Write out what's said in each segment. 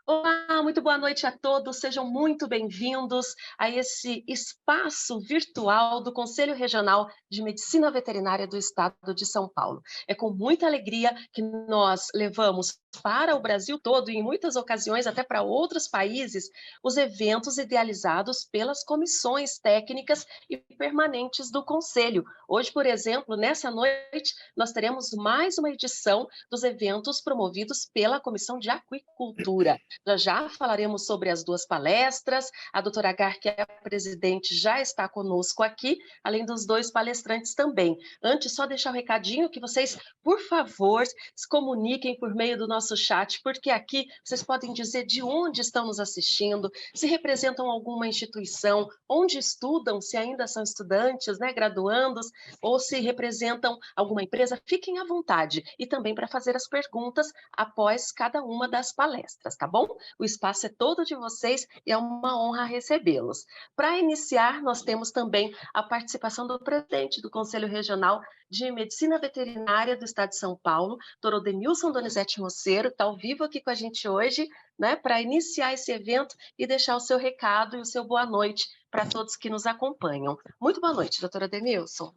Olá, muito boa noite a todos, sejam muito bem-vindos a esse espaço virtual do Conselho Regional de Medicina Veterinária do Estado de São Paulo. É com muita alegria que nós levamos para o Brasil todo e em muitas ocasiões até para outros países os eventos idealizados pelas comissões técnicas e permanentes do Conselho. Hoje, por exemplo, nessa noite, nós teremos mais uma edição dos eventos promovidos pela Comissão de Aquicultura. Já já falaremos sobre as duas palestras. A doutora Gar, que é a presidente, já está conosco aqui, além dos dois palestrantes também. Antes, só deixar o recadinho que vocês, por favor, se comuniquem por meio do nosso chat, porque aqui vocês podem dizer de onde estão nos assistindo, se representam alguma instituição, onde estudam, se ainda são estudantes, né, graduandos, ou se representam alguma empresa, fiquem à vontade. E também para fazer as perguntas após cada uma das palestras, tá bom? O espaço é todo de vocês e é uma honra recebê-los. Para iniciar, nós temos também a participação do presidente do Conselho Regional de Medicina Veterinária do Estado de São Paulo, Dr. Odemilson Donizete Moceiro, está ao vivo aqui com a gente hoje, né, para iniciar esse evento e deixar o seu recado e o seu boa noite para todos que nos acompanham. Muito boa noite, doutora Odemilson.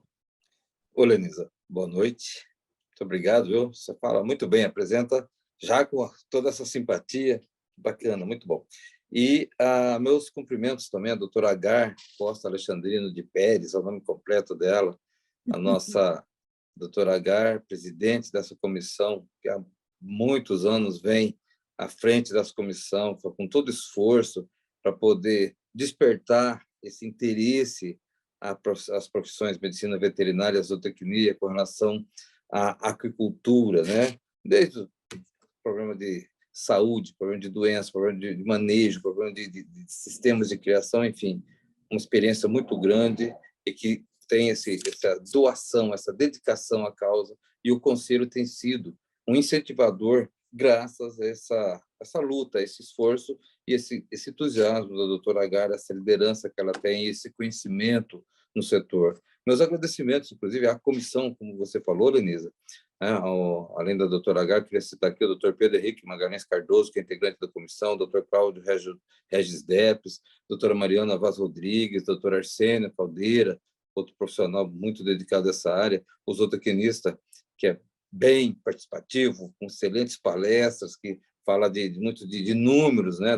Ô, Lenisa, boa noite. Muito obrigado, viu? Você fala muito bem, apresenta já com toda essa simpatia. Bacana, muito bom. E meus cumprimentos também à doutora Agar Costa Alexandrino de Pérez, é o nome completo dela, a nossa doutora Agar, presidente dessa comissão, que há muitos anos vem à frente dessa comissão, com todo esforço para poder despertar esse interesse às profissões de medicina veterinária, zootecnia, com relação à aquicultura, né? Desde o problema de saúde, problema de doença, problema de manejo, problema de sistemas de criação, enfim, uma experiência muito grande e que tem essa doação, essa dedicação à causa, e o Conselho tem sido um incentivador graças a essa luta, esse esforço e esse entusiasmo da doutora Agar, essa liderança que ela tem, esse conhecimento no setor. Meus agradecimentos, inclusive, à comissão, como você falou, Lenisa, além da doutora Agar, queria citar aqui o doutor Pedro Henrique Magalhães Cardoso, que é integrante da comissão, o doutor Cláudio Regis Depes, doutora Mariana Vaz Rodrigues, doutor Arsênio Caldeira, outro profissional muito dedicado a essa área, o zootecnista, que é bem participativo, com excelentes palestras, que fala muito de números, né,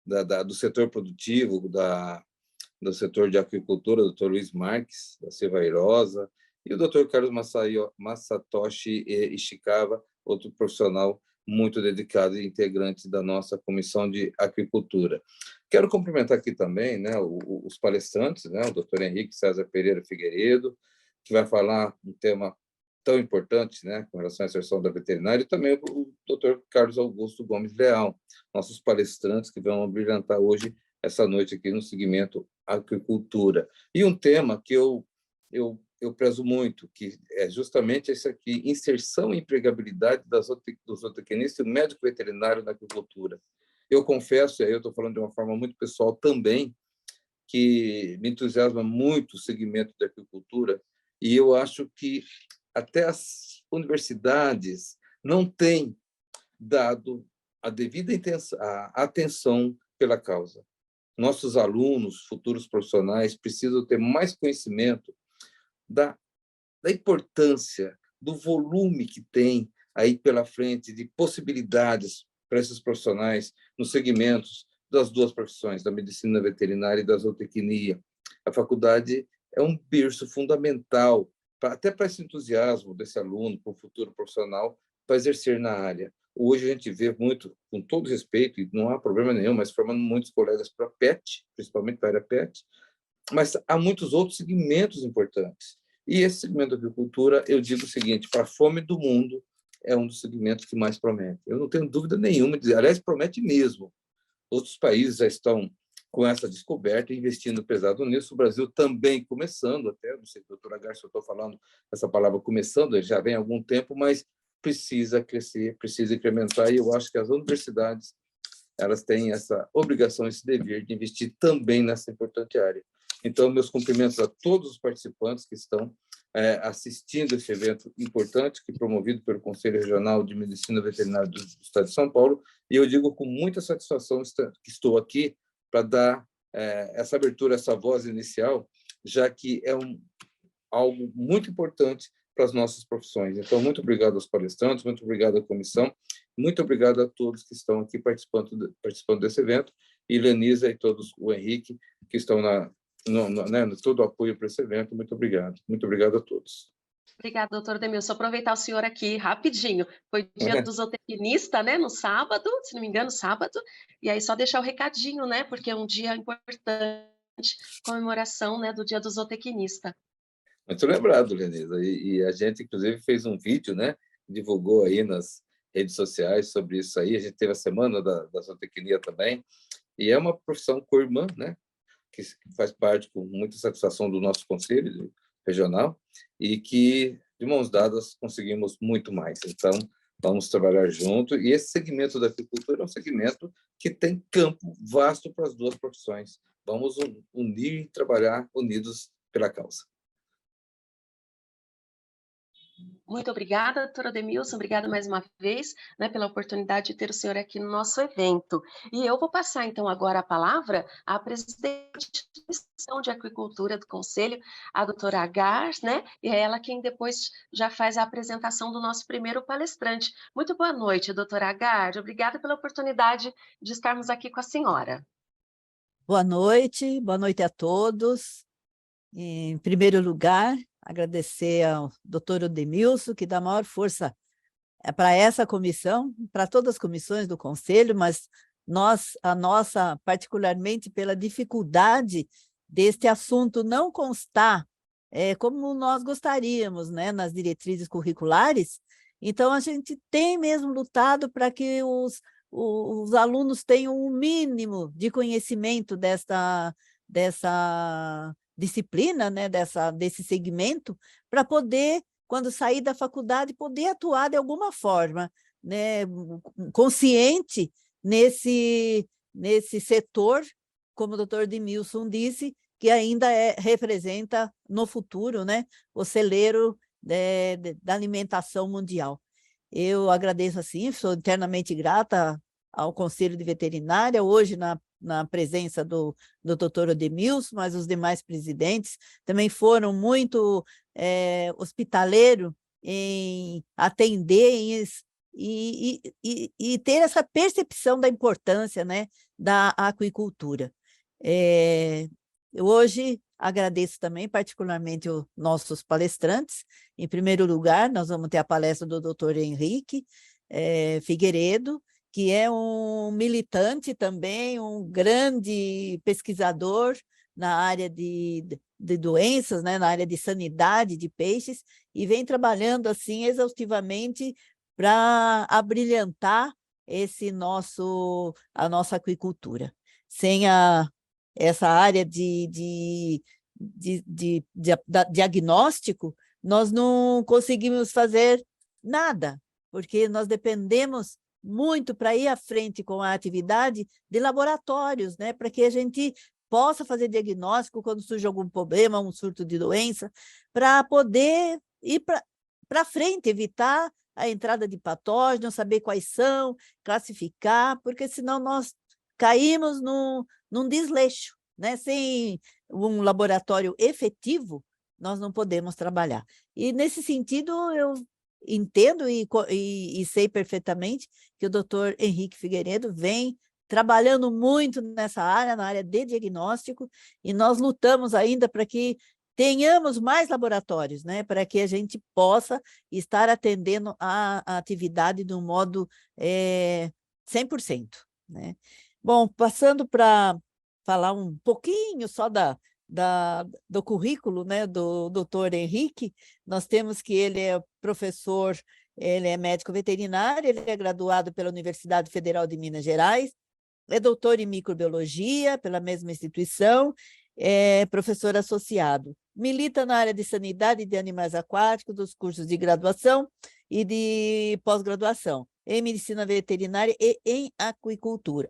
do setor produtivo, do setor de aquicultura, o Dr. Luiz Marques, da Silva Airosa, e o Dr. Carlos Masatoshi Ishikawa, outro profissional muito dedicado e integrante da nossa Comissão de Aquicultura. Quero cumprimentar aqui também, né, os palestrantes, né, o Dr. Henrique César Pereira Figueiredo, que vai falar um tema tão importante, né, com relação à inserção da veterinária, e também o Dr. Carlos Augusto Gomes Leal, nossos palestrantes que vão brilhantar hoje, essa noite aqui no segmento aquicultura. E um tema que eu prezo muito, que é justamente esse aqui, inserção e empregabilidade do zootecnista e do médico veterinário na aquicultura. Eu confesso, e aí eu estou falando de uma forma muito pessoal também, que me entusiasma muito o segmento da aquicultura, e eu acho que até as universidades não têm dado a devida atenção pela causa. Nossos alunos, futuros profissionais, precisam ter mais conhecimento da importância, do volume que tem aí pela frente de possibilidades para esses profissionais nos segmentos das duas profissões, da medicina veterinária e da zootecnia. A faculdade é um berço fundamental, até para esse entusiasmo desse aluno, para o futuro profissional, para exercer na área. Hoje a gente vê muito, com todo respeito, e não há problema nenhum, mas formando muitos colegas para PET, principalmente para a área PET, mas há muitos outros segmentos importantes. E esse segmento da agricultura, eu digo o seguinte, para a fome do mundo, é um dos segmentos que mais promete. Eu não tenho dúvida nenhuma, aliás, promete mesmo. Outros países já estão com essa descoberta, investindo pesado nisso. O Brasil também começando, até, não sei, doutora Garcia, eu estou falando essa palavra começando, já vem há algum tempo, mas precisa crescer, precisa incrementar, e eu acho que as universidades elas têm essa obrigação, esse dever de investir também nessa importante área. Então, meus cumprimentos a todos os participantes que estão assistindo esse evento importante, que é promovido pelo Conselho Regional de Medicina Veterinária do Estado de São Paulo, e eu digo com muita satisfação que estou aqui para dar essa abertura, essa voz inicial, já que é algo muito importante para as nossas profissões. Então, muito obrigado aos palestrantes, muito obrigado à comissão, muito obrigado a todos que estão aqui participando desse evento, e Lenisa e todos, o Henrique, que estão todo o apoio para esse evento. Muito obrigado a todos. Obrigada, doutor Demilson. Aproveitar o senhor aqui rapidinho. Foi dia do zootecnista, né? No sábado, se não me engano, sábado. E aí só deixar o recadinho, né? Porque é um dia importante, comemoração, né, do dia do zootecnista. Muito lembrado, Lenisa. E a gente, inclusive, fez um vídeo, né? Divulgou aí nas redes sociais sobre isso aí. A gente teve a semana da zootecnia também. E é uma profissão co-irmã, né? Que faz parte com muita satisfação do nosso conselho regional e que, de mãos dadas, conseguimos muito mais. Então, vamos trabalhar junto. E esse segmento da aquicultura é um segmento que tem campo vasto para as duas profissões. Vamos unir e trabalhar unidos pela causa. Muito obrigada, doutora Demilson, obrigada mais uma vez, né, pela oportunidade de ter o senhor aqui no nosso evento. E eu vou passar, então, agora a palavra à presidente da Comissão de Aquicultura do Conselho, a doutora Agar, né, e é ela quem depois já faz a apresentação do nosso primeiro palestrante. Muito boa noite, doutora Agar, obrigada pela oportunidade de estarmos aqui com a senhora. Boa noite a todos. Em primeiro lugar, agradecer ao doutor Odemilson, que dá maior força para essa comissão, para todas as comissões do Conselho, mas a nossa, particularmente pela dificuldade deste assunto não constar como nós gostaríamos, né, nas diretrizes curriculares. Então, a gente tem mesmo lutado para que os alunos tenham um mínimo de conhecimento dessa disciplina, né, desse segmento, para poder, quando sair da faculdade, poder atuar de alguma forma, né, consciente nesse setor, como o doutor Demilson disse, que ainda representa no futuro, né, o celeiro da alimentação mundial. Eu agradeço, assim, sou eternamente grata ao Conselho de Veterinária, hoje na presença do doutor Odemilson, mas os demais presidentes também foram muito hospitaleiros em atender e ter essa percepção da importância, né, da aquicultura. Hoje agradeço também particularmente os nossos palestrantes. Em primeiro lugar, nós vamos ter a palestra do doutor Henrique Figueiredo, que é um militante também, um grande pesquisador na área de doenças, né, na área de sanidade de peixes, e vem trabalhando assim exaustivamente para abrilhantar a nossa aquicultura. Sem essa área de diagnóstico, nós não conseguimos fazer nada, porque nós dependemos muito para ir à frente com a atividade de laboratórios, né, para que a gente possa fazer diagnóstico quando surge algum problema, um surto de doença, para poder ir para frente, evitar a entrada de patógenos, saber quais são, classificar, porque senão nós caímos num desleixo, né? Sem um laboratório efetivo, nós não podemos trabalhar. E, nesse sentido, eu entendo e sei perfeitamente que o doutor Henrique Figueiredo vem trabalhando muito nessa área, na área de diagnóstico, e nós lutamos ainda para que tenhamos mais laboratórios, né, para que a gente possa estar atendendo a atividade de um modo 100%. Né? Bom, passando para falar um pouquinho só do currículo, né, do doutor Henrique, nós temos que ele é professor, ele é médico veterinário, ele é graduado pela Universidade Federal de Minas Gerais, é doutor em microbiologia pela mesma instituição, é professor associado. Milita na área de sanidade de animais aquáticos, dos cursos de graduação e de pós-graduação, em medicina veterinária e em aquacultura,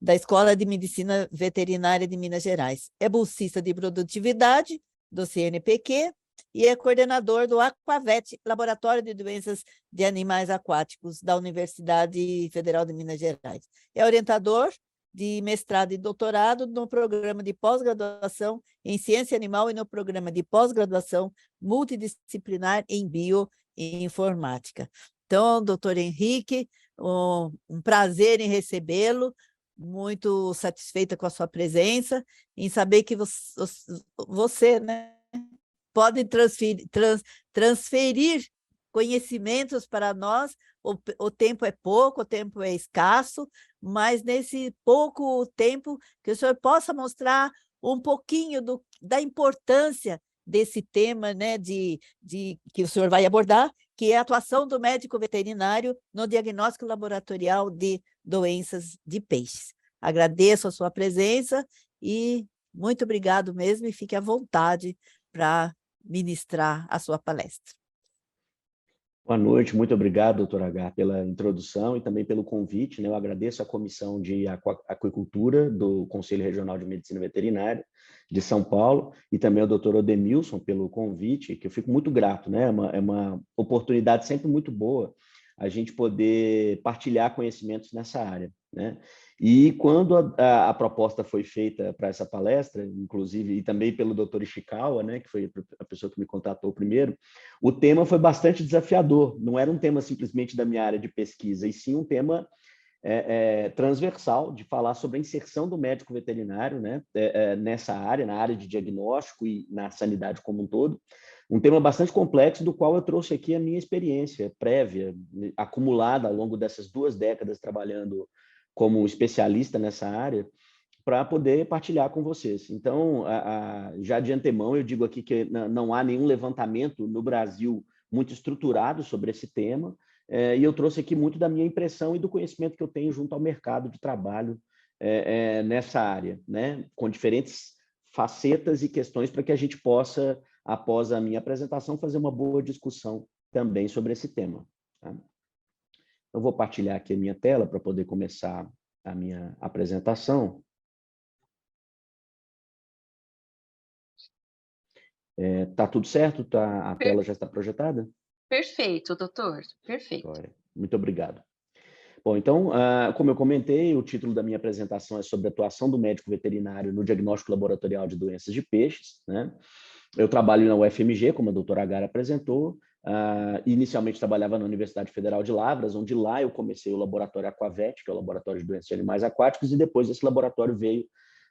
da Escola de Medicina Veterinária de Minas Gerais. É bolsista de produtividade do CNPq, e é coordenador do Aquavet, Laboratório de Doenças de Animais Aquáticos da Universidade Federal de Minas Gerais. É orientador de mestrado e doutorado no programa de pós-graduação em ciência animal e no programa de pós-graduação multidisciplinar em bioinformática. Então, doutor Henrique, um prazer em recebê-lo, muito satisfeita com a sua presença, em saber que você, né, pode transferir conhecimentos para nós. O tempo é pouco, o tempo é escasso, mas nesse pouco tempo que o senhor possa mostrar um pouquinho da importância desse tema, né, que o senhor vai abordar, que é a atuação do médico veterinário no diagnóstico laboratorial de doenças de peixes. Agradeço a sua presença e muito obrigado mesmo, e fique à vontade para ministrar a sua palestra. Boa noite, muito obrigado, doutora H, pela introdução e também pelo convite, né? Eu agradeço a Comissão de Aquicultura do Conselho Regional de Medicina Veterinária de São Paulo e também ao doutor Odemilson pelo convite, que eu fico muito grato, né? É uma oportunidade sempre muito boa a gente poder partilhar conhecimentos nessa área, né? E quando a proposta foi feita para essa palestra, inclusive, e também pelo doutor Ishikawa, né, que foi a pessoa que me contatou primeiro, o tema foi bastante desafiador. Não era um tema simplesmente da minha área de pesquisa, e sim um tema transversal, de falar sobre a inserção do médico veterinário, né, nessa área, na área de diagnóstico e na sanidade como um todo. Um tema bastante complexo, do qual eu trouxe aqui a minha experiência prévia, acumulada ao longo dessas 2 décadas trabalhando como especialista nessa área, para poder partilhar com vocês. Então, já de antemão, eu digo aqui que não há nenhum levantamento no Brasil muito estruturado sobre esse tema, e eu trouxe aqui muito da minha impressão e do conhecimento que eu tenho junto ao mercado de trabalho nessa área, né? Com diferentes facetas e questões para que a gente possa, após a minha apresentação, fazer uma boa discussão também sobre esse tema. Tá? Eu vou partilhar aqui a minha tela para poder começar a minha apresentação. Tá tudo certo? A tela já está projetada? Perfeito, doutor. Perfeito. Muito obrigado. Bom, então, como eu comentei, o título da minha apresentação é sobre a atuação do médico veterinário no diagnóstico laboratorial de doenças de peixes, né? Eu trabalho na UFMG, como a doutora Agara apresentou. Inicialmente trabalhava na Universidade Federal de Lavras, onde lá eu comecei o laboratório Aquavet, que é o laboratório de doenças de animais aquáticos, e depois esse laboratório veio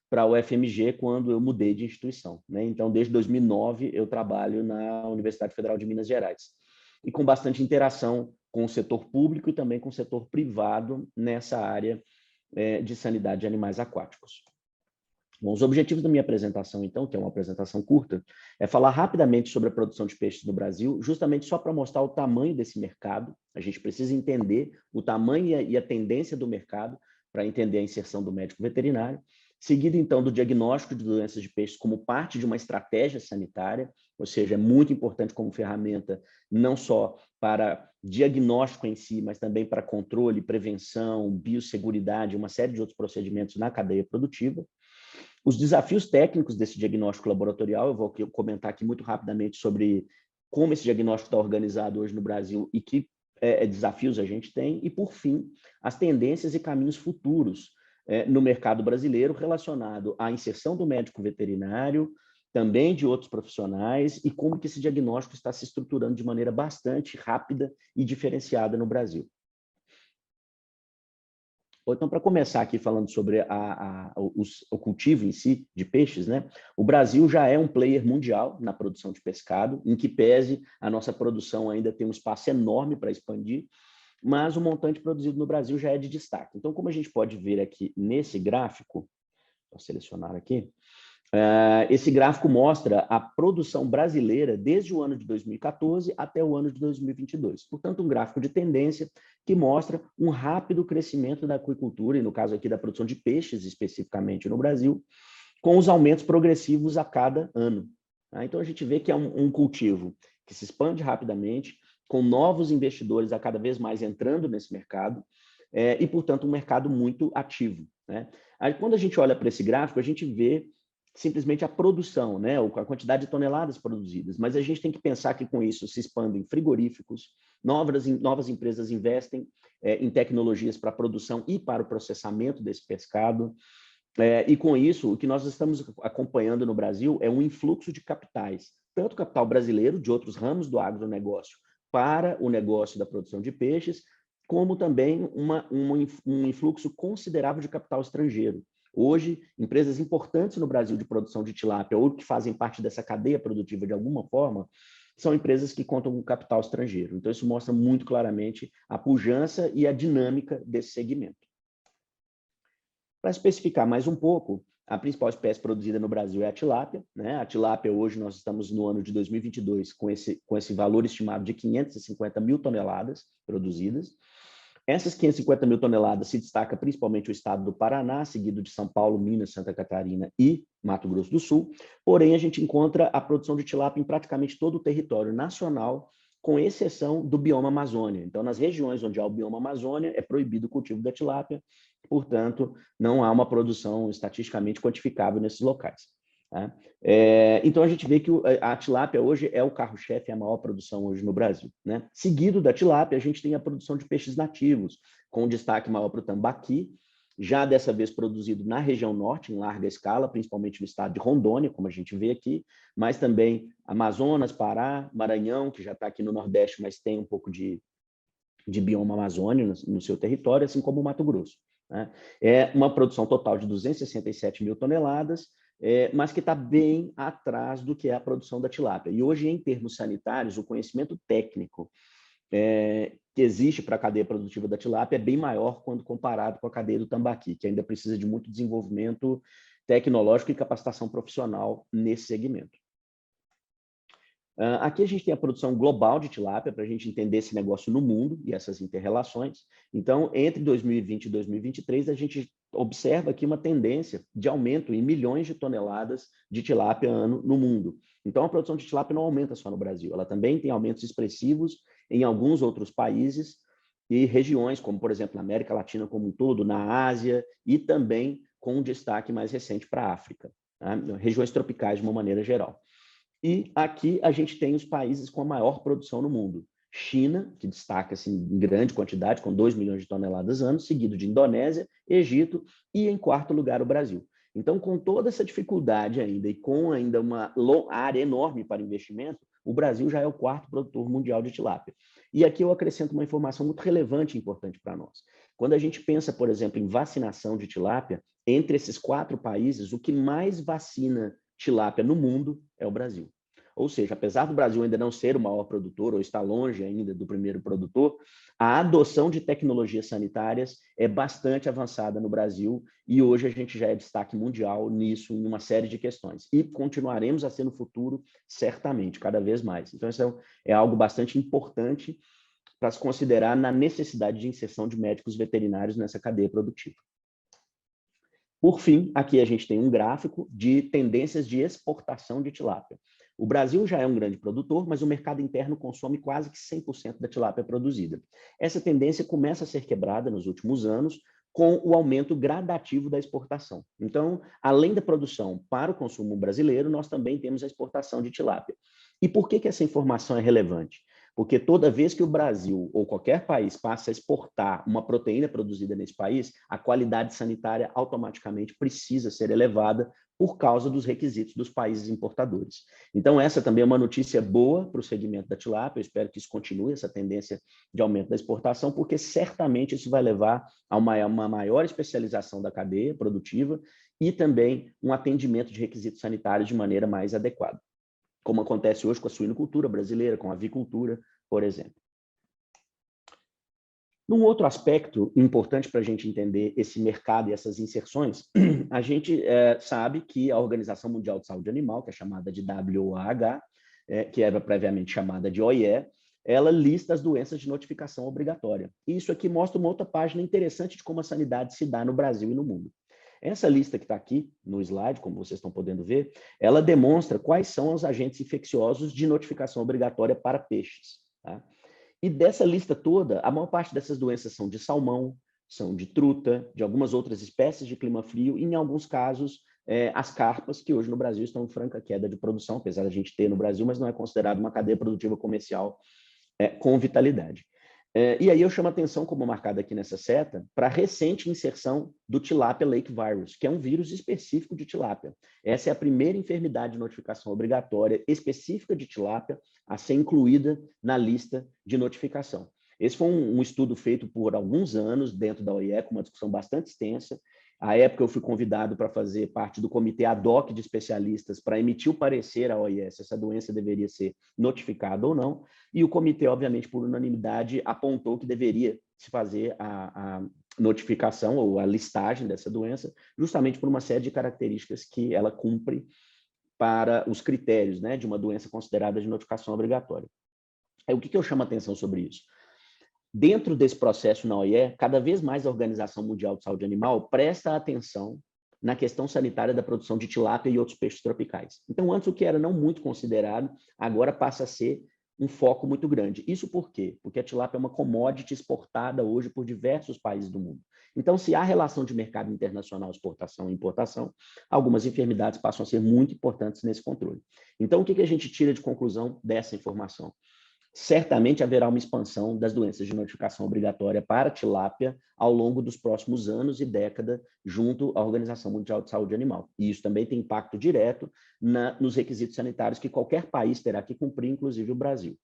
para a UFMG quando eu mudei de instituição, né? Então, desde 2009, eu trabalho na Universidade Federal de Minas Gerais, e com bastante interação com o setor público e também com o setor privado nessa área de sanidade de animais aquáticos. Bom, os objetivos da minha apresentação, então, que é uma apresentação curta, é falar rapidamente sobre a produção de peixes no Brasil, justamente só para mostrar o tamanho desse mercado. A gente precisa entender o tamanho e a tendência do mercado para entender a inserção do médico veterinário, seguido, então, do diagnóstico de doenças de peixes como parte de uma estratégia sanitária, ou seja, é muito importante como ferramenta, não só para diagnóstico em si, mas também para controle, prevenção, biosseguridade, uma série de outros procedimentos na cadeia produtiva. Os desafios técnicos desse diagnóstico laboratorial, eu vou comentar aqui muito rapidamente sobre como esse diagnóstico está organizado hoje no Brasil e que desafios a gente tem, e, por fim, as tendências e caminhos futuros no mercado brasileiro relacionado à inserção do médico veterinário, também de outros profissionais, e como que esse diagnóstico está se estruturando de maneira bastante rápida e diferenciada no Brasil. Então, para começar aqui falando sobre o cultivo em si de peixes, né? O Brasil já é um player mundial na produção de pescado, em que pese a nossa produção ainda tem um espaço enorme para expandir, mas o montante produzido no Brasil já é de destaque. Então, como a gente pode ver aqui nesse gráfico, vou selecionar aqui, esse gráfico mostra a produção brasileira desde o ano de 2014 até o ano de 2022. Portanto, um gráfico de tendência que mostra um rápido crescimento da aquicultura, e no caso aqui da produção de peixes especificamente no Brasil, com os aumentos progressivos a cada ano. Então, a gente vê que é um cultivo que se expande rapidamente, com novos investidores a cada vez mais entrando nesse mercado, e, portanto, um mercado muito ativo, né? Aí, quando a gente olha para esse gráfico, a gente vê simplesmente a produção, né, ou a quantidade de toneladas produzidas, mas a gente tem que pensar que com isso se expandem frigoríficos, novas empresas investem em tecnologias para a produção e para o processamento desse pescado, e com isso o que nós estamos acompanhando no Brasil é um influxo de capitais, tanto capital brasileiro, de outros ramos do agronegócio, para o negócio da produção de peixes, como também um influxo considerável de capital estrangeiro. Hoje, empresas importantes no Brasil de produção de tilápia ou que fazem parte dessa cadeia produtiva de alguma forma, são empresas que contam com capital estrangeiro. Então, isso mostra muito claramente a pujança e a dinâmica desse segmento. Para especificar mais um pouco, a principal espécie produzida no Brasil é a tilápia, né? A tilápia, hoje, nós estamos no ano de 2022 com esse valor estimado de 550 mil toneladas produzidas. Essas 550 mil toneladas se destaca principalmente o estado do Paraná, seguido de São Paulo, Minas, Santa Catarina e Mato Grosso do Sul. Porém, a gente encontra a produção de tilápia em praticamente todo o território nacional, com exceção do bioma Amazônia. Então, nas regiões onde há o bioma Amazônia, é proibido o cultivo da tilápia, portanto, não há uma produção estatisticamente quantificável nesses locais. Tá? Então, a gente vê que a tilápia hoje é o carro-chefe, é a maior produção hoje no Brasil. Né? Seguido da tilápia, a gente tem a produção de peixes nativos, com destaque maior para o tambaqui, já dessa vez produzido na região norte, em larga escala, principalmente no estado de Rondônia, como a gente vê aqui, mas também Amazonas, Pará, Maranhão, que já está aqui no Nordeste, mas tem um pouco de bioma Amazônia no seu território, assim como o Mato Grosso. Né? É uma produção total de 267 mil toneladas, mas que está bem atrás do que é a produção da tilápia. E hoje, em termos sanitários, o conhecimento técnico que existe para a cadeia produtiva da tilápia é bem maior quando comparado com a cadeia do tambaqui, que ainda precisa de muito desenvolvimento tecnológico e capacitação profissional nesse segmento. Aqui a gente tem a produção global de tilápia, para a gente entender esse negócio no mundo e essas inter-relações. Então, entre 2020 e 2023, a gente observa aqui uma tendência de aumento em milhões de toneladas de tilápia ano no mundo. Então, a produção de tilápia não aumenta só no Brasil, ela também tem aumentos expressivos em alguns outros países e regiões, como, por exemplo, na América Latina como um todo, na Ásia e também com um destaque mais recente para a África, tá? Regiões tropicais de uma maneira geral. E aqui a gente tem os países com a maior produção no mundo. China, que destaca assim, em grande quantidade, com 2 milhões de toneladas ano, seguido de Indonésia, Egito e, em quarto lugar, o Brasil. Então, com toda essa dificuldade ainda e com ainda uma área enorme para investimento, o Brasil já é o quarto produtor mundial de tilápia. E aqui eu acrescento uma informação muito relevante e importante para nós. Quando a gente pensa, por exemplo, em vacinação de tilápia, entre esses 4 países, o que mais vacina tilápia no mundo é o Brasil. Ou seja, apesar do Brasil ainda não ser o maior produtor, ou estar longe ainda do primeiro produtor, a adoção de tecnologias sanitárias é bastante avançada no Brasil e hoje a gente já é destaque mundial nisso, em uma série de questões. E continuaremos a ser no futuro, certamente, cada vez mais. Então, isso é algo bastante importante para se considerar na necessidade de inserção de médicos veterinários nessa cadeia produtiva. Por fim, aqui a gente tem um gráfico de tendências de exportação de tilápia. O Brasil já é um grande produtor, mas o mercado interno consome quase que 100% da tilápia produzida. Essa tendência começa a ser quebrada nos últimos anos com o aumento gradativo da exportação. Então, além da produção para o consumo brasileiro, nós também temos a exportação de tilápia. E por que essa informação é relevante? Porque toda vez que o Brasil ou qualquer país passa a exportar uma proteína produzida nesse país, a qualidade sanitária automaticamente precisa ser elevada por causa dos requisitos dos países importadores. Então, essa também é uma notícia boa para o segmento da tilápia. Eu espero que isso continue, essa tendência de aumento da exportação, porque certamente isso vai levar a uma maior especialização da cadeia produtiva e também um atendimento de requisitos sanitários de maneira mais adequada, como acontece hoje com a suinocultura brasileira, com a avicultura, por exemplo. Num outro aspecto importante para a gente entender esse mercado e essas inserções, a gente sabe que a Organização Mundial de Saúde Animal, que é chamada de WOAH, que era previamente chamada de OIE, ela lista as doenças de notificação obrigatória. E isso aqui mostra uma outra página interessante de como a sanidade se dá no Brasil e no mundo. Essa lista que está aqui no slide, como vocês estão podendo ver, ela demonstra quais são os agentes infecciosos de notificação obrigatória para peixes. Tá? E dessa lista toda, a maior parte dessas doenças são de salmão, são de truta, de algumas outras espécies de clima frio, e em alguns casos as carpas, que hoje no Brasil estão em franca queda de produção, apesar da gente ter no Brasil, mas não é considerado uma cadeia produtiva comercial com vitalidade. E aí eu chamo a atenção, como marcado aqui nessa seta, para a recente inserção do Tilápia Lake Virus, que é um vírus específico de tilápia. Essa é a primeira enfermidade de notificação obrigatória específica de tilápia a ser incluída na lista de notificação. Esse foi um estudo feito por alguns anos dentro da OIE, com uma discussão bastante extensa. À época, eu fui convidado para fazer parte do comitê ad hoc de especialistas para emitir o parecer à OIE se essa doença deveria ser notificada ou não. E o comitê, obviamente, por unanimidade, apontou que deveria se fazer a notificação ou a listagem dessa doença, justamente por uma série de características que ela cumpre para os critérios, né, de uma doença considerada de notificação obrigatória. Aí, o que eu chamo a atenção sobre isso? Dentro desse processo na OIE, cada vez mais a Organização Mundial de Saúde Animal presta atenção na questão sanitária da produção de tilápia e outros peixes tropicais. Então, antes o que era não muito considerado, agora passa a ser um foco muito grande. Isso por quê? Porque a tilápia é uma commodity exportada hoje por diversos países do mundo. Então, se há relação de mercado internacional, exportação e importação, algumas enfermidades passam a ser muito importantes nesse controle. Então, o que a gente tira de conclusão dessa informação? Certamente haverá uma expansão das doenças de notificação obrigatória para a tilápia ao longo dos próximos anos e décadas, junto à Organização Mundial de Saúde Animal. E isso também tem impacto direto nos requisitos sanitários que qualquer país terá que cumprir, inclusive o Brasil.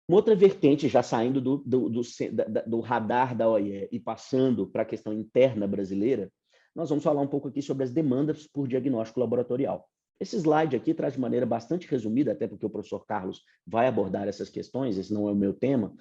Uma outra vertente, já saindo do radar da OIE e passando para a questão interna brasileira, nós vamos falar um pouco aqui sobre as demandas por diagnóstico laboratorial. Esse slide aqui traz de maneira bastante resumida, até porque o professor Carlos vai abordar essas questões, esse não é o meu tema,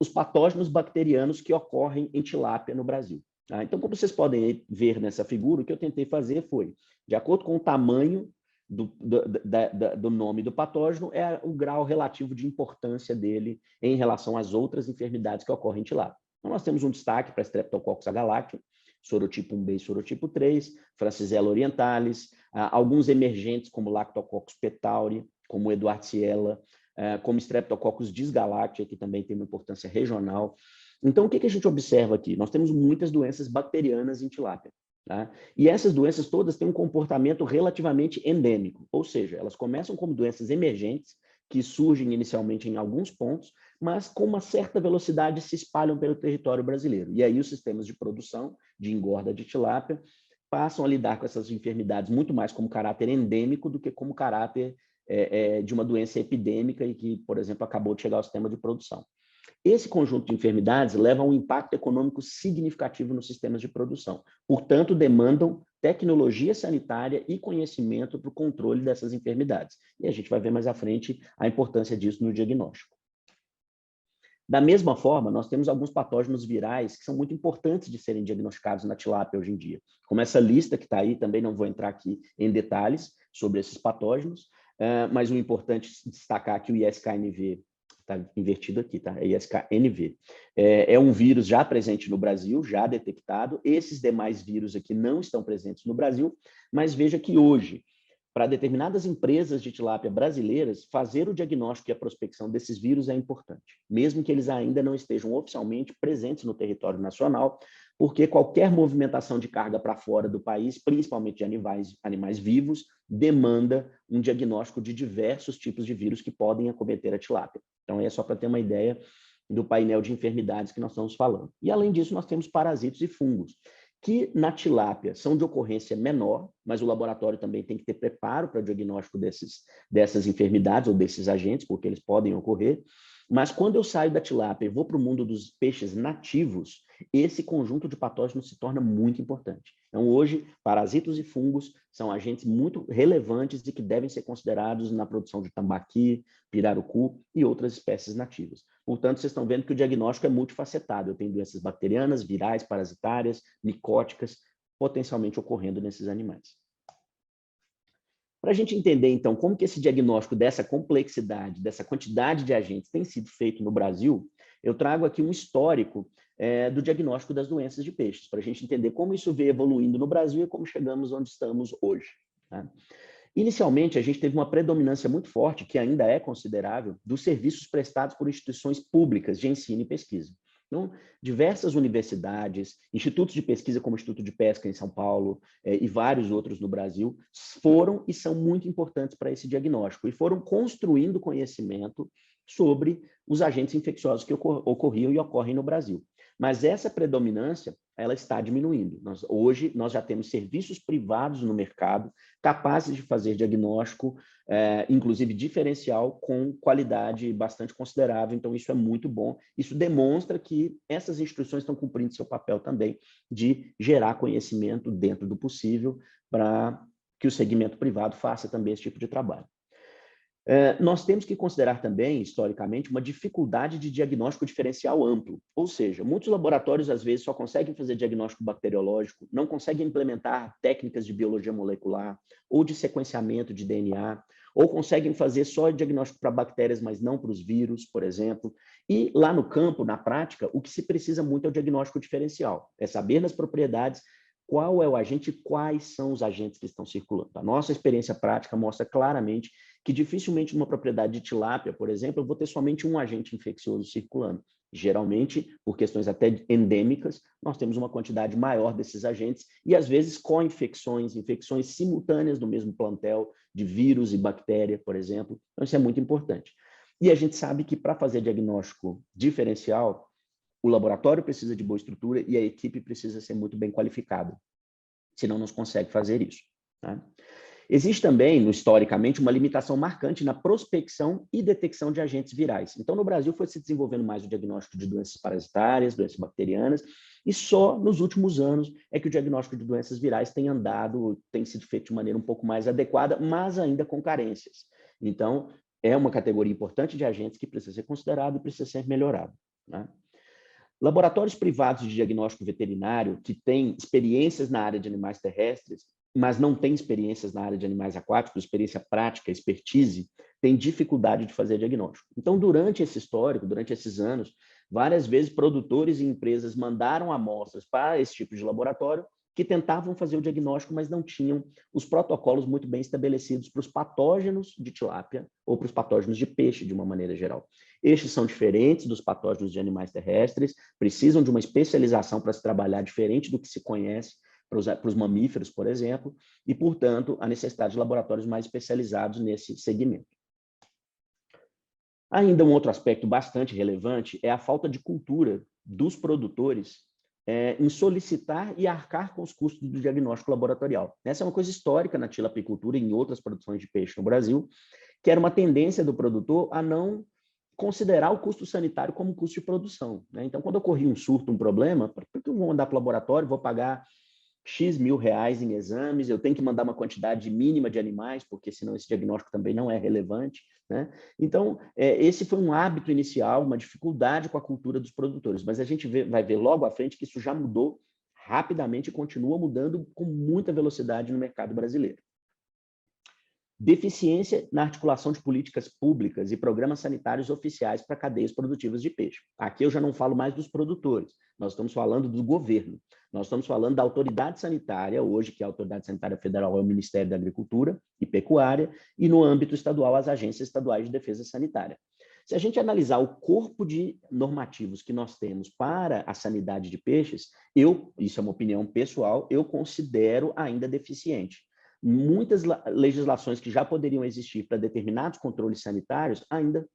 os patógenos bacterianos que ocorrem em tilápia no Brasil. Tá? Então, como vocês podem ver nessa figura, o que eu tentei fazer foi, de acordo com o tamanho do nome do patógeno, é o grau relativo de importância dele em relação às outras enfermidades que ocorrem em tilápia. Então, nós temos um destaque para Streptococcus agalactium, sorotipo 1b e sorotipo 3, Francisella orientalis, alguns emergentes como Lactococcus petauri, como Edwardsiella, como Streptococcus dysgalactia, que também tem uma importância regional. Então, o que a gente observa aqui? Nós temos muitas doenças bacterianas em tilápia. Tá? E essas doenças todas têm um comportamento relativamente endêmico, ou seja, elas começam como doenças emergentes, que surgem inicialmente em alguns pontos, mas com uma certa velocidade se espalham pelo território brasileiro. E aí os sistemas de produção de engorda de tilápia passam a lidar com essas enfermidades muito mais como caráter endêmico do que como caráter de uma doença epidêmica e que, por exemplo, acabou de chegar ao sistema de produção. Esse conjunto de enfermidades leva a um impacto econômico significativo nos sistemas de produção. Portanto, demandam tecnologia sanitária e conhecimento para o controle dessas enfermidades. E a gente vai ver mais à frente a importância disso no diagnóstico. Da mesma forma, nós temos alguns patógenos virais que são muito importantes de serem diagnosticados na tilápia hoje em dia. Como essa lista que está aí, também não vou entrar aqui em detalhes sobre esses patógenos, mas o importante é destacar aqui o ISK-NV, está invertido aqui, tá? É ISK-NV. É um vírus já presente no Brasil, já detectado. Esses demais vírus aqui não estão presentes no Brasil, mas veja que hoje, para determinadas empresas de tilápia brasileiras, fazer o diagnóstico e a prospecção desses vírus é importante, mesmo que eles ainda não estejam oficialmente presentes no território nacional, porque qualquer movimentação de carga para fora do país, principalmente de animais vivos, demanda um diagnóstico de diversos tipos de vírus que podem acometer a tilápia. Então, é só para ter uma ideia do painel de enfermidades que nós estamos falando. E, além disso, nós temos parasitos e fungos, que na tilápia são de ocorrência menor, mas o laboratório também tem que ter preparo para o diagnóstico dessas enfermidades ou desses agentes, porque eles podem ocorrer. Mas quando eu saio da tilápia e vou para o mundo dos peixes nativos, esse conjunto de patógenos se torna muito importante. Então, hoje, parasitos e fungos são agentes muito relevantes e que devem ser considerados na produção de tambaqui, pirarucu e outras espécies nativas. Portanto, vocês estão vendo que o diagnóstico é multifacetado. Eu tenho doenças bacterianas, virais, parasitárias, micóticas, potencialmente ocorrendo nesses animais. Para a gente entender, então, como que esse diagnóstico dessa complexidade, dessa quantidade de agentes tem sido feito no Brasil, eu trago aqui um histórico do diagnóstico das doenças de peixes, para a gente entender como isso veio evoluindo no Brasil e como chegamos onde estamos hoje. Tá? Inicialmente, a gente teve uma predominância muito forte, que ainda é considerável, dos serviços prestados por instituições públicas de ensino e pesquisa. Então, diversas universidades, institutos de pesquisa como o Instituto de Pesca em São Paulo e vários outros no Brasil foram e são muito importantes para esse diagnóstico e foram construindo conhecimento sobre os agentes infecciosos que ocorriam e ocorrem no Brasil. Mas essa predominância, ela está diminuindo. Hoje, nós já temos serviços privados no mercado capazes de fazer diagnóstico, inclusive diferencial, com qualidade bastante considerável. Então, isso é muito bom. Isso demonstra que essas instituições estão cumprindo seu papel também de gerar conhecimento dentro do possível para que o segmento privado faça também esse tipo de trabalho. Nós temos que considerar também, historicamente, uma dificuldade de diagnóstico diferencial amplo. Ou seja, muitos laboratórios, às vezes, só conseguem fazer diagnóstico bacteriológico, não conseguem implementar técnicas de biologia molecular ou de sequenciamento de DNA, ou conseguem fazer só diagnóstico para bactérias, mas não para os vírus, por exemplo. E lá no campo, na prática, o que se precisa muito é o diagnóstico diferencial, é saber nas propriedades qual é o agente e quais são os agentes que estão circulando. A nossa experiência prática mostra claramente que dificilmente numa propriedade de tilápia, por exemplo, eu vou ter somente um agente infeccioso circulando. Geralmente, por questões até endêmicas, nós temos uma quantidade maior desses agentes e, às vezes, co-infecções, infecções simultâneas no mesmo plantel de vírus e bactéria, por exemplo. Então, isso é muito importante. E a gente sabe que, para fazer diagnóstico diferencial, o laboratório precisa de boa estrutura e a equipe precisa ser muito bem qualificada, senão não se consegue fazer isso, tá? Existe também, historicamente, uma limitação marcante na prospecção e detecção de agentes virais. Então, no Brasil, foi se desenvolvendo mais o diagnóstico de doenças parasitárias, doenças bacterianas, e só nos últimos anos é que o diagnóstico de doenças virais tem sido feito de maneira um pouco mais adequada, mas ainda com carências. Então, é uma categoria importante de agentes que precisa ser considerado e precisa ser melhorado, né? Laboratórios privados de diagnóstico veterinário que têm experiências na área de animais terrestres, mas não têm experiências na área de animais aquáticos, experiência prática, expertise, têm dificuldade de fazer diagnóstico. Então, durante esse histórico, durante esses anos, várias vezes produtores e empresas mandaram amostras para esse tipo de laboratório que tentavam fazer o diagnóstico, mas não tinham os protocolos muito bem estabelecidos para os patógenos de tilápia ou para os patógenos de peixe, de uma maneira geral. Estes são diferentes dos patógenos de animais terrestres, precisam de uma especialização para se trabalhar diferente do que se conhece para os mamíferos, por exemplo, e, portanto, a necessidade de laboratórios mais especializados nesse segmento. Ainda um outro aspecto bastante relevante é a falta de cultura dos produtores em solicitar e arcar com os custos do diagnóstico laboratorial. Essa é uma coisa histórica na tilapicultura e em outras produções de peixe no Brasil, que era uma tendência do produtor a não considerar o custo sanitário como custo de produção, né? Então, quando ocorria um surto, um problema, por que eu vou mandar para o laboratório, vou pagar X mil reais em exames, eu tenho que mandar uma quantidade mínima de animais, porque senão esse diagnóstico também não é relevante, né? Então, esse foi um hábito inicial, uma dificuldade com a cultura dos produtores, mas a gente vai ver logo à frente que isso já mudou rapidamente e continua mudando com muita velocidade no mercado brasileiro. Deficiência na articulação de políticas públicas e programas sanitários oficiais para cadeias produtivas de peixe. Aqui eu já não falo mais dos produtores, nós estamos falando do governo, nós estamos falando da autoridade sanitária, hoje que a Autoridade Sanitária Federal é o Ministério da Agricultura e Pecuária, e no âmbito estadual as agências estaduais de defesa sanitária. Se a gente analisar o corpo de normativos que nós temos para a sanidade de peixes, isso é uma opinião pessoal, eu considero ainda deficiente. Muitas legislações que já poderiam existir para determinados controles sanitários ainda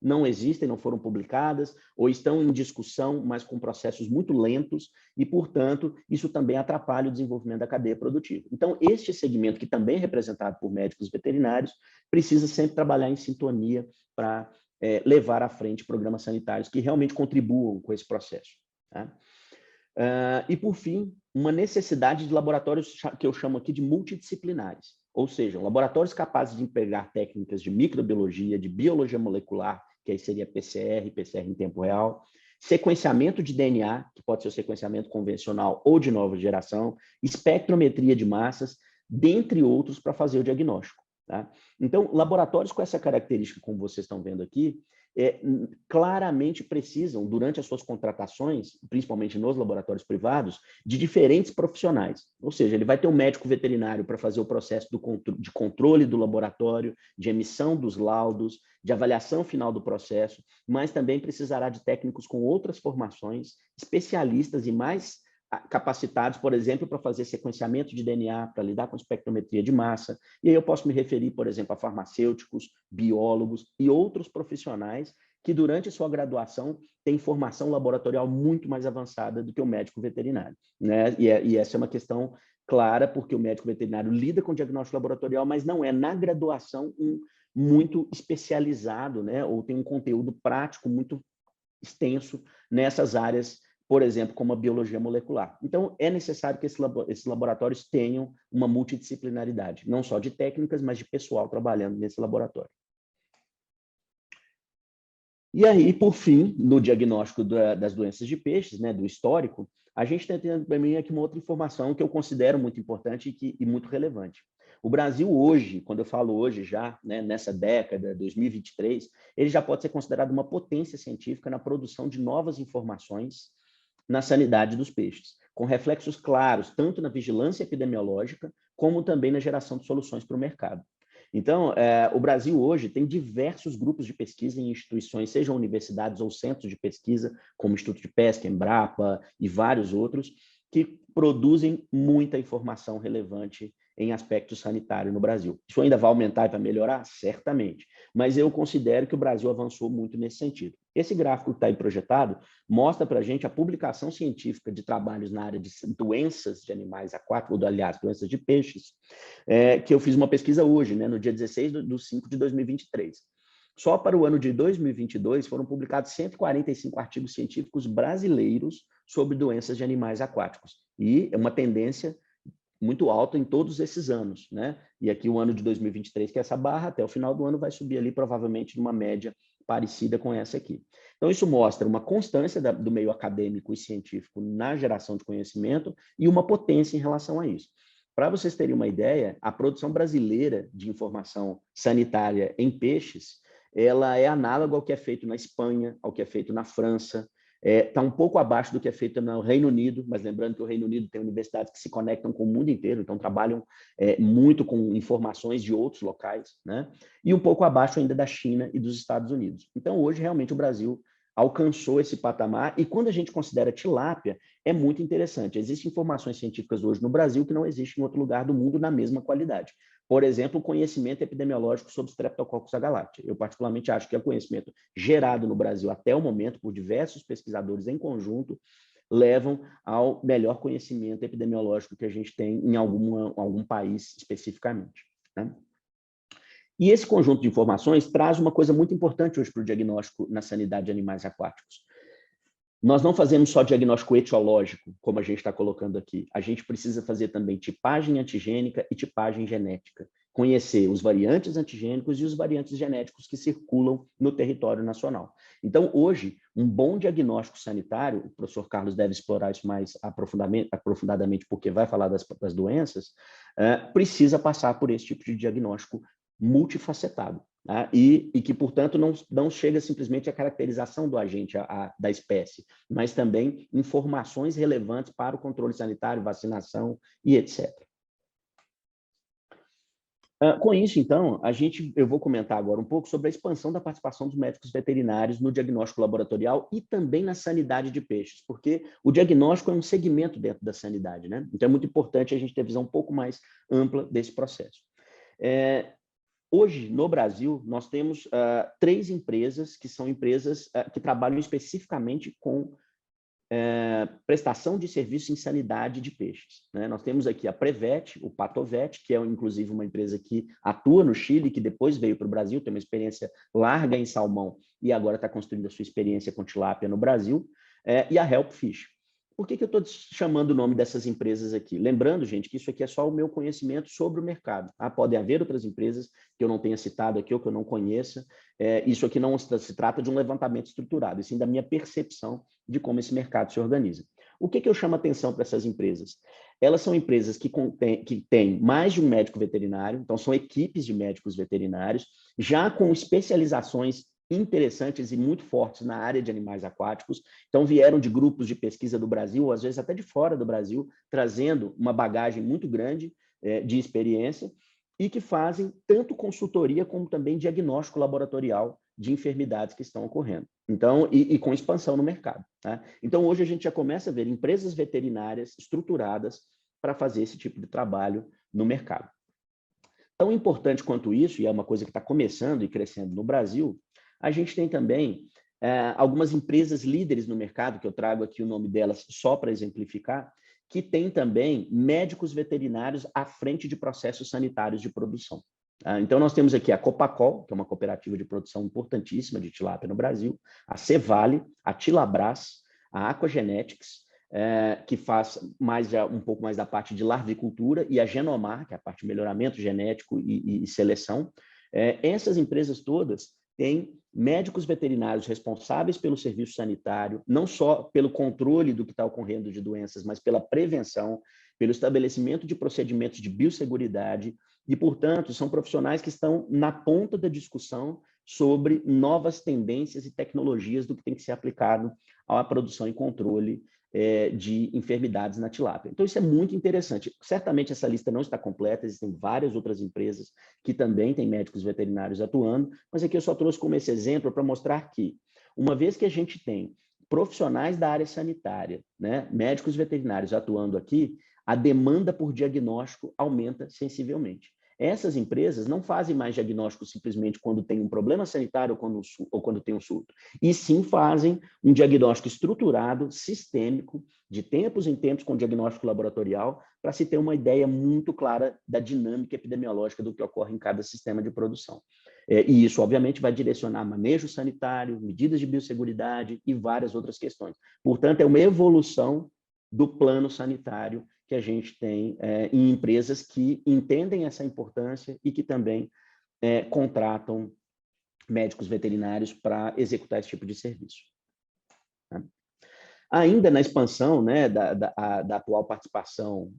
não existem, não foram publicadas, ou estão em discussão, mas com processos muito lentos, e, portanto, isso também atrapalha o desenvolvimento da cadeia produtiva. Então, este segmento, que também é representado por médicos veterinários, precisa sempre trabalhar em sintonia para levar à frente programas sanitários que realmente contribuam com esse processo, tá? E, por fim, uma necessidade de laboratórios que eu chamo aqui de multidisciplinares, ou seja, laboratórios capazes de empregar técnicas de microbiologia, de biologia molecular, que aí seria PCR em tempo real, sequenciamento de DNA, que pode ser o sequenciamento convencional ou de nova geração, espectrometria de massas, dentre outros, para fazer o diagnóstico, tá? Então, laboratórios com essa característica, como vocês estão vendo aqui, claramente precisam, durante as suas contratações, principalmente nos laboratórios privados, de diferentes profissionais. Ou seja, ele vai ter um médico veterinário para fazer o processo de controle do laboratório, de emissão dos laudos, de avaliação final do processo, mas também precisará de técnicos com outras formações, especialistas e mais capacitados, por exemplo, para fazer sequenciamento de DNA, para lidar com espectrometria de massa. E aí eu posso me referir, por exemplo, a farmacêuticos, biólogos e outros profissionais que, durante a sua graduação, têm formação laboratorial muito mais avançada do que o médico veterinário, né? E essa é uma questão clara, porque o médico veterinário lida com diagnóstico laboratorial, mas não é, na graduação, muito especializado, né? Ou tem um conteúdo prático muito extenso nessas áreas, por exemplo, como a biologia molecular. Então, é necessário que esses laboratórios tenham uma multidisciplinaridade, não só de técnicas, mas de pessoal trabalhando nesse laboratório. E aí, por fim, no diagnóstico das doenças de peixes, né, do histórico, a gente tem também aqui uma outra informação que eu considero muito importante e muito relevante. O Brasil hoje, quando eu falo hoje já, né, nessa década, 2023, ele já pode ser considerado uma potência científica na produção de novas informações na sanidade dos peixes, com reflexos claros, tanto na vigilância epidemiológica, como também na geração de soluções para o mercado. Então, o Brasil hoje tem diversos grupos de pesquisa em instituições, sejam universidades ou centros de pesquisa, como o Instituto de Pesca, Embrapa e vários outros, que produzem muita informação relevante em aspecto sanitário no Brasil. Isso ainda vai aumentar e vai melhorar? Certamente. Mas eu considero que o Brasil avançou muito nesse sentido. Esse gráfico que está aí projetado mostra para a gente a publicação científica de trabalhos na área de doenças de animais aquáticos, ou, aliás, doenças de peixes, que eu fiz uma pesquisa hoje, né, no dia 16 de 5 de 2023. Só para o ano de 2022 foram publicados 145 artigos científicos brasileiros sobre doenças de animais aquáticos. E é uma tendência muito alta em todos esses anos, né? E aqui o ano de 2023, que é essa barra, até o final do ano vai subir ali provavelmente numa média parecida com essa aqui. Então isso mostra uma constância do meio acadêmico e científico na geração de conhecimento e uma potência em relação a isso. Para vocês terem uma ideia, a produção brasileira de informação sanitária em peixes, ela é análoga ao que é feito na Espanha, ao que é feito na França, está um pouco abaixo do que é feito no Reino Unido, mas lembrando que o Reino Unido tem universidades que se conectam com o mundo inteiro, então trabalham muito com informações de outros locais, né? E um pouco abaixo ainda da China e dos Estados Unidos. Então, hoje, realmente, o Brasil alcançou esse patamar, e quando a gente considera tilápia, é muito interessante. Existem informações científicas hoje no Brasil que não existem em outro lugar do mundo na mesma qualidade. Por exemplo, o conhecimento epidemiológico sobre Streptococcus agalactiae. Eu particularmente acho que é o conhecimento gerado no Brasil até o momento por diversos pesquisadores em conjunto, levam ao melhor conhecimento epidemiológico que a gente tem em algum país especificamente, né? E esse conjunto de informações traz uma coisa muito importante hoje para o diagnóstico na sanidade de animais aquáticos. Nós não fazemos só diagnóstico etiológico, como a gente está colocando aqui. A gente precisa fazer também tipagem antigênica e tipagem genética. Conhecer os variantes antigênicos e os variantes genéticos que circulam no território nacional. Então, hoje, um bom diagnóstico sanitário, o professor Carlos deve explorar isso mais aprofundadamente, porque vai falar das doenças, precisa passar por esse tipo de diagnóstico multifacetado. Tá? E que, portanto, não chega simplesmente à caracterização do agente, da espécie, mas também informações relevantes para o controle sanitário, vacinação e etc. Com isso, então, eu vou comentar agora um pouco sobre a expansão da participação dos médicos veterinários no diagnóstico laboratorial e também na sanidade de peixes, porque o diagnóstico é um segmento dentro da sanidade, né? Então, é muito importante a gente ter visão um pouco mais ampla desse processo. Hoje, no Brasil, nós temos 3 empresas que são empresas que trabalham especificamente com prestação de serviço em sanidade de peixes, né? Nós temos aqui a Prevet, o Patovet, que é inclusive uma empresa que atua no Chile, que depois veio para o Brasil, tem uma experiência larga em salmão e agora está construindo a sua experiência com tilápia no Brasil, e a Help Fish. Por que eu estou chamando o nome dessas empresas aqui? Lembrando, gente, que isso aqui é só o meu conhecimento sobre o mercado. Tá? Podem haver outras empresas que eu não tenha citado aqui ou que eu não conheça. Isso aqui não se trata de um levantamento estruturado, e sim da minha percepção de como esse mercado se organiza. O que eu chamo a atenção para essas empresas? Elas são empresas que têm mais de um médico veterinário, então são equipes de médicos veterinários, já com especializações interessantes e muito fortes na área de animais aquáticos. Então, vieram de grupos de pesquisa do Brasil, ou às vezes até de fora do Brasil, trazendo uma bagagem muito grande de experiência e que fazem tanto consultoria como também diagnóstico laboratorial de enfermidades que estão ocorrendo. Então, e com expansão no mercado. Tá? Então, hoje a gente já começa a ver empresas veterinárias estruturadas para fazer esse tipo de trabalho no mercado. Tão importante quanto isso, e é uma coisa que está começando e crescendo no Brasil, a gente tem também algumas empresas líderes no mercado, que eu trago aqui o nome delas só para exemplificar, que tem também médicos veterinários à frente de processos sanitários de produção. Então, nós temos aqui a Copacol, que é uma cooperativa de produção importantíssima de tilápia no Brasil, a Cevale, a Tilabras, a Aquagenetics, que faz um pouco mais da parte de larvicultura, e a Genomar, que é a parte de melhoramento genético e seleção. Essas empresas todas têm médicos veterinários responsáveis pelo serviço sanitário, não só pelo controle do que está ocorrendo de doenças, mas pela prevenção, pelo estabelecimento de procedimentos de biosseguridade, e, portanto, são profissionais que estão na ponta da discussão sobre novas tendências e tecnologias do que tem que ser aplicado à produção e controle de enfermidades na tilápia. Então, isso é muito interessante. Certamente essa lista não está completa, existem várias outras empresas que também têm médicos veterinários atuando, mas aqui eu só trouxe como esse exemplo para mostrar que, uma vez que a gente tem profissionais da área sanitária, né, médicos veterinários atuando aqui, a demanda por diagnóstico aumenta sensivelmente. Essas empresas não fazem mais diagnóstico simplesmente quando tem um problema sanitário ou quando tem um surto, e sim fazem um diagnóstico estruturado, sistêmico, de tempos em tempos com diagnóstico laboratorial, para se ter uma ideia muito clara da dinâmica epidemiológica do que ocorre em cada sistema de produção. E isso, obviamente, vai direcionar manejo sanitário, medidas de biosseguridade e várias outras questões. Portanto, é uma evolução do plano sanitário que a gente tem em empresas que entendem essa importância e que também contratam médicos veterinários para executar esse tipo de serviço. Tá? Ainda na expansão, né, da atual participação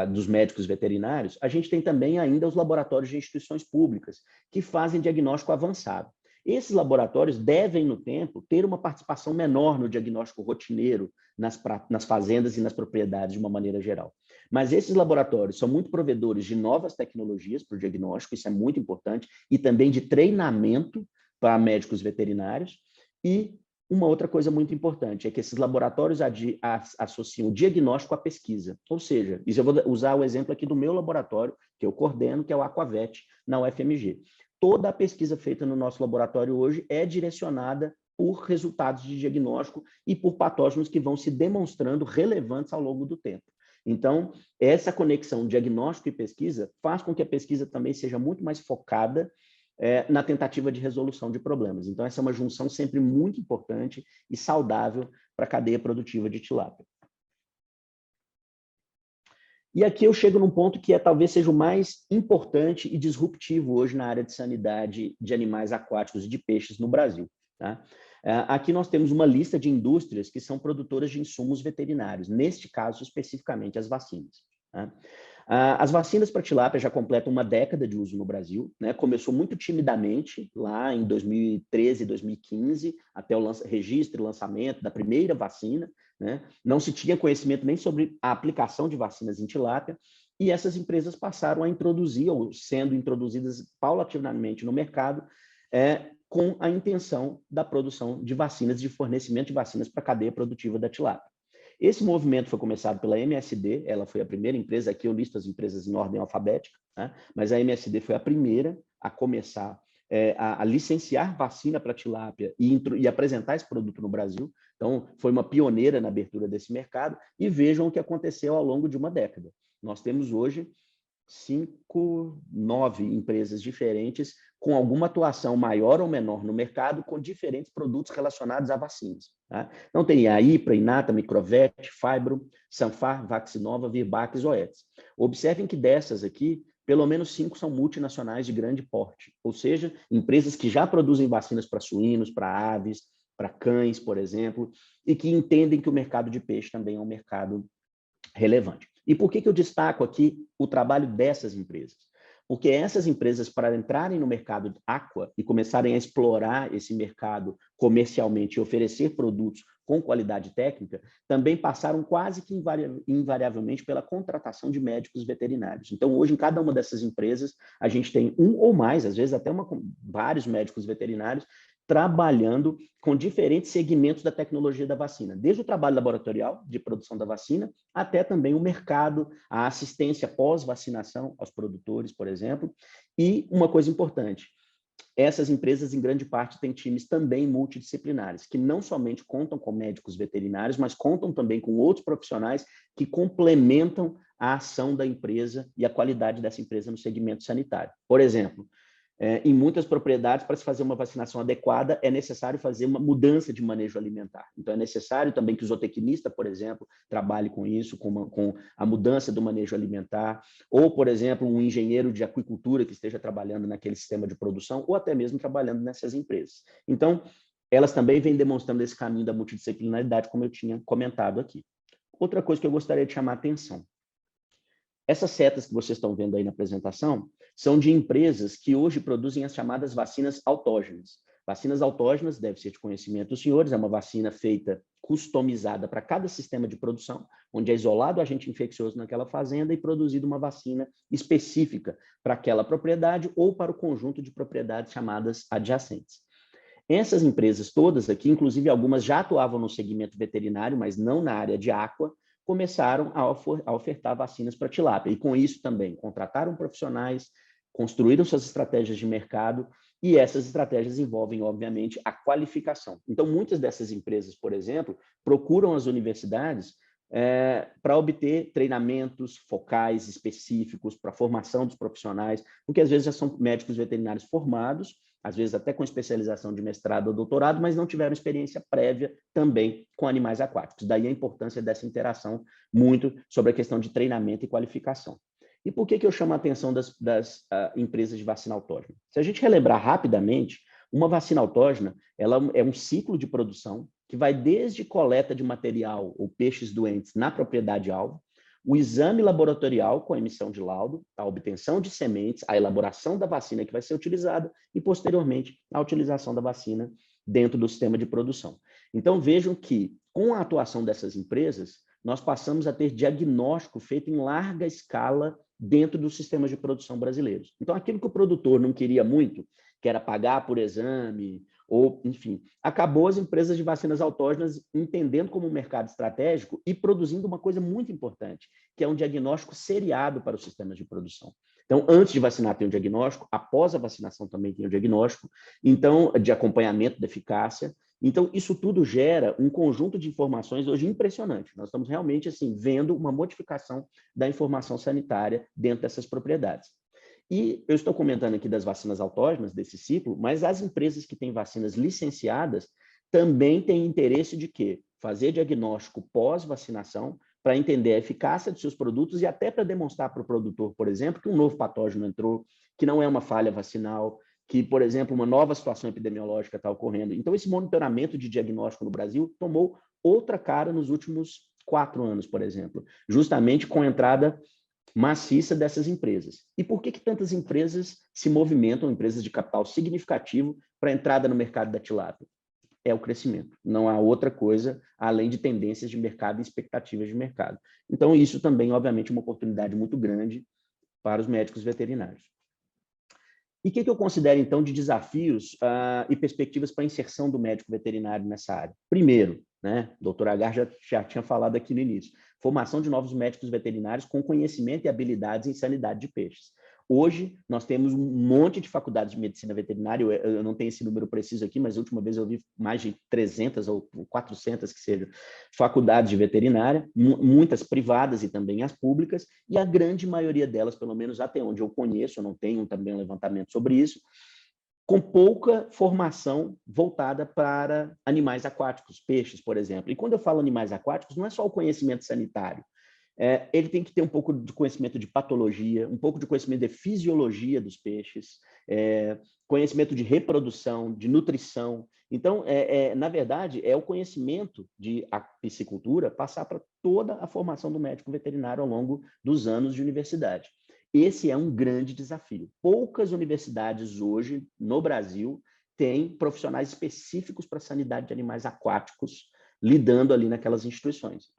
dos médicos veterinários, a gente tem também ainda os laboratórios de instituições públicas, que fazem diagnóstico avançado. Esses laboratórios devem, no tempo, ter uma participação menor no diagnóstico rotineiro nas fazendas e nas propriedades, de uma maneira geral. Mas esses laboratórios são muito provedores de novas tecnologias para o diagnóstico, isso é muito importante, e também de treinamento para médicos veterinários. E uma outra coisa muito importante é que esses laboratórios associam o diagnóstico à pesquisa. Ou seja, isso eu vou usar o exemplo aqui do meu laboratório, que eu coordeno, que é o Aquavet, na UFMG. Toda a pesquisa feita no nosso laboratório hoje é direcionada por resultados de diagnóstico e por patógenos que vão se demonstrando relevantes ao longo do tempo. Então, essa conexão diagnóstico e pesquisa faz com que a pesquisa também seja muito mais focada na tentativa de resolução de problemas. Então, essa é uma junção sempre muito importante e saudável para a cadeia produtiva de tilápia. E aqui eu chego num ponto que talvez seja o mais importante e disruptivo hoje na área de sanidade de animais aquáticos e de peixes no Brasil. Tá? Aqui nós temos uma lista de indústrias que são produtoras de insumos veterinários, neste caso especificamente as vacinas. Tá? As vacinas para tilápia já completam uma década de uso no Brasil, né? Começou muito timidamente lá em 2013, 2015, até o registro e lançamento da primeira vacina, né? Não se tinha conhecimento nem sobre a aplicação de vacinas em tilápia, e essas empresas passaram a introduzir, ou sendo introduzidas paulatinamente no mercado, com a intenção da produção de vacinas, de fornecimento de vacinas para a cadeia produtiva da tilápia. Esse movimento foi começado pela MSD, ela foi a primeira empresa, aqui eu listo as empresas em ordem alfabética, né? Mas a MSD foi a primeira a começar a licenciar vacina para tilápia e apresentar esse produto no Brasil. Então, foi uma pioneira na abertura desse mercado, e vejam o que aconteceu ao longo de uma década. Nós temos hoje 9 empresas diferentes com alguma atuação maior ou menor no mercado, com diferentes produtos relacionados a vacinas. Tá? Então, tem a IPRA, Inata, Microvet, Fibro, Sanfar, Vaccinova, Virbac e Zoetis. Observem que dessas aqui, pelo menos 5 são multinacionais de grande porte, ou seja, empresas que já produzem vacinas para suínos, para aves, para cães, por exemplo, e que entendem que o mercado de peixe também é um mercado relevante. E por que eu destaco aqui o trabalho dessas empresas? Porque essas empresas, para entrarem no mercado aqua e começarem a explorar esse mercado comercialmente e oferecer produtos com qualidade técnica, também passaram quase que invariavelmente pela contratação de médicos veterinários. Então, hoje, em cada uma dessas empresas, a gente tem um ou mais, às vezes até vários médicos veterinários, trabalhando com diferentes segmentos da tecnologia da vacina, desde o trabalho laboratorial de produção da vacina, até também o mercado, a assistência pós-vacinação aos produtores, por exemplo. E uma coisa importante, essas empresas, em grande parte, têm times também multidisciplinares, que não somente contam com médicos veterinários, mas contam também com outros profissionais que complementam a ação da empresa e a qualidade dessa empresa no segmento sanitário. Por exemplo, em muitas propriedades, para se fazer uma vacinação adequada, é necessário fazer uma mudança de manejo alimentar. Então, é necessário também que o zootecnista, por exemplo, trabalhe com isso, com a mudança do manejo alimentar, ou, por exemplo, um engenheiro de aquicultura que esteja trabalhando naquele sistema de produção, ou até mesmo trabalhando nessas empresas. Então, elas também vêm demonstrando esse caminho da multidisciplinaridade, como eu tinha comentado aqui. Outra coisa que eu gostaria de chamar a atenção. Essas setas que vocês estão vendo aí na apresentação são de empresas que hoje produzem as chamadas vacinas autógenas. Vacinas autógenas, deve ser de conhecimento dos senhores, é uma vacina feita, customizada para cada sistema de produção, onde é isolado o agente infeccioso naquela fazenda e produzido uma vacina específica para aquela propriedade ou para o conjunto de propriedades chamadas adjacentes. Essas empresas todas aqui, inclusive algumas já atuavam no segmento veterinário, mas não na área de aqua, começaram a ofertar vacinas para tilápia. E com isso também contrataram profissionais, construíram suas estratégias de mercado, e essas estratégias envolvem, obviamente, a qualificação. Então, muitas dessas empresas, por exemplo, procuram as universidades para obter treinamentos focais específicos para a formação dos profissionais, porque às vezes já são médicos veterinários formados, às vezes até com especialização de mestrado ou doutorado, mas não tiveram experiência prévia também com animais aquáticos. Daí a importância dessa interação muito sobre a questão de treinamento e qualificação. E por que eu chamo a atenção das empresas de vacina autógena? Se a gente relembrar rapidamente, uma vacina autógena ela é um ciclo de produção que vai desde coleta de material ou peixes doentes na propriedade-alvo, o exame laboratorial com a emissão de laudo, a obtenção de sementes, a elaboração da vacina que vai ser utilizada e, posteriormente, a utilização da vacina dentro do sistema de produção. Então, vejam que, com a atuação dessas empresas, nós passamos a ter diagnóstico feito em larga escala dentro dos sistemas de produção brasileiros. Então, aquilo que o produtor não queria muito, que era pagar por exame, ou, enfim, acabou as empresas de vacinas autógenas entendendo como um mercado estratégico e produzindo uma coisa muito importante, que é um diagnóstico seriado para os sistemas de produção. Então, antes de vacinar tem um diagnóstico, após a vacinação também tem um diagnóstico, então, de acompanhamento da eficácia. Então, isso tudo gera um conjunto de informações hoje impressionante. Nós estamos realmente, assim, vendo uma modificação da informação sanitária dentro dessas propriedades. E eu estou comentando aqui das vacinas autógenas, desse ciclo, mas as empresas que têm vacinas licenciadas também têm interesse de quê? Fazer diagnóstico pós-vacinação para entender a eficácia de seus produtos e até para demonstrar para o produtor, por exemplo, que um novo patógeno entrou, que não é uma falha vacinal, que, por exemplo, uma nova situação epidemiológica está ocorrendo. Então, esse monitoramento de diagnóstico no Brasil tomou outra cara nos últimos 4 anos, por exemplo, justamente com a entrada maciça dessas empresas. E por que tantas empresas se movimentam, empresas de capital significativo, para a entrada no mercado da tilápia? É o crescimento. Não há outra coisa além de tendências de mercado e expectativas de mercado. Então, isso também, obviamente, é uma oportunidade muito grande para os médicos veterinários. E o que eu considero, então, de desafios e perspectivas para a inserção do médico veterinário nessa área? Primeiro, né, o doutor Agar já tinha falado aqui no início, formação de novos médicos veterinários com conhecimento e habilidades em sanidade de peixes. Hoje, nós temos um monte de faculdades de medicina veterinária, eu não tenho esse número preciso aqui, mas a última vez eu vi mais de 300 ou 400, que sejam, faculdades de veterinária, muitas privadas e também as públicas, e a grande maioria delas, pelo menos até onde eu conheço, eu não tenho também um levantamento sobre isso, com pouca formação voltada para animais aquáticos, peixes, por exemplo. E quando eu falo animais aquáticos, não é só o conhecimento sanitário, ele tem que ter um pouco de conhecimento de patologia, um pouco de conhecimento de fisiologia dos peixes, conhecimento de reprodução, de nutrição. Então, na verdade, é o conhecimento de piscicultura passar para toda a formação do médico veterinário ao longo dos anos de universidade. esse é um grande desafio. Poucas universidades hoje, no Brasil, têm profissionais específicos para a sanidade de animais aquáticos lidando ali naquelas instituições.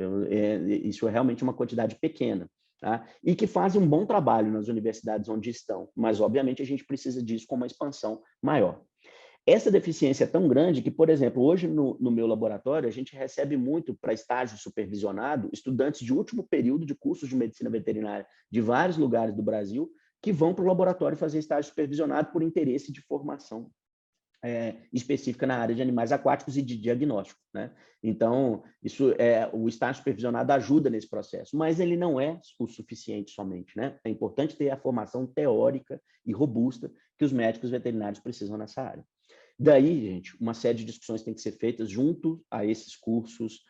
Isso é realmente uma quantidade pequena, tá? E que fazem um bom trabalho nas universidades onde estão, mas, obviamente, a gente precisa disso com uma expansão maior. Essa deficiência é tão grande que, por exemplo, hoje no meu laboratório, a gente recebe muito para estágio supervisionado estudantes de último período de cursos de medicina veterinária de vários lugares do Brasil que vão para o laboratório fazer estágio supervisionado por interesse de formação específica na área de animais aquáticos e de diagnóstico, né? Então, o estágio supervisionado ajuda nesse processo, mas ele não é o suficiente somente, né? É importante ter a formação teórica e robusta que os médicos veterinários precisam nessa área. Daí, gente, uma série de discussões tem que ser feitas junto a esses cursos,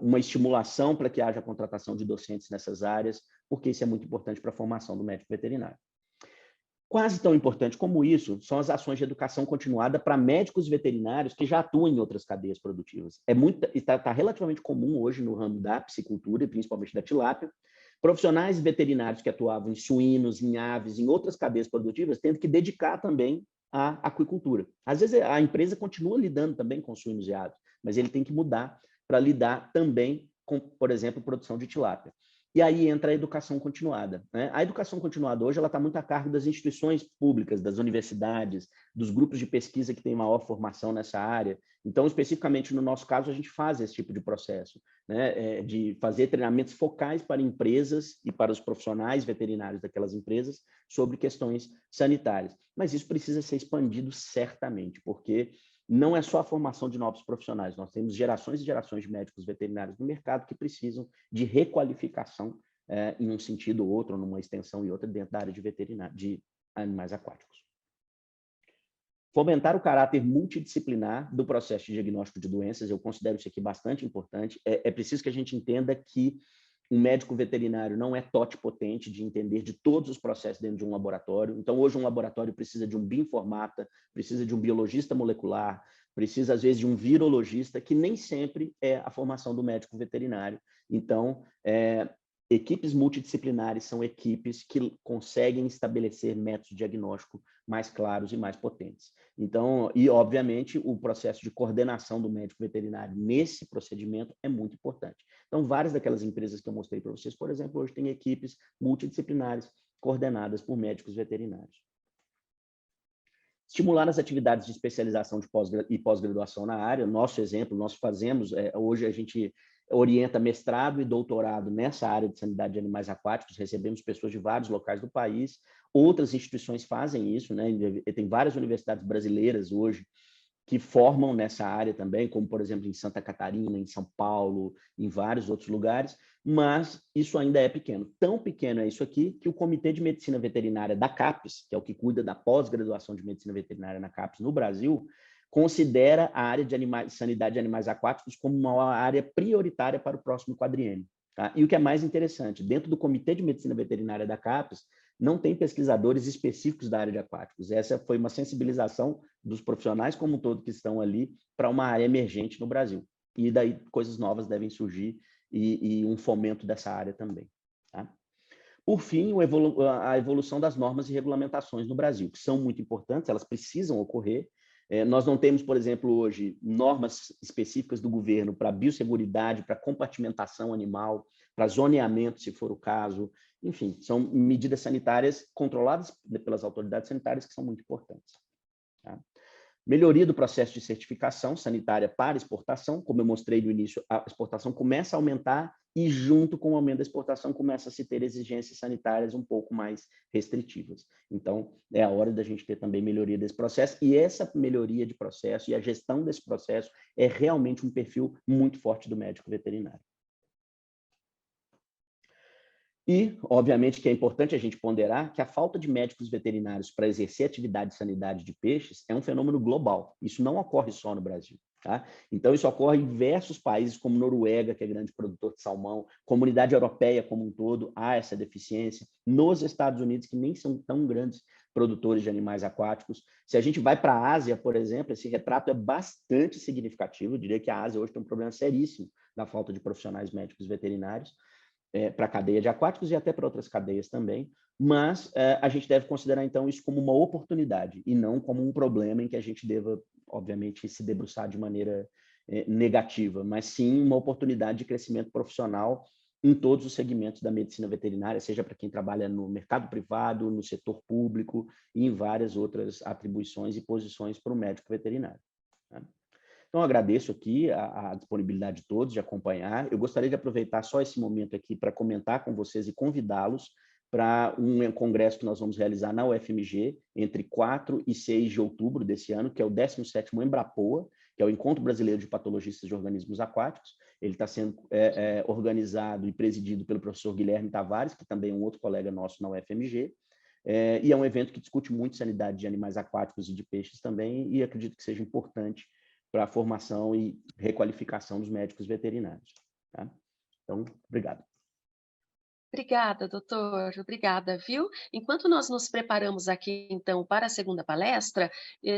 uma estimulação para que haja contratação de docentes nessas áreas, porque isso é muito importante para a formação do médico veterinário. Quase tão importante como isso são as ações de educação continuada para médicos veterinários que já atuam em outras cadeias produtivas. Está relativamente comum hoje no ramo da piscicultura, e principalmente da tilápia, profissionais veterinários que atuavam em suínos, em aves, em outras cadeias produtivas, tendo que dedicar também à aquicultura. Às vezes a empresa continua lidando também com suínos e aves, mas ele tem que mudar para lidar também com, por exemplo, produção de tilápia. E aí entra a educação continuada, né? A educação continuada hoje está muito a cargo das instituições públicas, das universidades, dos grupos de pesquisa que têm maior formação nessa área. Então, especificamente no nosso caso, a gente faz esse tipo de processo, né? De fazer treinamentos focais para empresas e para os profissionais veterinários daquelas empresas sobre questões sanitárias. Mas isso precisa ser expandido certamente, porque não é só a formação de novos profissionais, nós temos gerações e gerações de médicos veterinários no mercado que precisam de requalificação em um sentido ou outro, numa extensão e outra, dentro da área de veterinária, de animais aquáticos. Fomentar o caráter multidisciplinar do processo de diagnóstico de doenças, eu considero isso aqui bastante importante. É preciso que a gente entenda que um médico veterinário não é totipotente de entender de todos os processos dentro de um laboratório. Então, hoje, um laboratório precisa de um bioinformata, precisa de um biologista molecular, precisa, às vezes, de um virologista, que nem sempre é a formação do médico veterinário. Então, equipes multidisciplinares são equipes que conseguem estabelecer métodos de diagnóstico mais claros e mais potentes. Então, e obviamente, o processo de coordenação do médico veterinário nesse procedimento é muito importante. Então, várias daquelas empresas que eu mostrei para vocês, por exemplo, hoje têm equipes multidisciplinares coordenadas por médicos veterinários. Estimular as atividades de especialização e pós-graduação na área. Nosso exemplo, nós fazemos, hoje a gente orienta mestrado e doutorado nessa área de sanidade de animais aquáticos, recebemos pessoas de vários locais do país, outras instituições fazem isso, né? Tem várias universidades brasileiras hoje que formam nessa área também, como, por exemplo, em Santa Catarina, em São Paulo, em vários outros lugares, mas isso ainda é pequeno. Tão pequeno é isso aqui que o Comitê de Medicina Veterinária da CAPES, que é o que cuida da pós-graduação de Medicina Veterinária na CAPES no Brasil, considera a área de sanidade de animais aquáticos como uma área prioritária para o próximo quadriênio. Tá? E o que é mais interessante, dentro do Comitê de Medicina Veterinária da CAPES, não tem pesquisadores específicos da área de aquáticos. Essa foi uma sensibilização dos profissionais como um todo que estão ali para uma área emergente no Brasil. E daí coisas novas devem surgir e um fomento dessa área também. Tá? Por fim, a evolução das normas e regulamentações no Brasil, que são muito importantes, elas precisam ocorrer. Nós não temos, por exemplo, hoje, normas específicas do governo para biosseguridade, para compartimentação animal, para zoneamento, se for o caso. Enfim, são medidas sanitárias controladas pelas autoridades sanitárias que são muito importantes. Tá? Melhoria do processo de certificação sanitária para exportação. Como eu mostrei no início, a exportação começa a aumentar e, junto com o aumento da exportação, começa a se ter exigências sanitárias um pouco mais restritivas. Então, é a hora da gente ter também melhoria desse processo, e essa melhoria de processo e a gestão desse processo é realmente um perfil muito forte do médico veterinário. E, obviamente, que é importante a gente ponderar que a falta de médicos veterinários para exercer atividade de sanidade de peixes é um fenômeno global. Isso não ocorre só no Brasil. Tá? Então, isso ocorre em diversos países, como Noruega, que é grande produtor de salmão, comunidade europeia como um todo, há essa deficiência. Nos Estados Unidos, que nem são tão grandes produtores de animais aquáticos. Se a gente vai para a Ásia, por exemplo, esse retrato é bastante significativo. Eu diria que a Ásia hoje tem um problema seríssimo da falta de profissionais médicos veterinários para a cadeia de aquáticos e até para outras cadeias também, mas a gente deve considerar, então, isso como uma oportunidade e não como um problema em que a gente deva, obviamente, se debruçar de maneira negativa, mas sim uma oportunidade de crescimento profissional em todos os segmentos da medicina veterinária, seja para quem trabalha no mercado privado, no setor público e em várias outras atribuições e posições para o médico veterinário. Né? Então, eu agradeço aqui a disponibilidade de todos de acompanhar. Eu gostaria de aproveitar só esse momento aqui para comentar com vocês e convidá-los para um congresso que nós vamos realizar na UFMG entre 4 e 6 de outubro desse ano, que é o 17º Embrapoa, que é o Encontro Brasileiro de Patologistas de Organismos Aquáticos. Ele está sendo organizado e presidido pelo professor Guilherme Tavares, que também é um outro colega nosso na UFMG, e é um evento que discute muito sanidade de animais aquáticos e de peixes também, e acredito que seja importante para a formação e requalificação dos médicos veterinários. Tá? Então, obrigado. Obrigada, doutor. Obrigada, viu? Enquanto nós nos preparamos aqui, então, para a segunda palestra,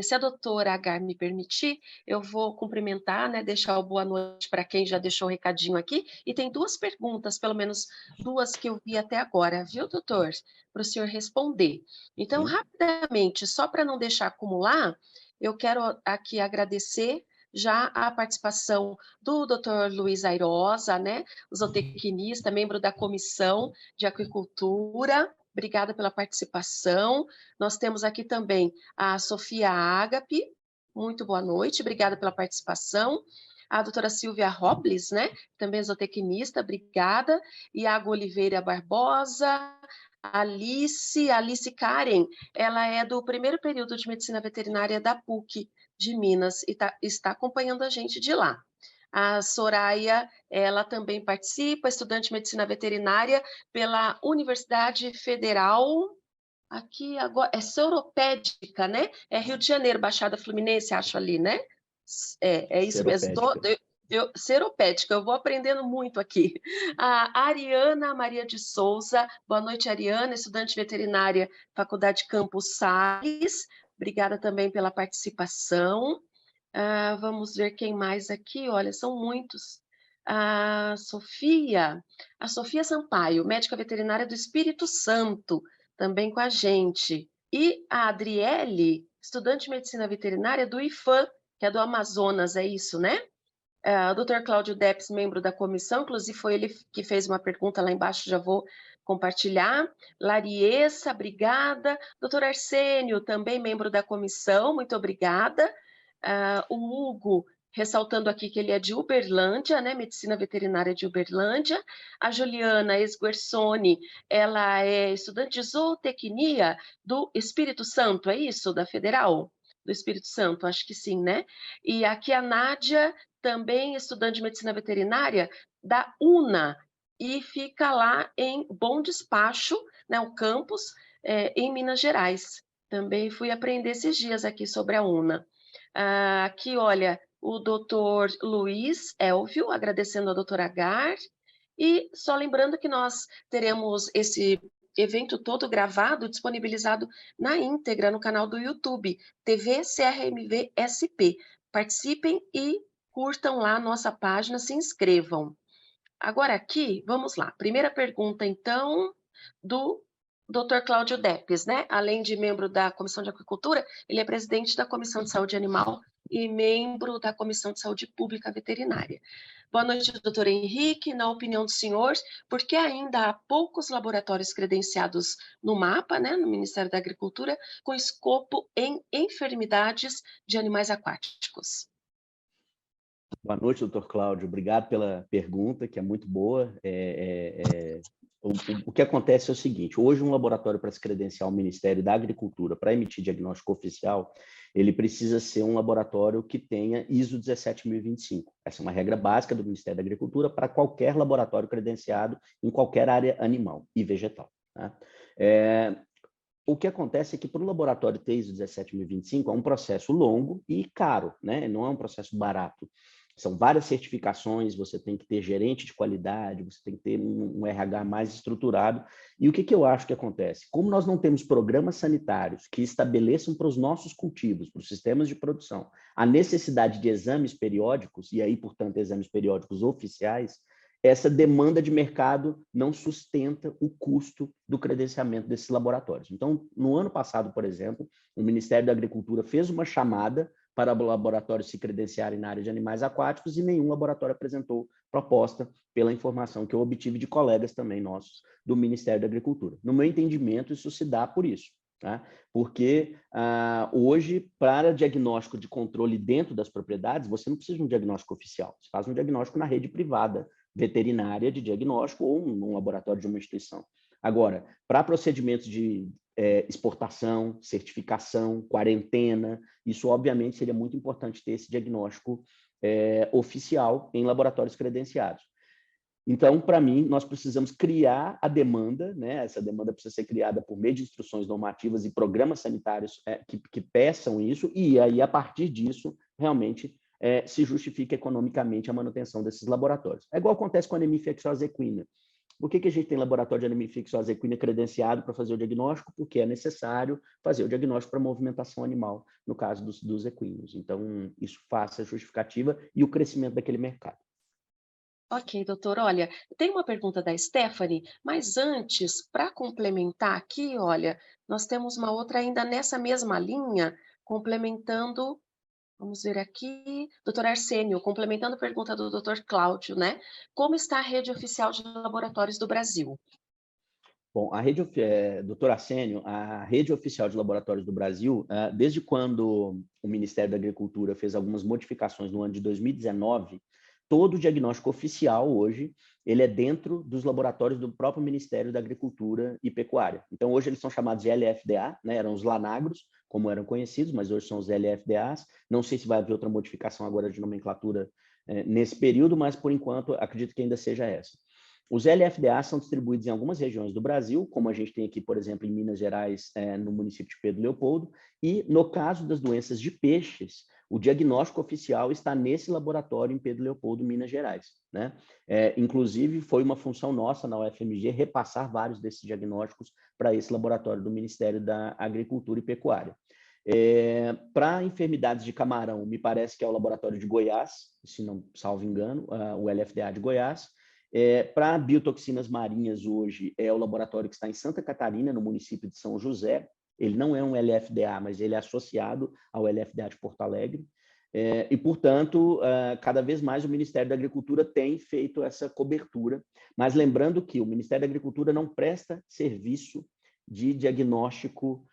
se a doutora Agar me permitir, eu vou cumprimentar, né, deixar o boa noite para quem já deixou o recadinho aqui, e tem duas perguntas, pelo menos duas que eu vi até agora, viu, doutor? Para o senhor responder. Então, Sim. rapidamente, só para não deixar acumular, eu quero aqui agradecer já a participação do Dr. Luiz Airosa, né, zootecnista, membro da Comissão de Aquicultura. Obrigada pela participação. Nós temos aqui também a Sofia Ágape. Muito boa noite, obrigada pela participação. A doutora Silvia Robles, né, também zootecnista, obrigada. Iago Oliveira Barbosa, Alice Karen, ela é do primeiro período de Medicina Veterinária da PUC de Minas e está acompanhando a gente de lá. A Soraya, ela também participa, estudante de Medicina Veterinária pela Universidade Federal, aqui agora, é Seropédica, né? É Rio de Janeiro, Baixada Fluminense, acho ali, né? É isso mesmo. Seropédica, eu vou aprendendo muito aqui. A Ariana Maria de Souza, boa noite, Ariana, estudante veterinária, Faculdade Campos Sales, obrigada também pela participação. Vamos ver quem mais aqui, olha, são muitos. A Sofia Sampaio, médica veterinária do Espírito Santo, também com a gente. E a Adriele, estudante de medicina veterinária do IFAM, que é do Amazonas, é isso, né? O Dr. Cláudio Deps, membro da comissão, inclusive foi ele que fez uma pergunta lá embaixo, já vou compartilhar. Lariessa, obrigada. Dr. Arsênio, também membro da comissão, muito obrigada. O Hugo, ressaltando aqui que ele é de Uberlândia, né, medicina veterinária de Uberlândia. A Juliana Esguersoni, ela é estudante de zootecnia do Espírito Santo, é isso? Da Federal? Do Espírito Santo, acho que sim, né? E aqui a Nádia, também estudante de medicina veterinária da UNA, e fica lá em Bom Despacho, né, o campus, em Minas Gerais. Também fui aprender esses dias aqui sobre a UNA. Aqui, olha, o doutor Luiz Elvio, agradecendo a doutora Agar, e só lembrando que nós teremos esse evento todo gravado, disponibilizado na íntegra no canal do YouTube, TV CRMV SP. Participem e curtam lá a nossa página, se inscrevam. Agora aqui, vamos lá. Primeira pergunta, então, do Dr. Cláudio Deppes, né? Além de membro da Comissão de Aquicultura, ele é presidente da Comissão de Saúde Animal e membro da Comissão de Saúde Pública Veterinária. Boa noite, doutor Henrique. Na opinião do senhor, por que ainda há poucos laboratórios credenciados no MAPA, né, no Ministério da Agricultura, com escopo em enfermidades de animais aquáticos? Boa noite, doutor Cláudio. Obrigado pela pergunta, que é muito boa. O que acontece é o seguinte: hoje um laboratório para se credenciar ao Ministério da Agricultura para emitir diagnóstico oficial, ele precisa ser um laboratório que tenha ISO 17025. Essa é uma regra básica do Ministério da Agricultura para qualquer laboratório credenciado em qualquer área animal e vegetal. Tá? O que acontece é que para o laboratório ter ISO 17025 é um processo longo e caro, né? Não é um processo barato. São várias certificações, você tem que ter gerente de qualidade, você tem que ter um RH mais estruturado. E o que eu acho que acontece? Como nós não temos programas sanitários que estabeleçam para os nossos cultivos, para os sistemas de produção, a necessidade de exames periódicos, e aí, portanto, exames periódicos oficiais, essa demanda de mercado não sustenta o custo do credenciamento desses laboratórios. Então, no ano passado, por exemplo, o Ministério da Agricultura fez uma chamada para laboratórios se credenciarem na área de animais aquáticos e nenhum laboratório apresentou proposta, pela informação que eu obtive de colegas também nossos do Ministério da Agricultura. No meu entendimento, isso se dá por isso, tá? Porque hoje, para diagnóstico de controle dentro das propriedades, você não precisa de um diagnóstico oficial, você faz um diagnóstico na rede privada veterinária de diagnóstico ou num laboratório de uma instituição. Agora, para procedimentos de exportação, certificação, quarentena, isso obviamente seria muito importante ter esse diagnóstico oficial em laboratórios credenciados. Então, para mim, nós precisamos criar a demanda, né? Essa demanda precisa ser criada por meio de instruções normativas e programas sanitários que peçam isso, e aí, a partir disso, realmente se justifica economicamente a manutenção desses laboratórios. É igual acontece com a anemia infecciosa equina. Por que a gente tem laboratório de anemia infecciosa equina credenciado para fazer o diagnóstico? Porque é necessário fazer o diagnóstico para movimentação animal, no caso dos equinos. Então, isso faz a justificativa e o crescimento daquele mercado. Ok, doutor. Olha, tem uma pergunta da Stephanie, mas antes, para complementar aqui, olha, nós temos uma outra ainda nessa mesma linha, complementando, vamos ver aqui, doutor Arsênio, complementando a pergunta do doutor Cláudio, né? Como está a rede oficial de laboratórios do Brasil? Bom, doutor Arsênio, a rede oficial de laboratórios do Brasil, desde quando o Ministério da Agricultura fez algumas modificações no ano de 2019, todo o diagnóstico oficial hoje, ele é dentro dos laboratórios do próprio Ministério da Agricultura e Pecuária. Então, hoje eles são chamados de LFDA, né? Eram os Lanagros, como eram conhecidos, mas hoje são os LFDAs. Não sei se vai haver outra modificação agora de nomenclatura nesse período, mas, por enquanto, acredito que ainda seja essa. Os LFDAs são distribuídos em algumas regiões do Brasil, como a gente tem aqui, por exemplo, em Minas Gerais, no município de Pedro Leopoldo, e no caso das doenças de peixes, o diagnóstico oficial está nesse laboratório em Pedro Leopoldo, Minas Gerais, né? Inclusive, foi uma função nossa na UFMG repassar vários desses diagnósticos para esse laboratório do Ministério da Agricultura e Pecuária. Para enfermidades de camarão, me parece que é o laboratório de Goiás, se não salvo engano, o LFDA de Goiás. Para biotoxinas marinhas, hoje, é o laboratório que está em Santa Catarina, no município de São José. Ele não é um LFDA, mas ele é associado ao LFDA de Porto Alegre. E, portanto, cada vez mais o Ministério da Agricultura tem feito essa cobertura. Mas lembrando que o Ministério da Agricultura não presta serviço de diagnóstico,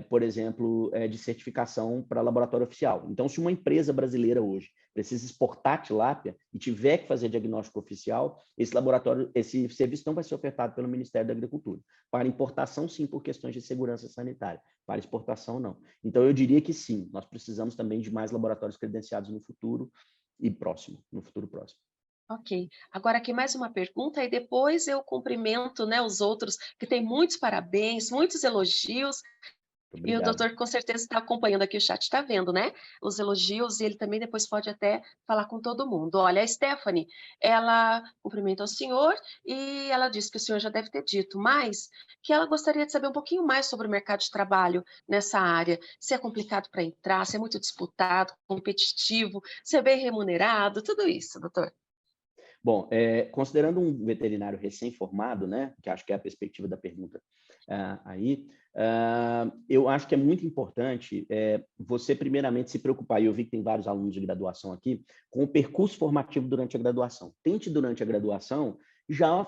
por exemplo, de certificação para laboratório oficial. Então, se uma empresa brasileira hoje precisa exportar tilápia e tiver que fazer diagnóstico oficial, esse serviço não vai ser ofertado pelo Ministério da Agricultura. Para importação, sim, por questões de segurança sanitária. Para exportação, não. Então, eu diria que sim, nós precisamos também de mais laboratórios credenciados no futuro próximo. Ok. Agora aqui mais uma pergunta e depois eu cumprimento, né, os outros, que tem muitos parabéns, muitos elogios. E o doutor com certeza está acompanhando aqui o chat, está vendo, né? Os elogios, e ele também depois pode até falar com todo mundo. Olha, a Stephanie, ela cumprimenta o senhor e ela disse que o senhor já deve ter dito, mas que ela gostaria de saber um pouquinho mais sobre o mercado de trabalho nessa área. Se é complicado para entrar, se é muito disputado, competitivo, se é bem remunerado, tudo isso, doutor. Bom, considerando um veterinário recém-formado, né, que acho que é a perspectiva da pergunta aí, eu acho que é muito importante você, primeiramente, se preocupar, e eu vi que tem vários alunos de graduação aqui, com o percurso formativo durante a graduação. Tente, durante a graduação, já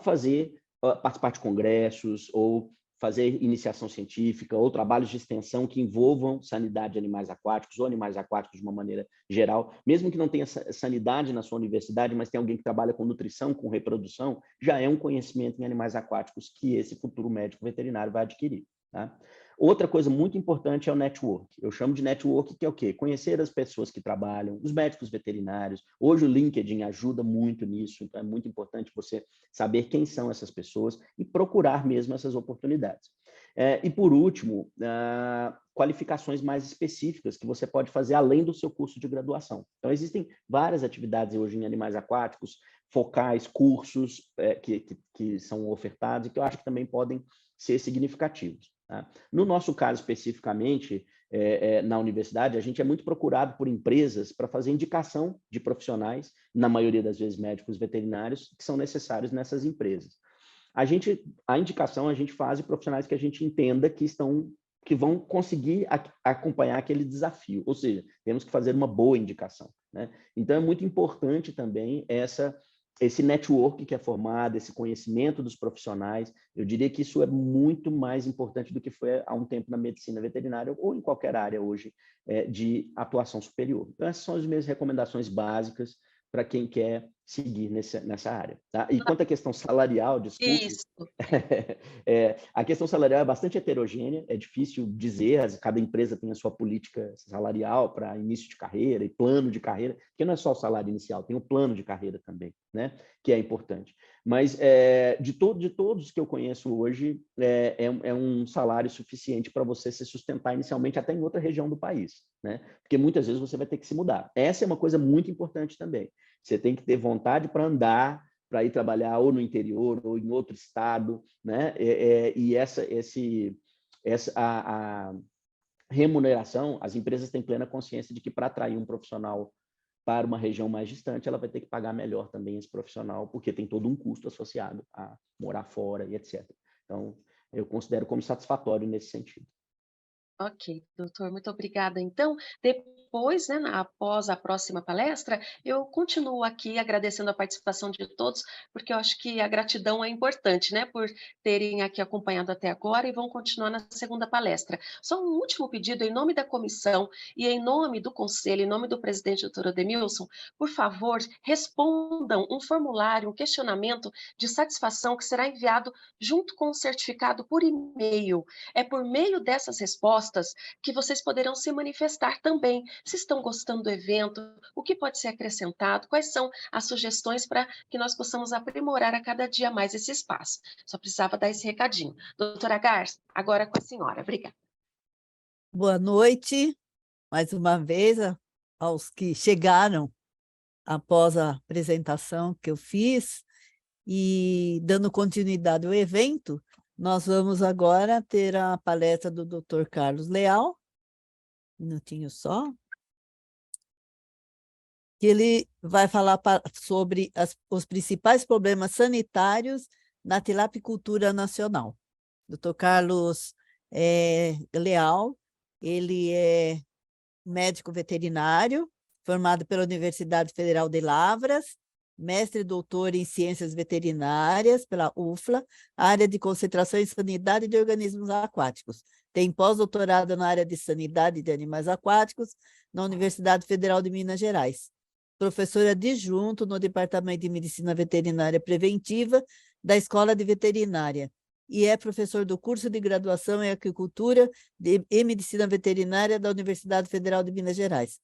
participar de congressos ou fazer iniciação científica ou trabalhos de extensão que envolvam sanidade de animais aquáticos ou animais aquáticos de uma maneira geral, mesmo que não tenha sanidade na sua universidade, mas tem alguém que trabalha com nutrição, com reprodução, já é um conhecimento em animais aquáticos que esse futuro médico veterinário vai adquirir, tá? Outra coisa muito importante é o network. Eu chamo de network, que é o quê? Conhecer as pessoas que trabalham, os médicos veterinários. Hoje o LinkedIn ajuda muito nisso, então é muito importante você saber quem são essas pessoas e procurar mesmo essas oportunidades. E por último, qualificações mais específicas que você pode fazer além do seu curso de graduação. Então existem várias atividades hoje em animais aquáticos, focais, cursos que são ofertados e que eu acho que também podem ser significativos. Tá? No nosso caso, especificamente, na universidade, a gente é muito procurado por empresas para fazer indicação de profissionais, na maioria das vezes médicos veterinários, que são necessários nessas empresas. A indicação a gente faz de profissionais que a gente entenda que vão conseguir acompanhar aquele desafio, ou seja, temos que fazer uma boa indicação, né? Então, é muito importante também esse network que é formado, esse conhecimento dos profissionais. Eu diria que isso é muito mais importante do que foi há um tempo na medicina veterinária ou em qualquer área hoje de atuação superior. Então, essas são as minhas recomendações básicas para quem quer seguir nessa área. Tá? E quanto à questão salarial, desculpe, Isso. a questão salarial é bastante heterogênea, é difícil dizer, cada empresa tem a sua política salarial para início de carreira e plano de carreira, porque não é só o salário inicial, tem o plano de carreira também, né? Que é importante. Mas de todos que eu conheço hoje, é um salário suficiente para você se sustentar inicialmente até em outra região do país, né? Porque muitas vezes você vai ter que se mudar. Essa é uma coisa muito importante também. Você tem que ter vontade para andar, para ir trabalhar ou no interior ou em outro estado, né? E a remuneração, as empresas têm plena consciência de que para atrair um profissional para uma região mais distante, ela vai ter que pagar melhor também esse profissional, porque tem todo um custo associado a morar fora e etc. Então, eu considero como satisfatório nesse sentido. Ok, doutor, muito obrigada. Então, depois, né, após a próxima palestra, eu continuo aqui agradecendo a participação de todos, porque eu acho que a gratidão é importante, né, por terem aqui acompanhado até agora e vão continuar na segunda palestra. Só um último pedido, em nome da comissão e em nome do conselho, em nome do presidente, doutor Ademilson, por favor, respondam um formulário, um questionamento de satisfação que será enviado junto com o certificado por e-mail. É por meio dessas respostas que vocês poderão se manifestar também, se estão gostando do evento, o que pode ser acrescentado, quais são as sugestões para que nós possamos aprimorar a cada dia mais esse espaço. Só precisava dar esse recadinho. Doutora Garça, agora com a senhora. Obrigada. Boa noite, mais uma vez, aos que chegaram após a apresentação que eu fiz. E dando continuidade ao evento, nós vamos agora ter a palestra do Dr. Carlos Leal, um minutinho só, que ele vai falar sobre os principais problemas sanitários na tilapicultura nacional. Dr. Carlos Leal, ele é médico veterinário, formado pela Universidade Federal de Lavras, mestre e doutor em Ciências Veterinárias pela UFLA, área de concentração em Sanidade de Organismos Aquáticos. Tem pós-doutorado na área de Sanidade de Animais Aquáticos na Universidade Federal de Minas Gerais. Professor adjunto no Departamento de Medicina Veterinária Preventiva da Escola de Veterinária e é professor do curso de graduação em Aquicultura e Medicina Veterinária da Universidade Federal de Minas Gerais,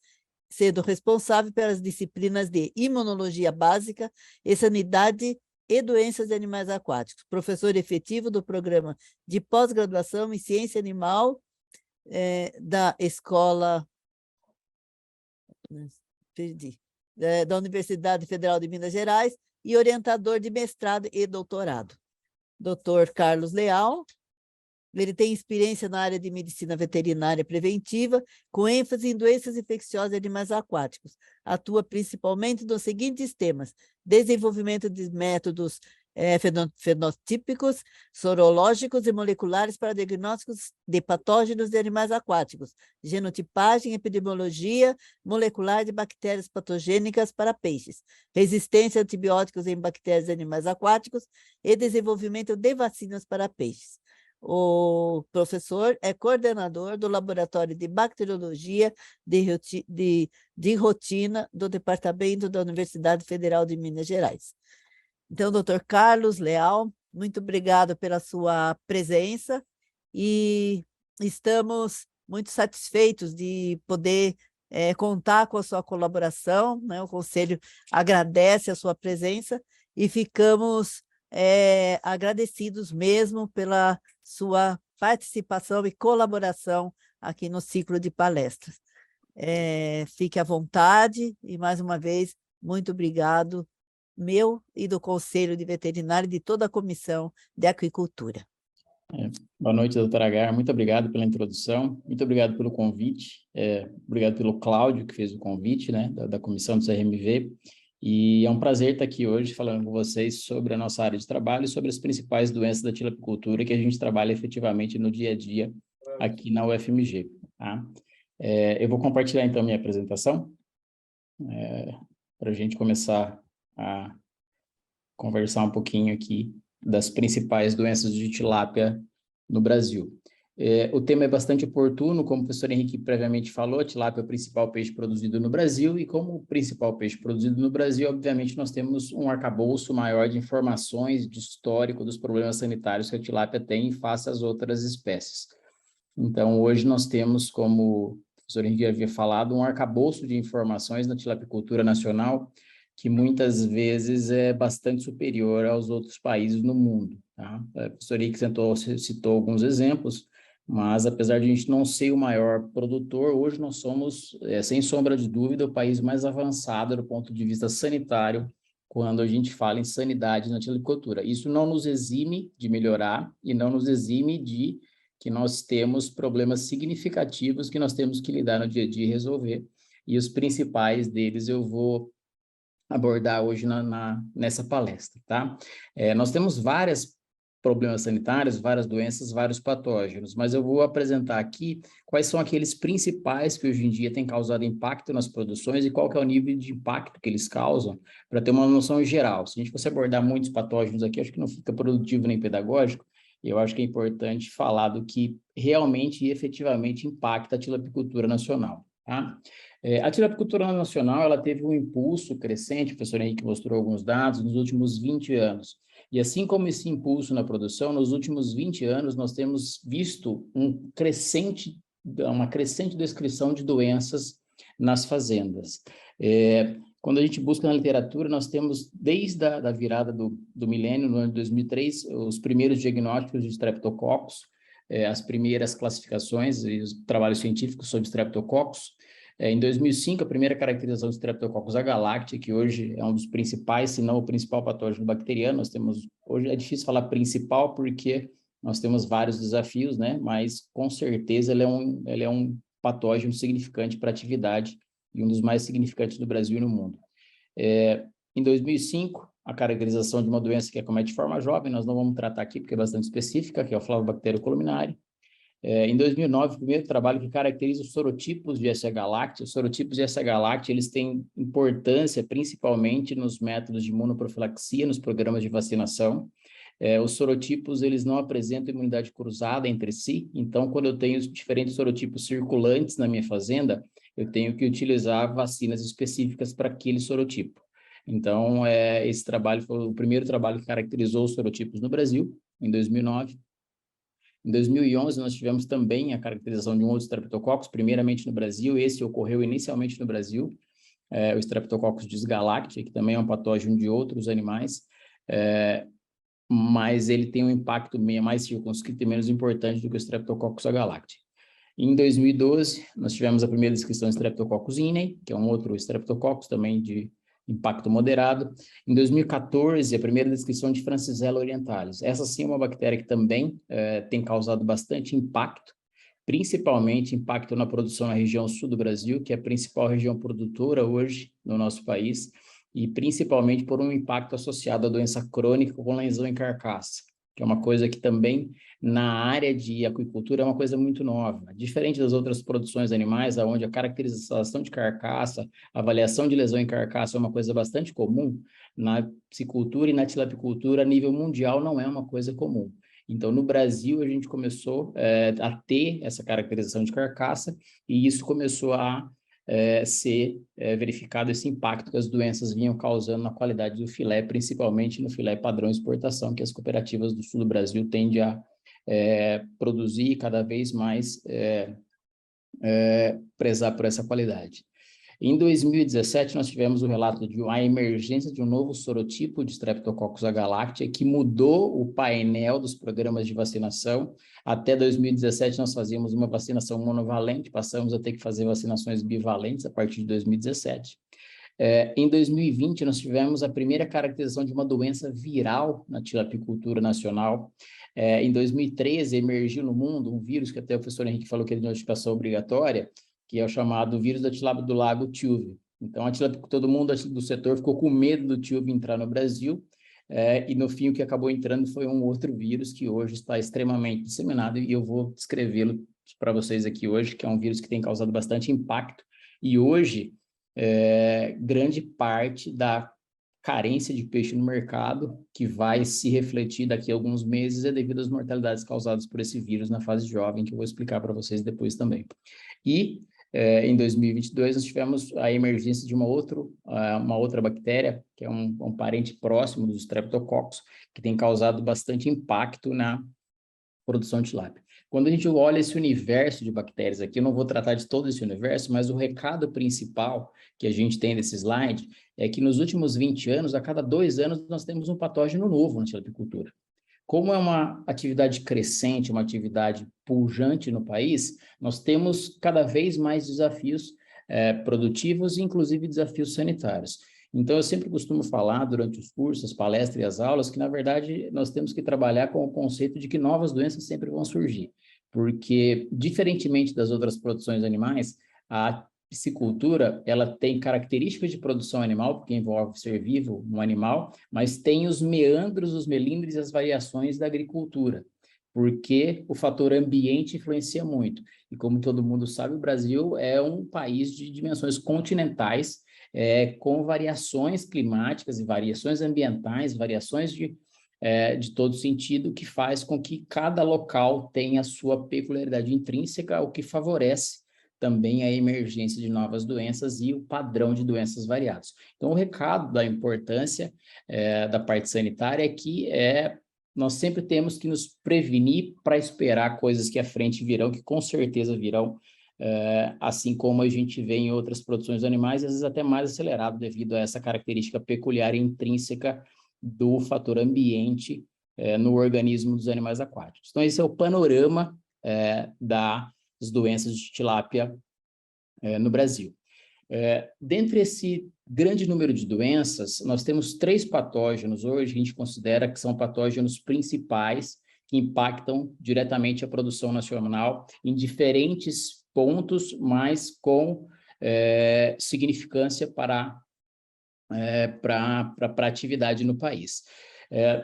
sendo responsável pelas disciplinas de Imunologia Básica e Sanidade e Doenças de Animais Aquáticos, professor efetivo do programa de pós-graduação em Ciência Animal da Escola... da Universidade Federal de Minas Gerais e orientador de mestrado e doutorado. Dr. Carlos Leal, ele tem experiência na área de medicina veterinária preventiva, com ênfase em doenças infecciosas de animais aquáticos. Atua principalmente nos seguintes temas: desenvolvimento de métodos fenotípicos, sorológicos e moleculares para diagnósticos de patógenos de animais aquáticos, genotipagem, epidemiologia molecular de bactérias patogênicas para peixes, resistência a antibióticos em bactérias de animais aquáticos e desenvolvimento de vacinas para peixes. O professor é coordenador do Laboratório de Bacteriologia de Rotina do Departamento da Universidade Federal de Minas Gerais. Então, doutor Carlos Leal, muito obrigado pela sua presença e estamos muito satisfeitos de poder contar com a sua colaboração, né? O Conselho agradece a sua presença e ficamos agradecidos mesmo pela sua participação e colaboração aqui no ciclo de palestras. Fique à vontade e, mais uma vez, muito obrigado, meu e do Conselho de Veterinário e de toda a Comissão de Aquicultura. Boa noite, doutora Agar. Muito obrigado pela introdução, muito obrigado pelo convite, obrigado pelo Cláudio, que fez o convite, né, da comissão do CRMV, e é um prazer estar aqui hoje falando com vocês sobre a nossa área de trabalho e sobre as principais doenças da tilapicultura que a gente trabalha efetivamente no dia a dia aqui na UFMG. Tá? Eu vou compartilhar, então, minha apresentação, para a gente começar a conversar um pouquinho aqui das principais doenças de tilápia no Brasil. O tema é bastante oportuno, como o professor Henrique previamente falou, a tilápia é o principal peixe produzido no Brasil, e como o principal peixe produzido no Brasil, obviamente nós temos um arcabouço maior de informações, de histórico dos problemas sanitários que a tilápia tem face às outras espécies. Então, hoje nós temos, como o professor Henrique havia falado, um arcabouço de informações na tilapicultura nacional, que muitas vezes é bastante superior aos outros países no mundo. Tá? O professor Henrique citou alguns exemplos, mas apesar de a gente não ser o maior produtor, hoje nós somos, sem sombra de dúvida, o país mais avançado do ponto de vista sanitário, quando a gente fala em sanidade na tilapicultura. Isso não nos exime de melhorar e não nos exime de que nós temos problemas significativos que nós temos que lidar no dia a dia e resolver. E os principais deles eu vou abordar hoje nessa palestra, tá? Nós temos vários problemas sanitários, várias doenças, vários patógenos, mas eu vou apresentar aqui quais são aqueles principais que hoje em dia têm causado impacto nas produções e qual que é o nível de impacto que eles causam, para ter uma noção geral. Se a gente fosse abordar muitos patógenos aqui, acho que não fica produtivo nem pedagógico, e eu acho que é importante falar do que realmente e efetivamente impacta a tilapicultura nacional, tá? A tilapicultura nacional, ela teve um impulso crescente, o professor Henrique mostrou alguns dados, nos últimos 20 anos. E assim como esse impulso na produção, nos últimos 20 anos nós temos visto uma crescente descrição de doenças nas fazendas. Quando a gente busca na literatura, nós temos, desde a virada do milênio, no ano de 2003, os primeiros diagnósticos de Streptococcus, as primeiras classificações e os trabalhos científicos sobre Streptococcus. Em 2005, a primeira caracterização de Streptococcus agalactiae, que hoje é um dos principais, se não o principal patógeno bacteriano. Nós temos, hoje é difícil falar principal porque nós temos vários desafios, né? Mas com certeza ele é um patógeno significante para a atividade e um dos mais significantes do Brasil e no mundo. Em 2005, a caracterização de uma doença que acomete de forma jovem, nós não vamos tratar aqui porque é bastante específica, que é o Flavobacterium columnare. Em 2009, o primeiro trabalho que caracteriza os sorotipos de S. galactiae. Os sorotipos de S. galactiae, eles têm importância principalmente nos métodos de imunoprofilaxia, nos programas de vacinação. Os sorotipos, eles não apresentam imunidade cruzada entre si, então, quando eu tenho os diferentes sorotipos circulantes na minha fazenda, eu tenho que utilizar vacinas específicas para aquele sorotipo. Então, esse trabalho foi o primeiro trabalho que caracterizou os sorotipos no Brasil, em 2009. Em 2011, nós tivemos também a caracterização de um outro Streptococcus, primeiramente no Brasil. Esse ocorreu inicialmente no Brasil, o Streptococcus dysgalactiae, que também é um patógeno de outros animais, mas ele tem um impacto mais circunscrito e menos importante do que o Streptococcus agalactiae. Em 2012, nós tivemos a primeira descrição de Streptococcus inei, que é um outro Streptococcus também de impacto moderado. Em 2014, a primeira descrição de Francisella orientalis. Essa sim é uma bactéria que também tem causado bastante impacto, principalmente impacto na produção na região sul do Brasil, que é a principal região produtora hoje no nosso país, e principalmente por um impacto associado à doença crônica com lesão em carcaça, que é uma coisa que também na área de aquicultura é uma coisa muito nova. Diferente das outras produções animais, onde a caracterização de carcaça, a avaliação de lesão em carcaça é uma coisa bastante comum, na piscicultura e na tilapicultura a nível mundial não é uma coisa comum. Então, no Brasil, a gente começou a ter essa caracterização de carcaça e isso começou a ser verificado esse impacto que as doenças vinham causando na qualidade do filé, principalmente no filé padrão exportação, que as cooperativas do sul do Brasil tendem a produzir cada vez mais, prezar por essa qualidade. Em 2017, nós tivemos o relato de uma emergência de um novo sorotipo de Streptococcus agalactiae que mudou o painel dos programas de vacinação. Até 2017, nós fazíamos uma vacinação monovalente, passamos a ter que fazer vacinações bivalentes a partir de 2017. Em 2020, nós tivemos a primeira caracterização de uma doença viral na tilapicultura nacional. Em 2013, emergiu no mundo um vírus que até o professor Henrique falou que é de notificação obrigatória, que é o chamado vírus da tilápia do lago Tilve. Então, todo mundo do setor ficou com medo do Tilve entrar no Brasil, e no fim o que acabou entrando foi um outro vírus que hoje está extremamente disseminado, e eu vou descrevê-lo para vocês aqui hoje, que é um vírus que tem causado bastante impacto, e hoje grande parte da carência de peixe no mercado, que vai se refletir daqui a alguns meses, é devido às mortalidades causadas por esse vírus na fase jovem, que eu vou explicar para vocês depois também. E em 2022, nós tivemos a emergência de uma outra bactéria, que é um parente próximo dos streptococcus, que tem causado bastante impacto na produção de tilápia. Quando a gente olha esse universo de bactérias aqui, eu não vou tratar de todo esse universo, mas o recado principal que a gente tem nesse slide é que nos últimos 20 anos, a cada 2 anos, nós temos um patógeno novo na tilapicultura. Como é uma atividade crescente, uma atividade pujante no país, nós temos cada vez mais desafios produtivos e, inclusive, desafios sanitários. Então, eu sempre costumo falar durante os cursos, as palestras e as aulas que, na verdade, nós temos que trabalhar com o conceito de que novas doenças sempre vão surgir, porque, diferentemente das outras produções animais, a piscicultura, ela tem características de produção animal, porque envolve ser vivo, um animal, mas tem os meandros, os melindres e as variações da agricultura, porque o fator ambiente influencia muito. E como todo mundo sabe, o Brasil é um país de dimensões continentais, com variações climáticas e variações ambientais, variações de todo sentido, que faz com que cada local tenha a sua peculiaridade intrínseca, o que favorece também a emergência de novas doenças e o padrão de doenças variados. Então, o recado da importância da parte sanitária é que nós sempre temos que nos prevenir para esperar coisas que à frente virão, que com certeza virão, assim como a gente vê em outras produções animais, às vezes até mais acelerado devido a essa característica peculiar e intrínseca do fator ambiente no organismo dos animais aquáticos. Então, esse é o panorama das doenças de tilápia no Brasil. Dentre esse grande número de doenças, nós temos 3 patógenos hoje que a gente considera que são patógenos principais que impactam diretamente a produção nacional em diferentes pontos, mas com significância para a atividade no país.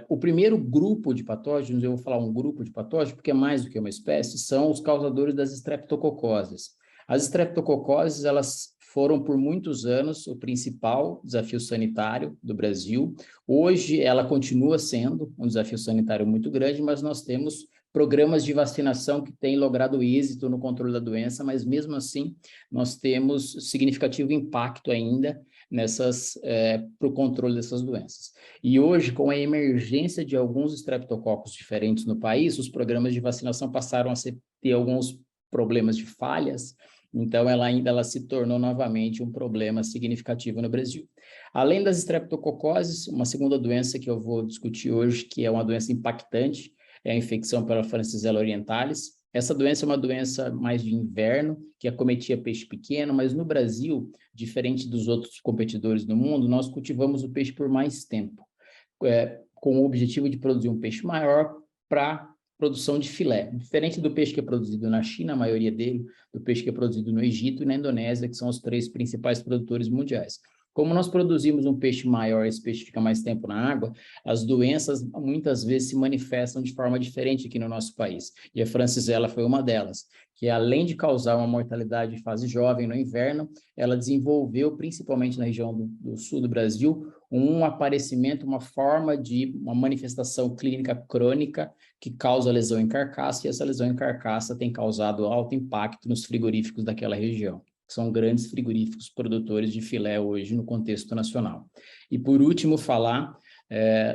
O primeiro grupo de patógenos, eu vou falar um grupo de patógenos, porque é mais do que uma espécie, são os causadores das streptococoses. As streptococoses, elas foram por muitos anos o principal desafio sanitário do Brasil. Hoje ela continua sendo um desafio sanitário muito grande, mas nós temos programas de vacinação que têm logrado êxito no controle da doença, mas mesmo assim nós temos significativo impacto ainda para o controle dessas doenças. E hoje, com a emergência de alguns streptococos diferentes no país, os programas de vacinação passaram a ter alguns problemas de falhas, então ela se tornou novamente um problema significativo no Brasil. Além das streptococoses, uma segunda doença que eu vou discutir hoje, que é uma doença impactante, é a infecção pela Francisella orientalis. Essa doença é uma doença mais de inverno, que acometia peixe pequeno, mas no Brasil, diferente dos outros competidores do mundo, nós cultivamos o peixe por mais tempo, com o objetivo de produzir um peixe maior para produção de filé. Diferente do peixe que é produzido na China, a maioria dele, do peixe que é produzido no Egito e na Indonésia, que são os 3 principais produtores mundiais. Como nós produzimos um peixe maior, esse peixe fica mais tempo na água, as doenças muitas vezes se manifestam de forma diferente aqui no nosso país. E a Francisella foi uma delas, que além de causar uma mortalidade em fase jovem no inverno, ela desenvolveu, principalmente na região do sul do Brasil, um aparecimento, uma manifestação clínica crônica que causa lesão em carcaça, e essa lesão em carcaça tem causado alto impacto nos frigoríficos daquela região, que são grandes frigoríficos produtores de filé hoje no contexto nacional. E, por último, falar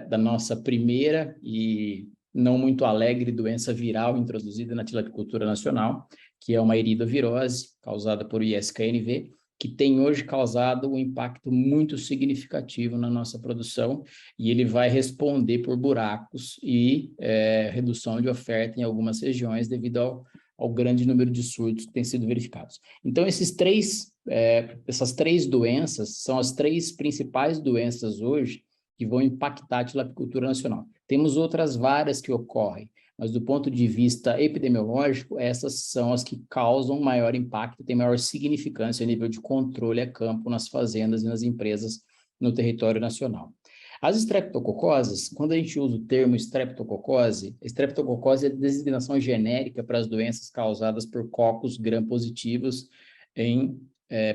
da nossa primeira e não muito alegre doença viral introduzida na tilapicultura nacional, que é uma eridovirose causada por ISKNV, que tem hoje causado um impacto muito significativo na nossa produção, e ele vai responder por buracos e redução de oferta em algumas regiões devido ao grande número de surtos que têm sido verificados. Então, essas três doenças são as três principais doenças hoje que vão impactar a tilapicultura nacional. Temos outras várias que ocorrem, mas do ponto de vista epidemiológico, essas são as que causam maior impacto, têm maior significância a nível de controle a campo nas fazendas e nas empresas no território nacional. As estreptococoses, quando a gente usa o termo estreptococose, a estreptococose é a designação genérica para as doenças causadas por cocos gram-positivos em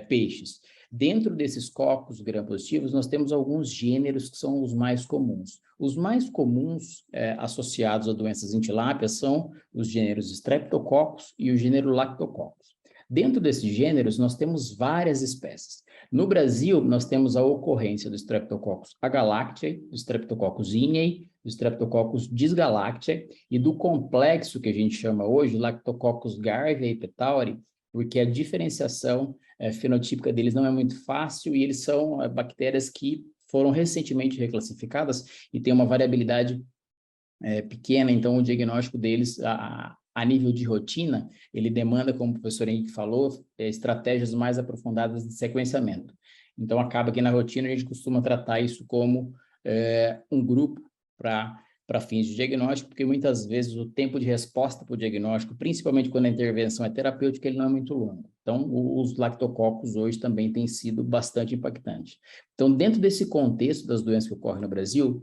peixes. Dentro desses cocos gram-positivos, nós temos alguns gêneros que são os mais comuns. Os mais comuns associados a doenças em tilápia são os gêneros Streptococcus e o gênero Lactococcus. Dentro desses gêneros, nós temos várias espécies. No Brasil, nós temos a ocorrência do Streptococcus agalactiae, do Streptococcus inei, do Streptococcus dysgalactiae e do complexo que a gente chama hoje, Lactococcus garvei e petauri, porque a diferenciação fenotípica deles não é muito fácil e eles são bactérias que foram recentemente reclassificadas e tem uma variabilidade pequena, então o diagnóstico deles a nível de rotina, ele demanda, como o professor Henrique falou, estratégias mais aprofundadas de sequenciamento. Então acaba que na rotina a gente costuma tratar isso como um grupo para fins de diagnóstico, porque muitas vezes o tempo de resposta para o diagnóstico, principalmente quando a intervenção é terapêutica, ele não é muito longo. Então, os lactococos hoje também têm sido bastante impactantes. Então, dentro desse contexto das doenças que ocorrem no Brasil,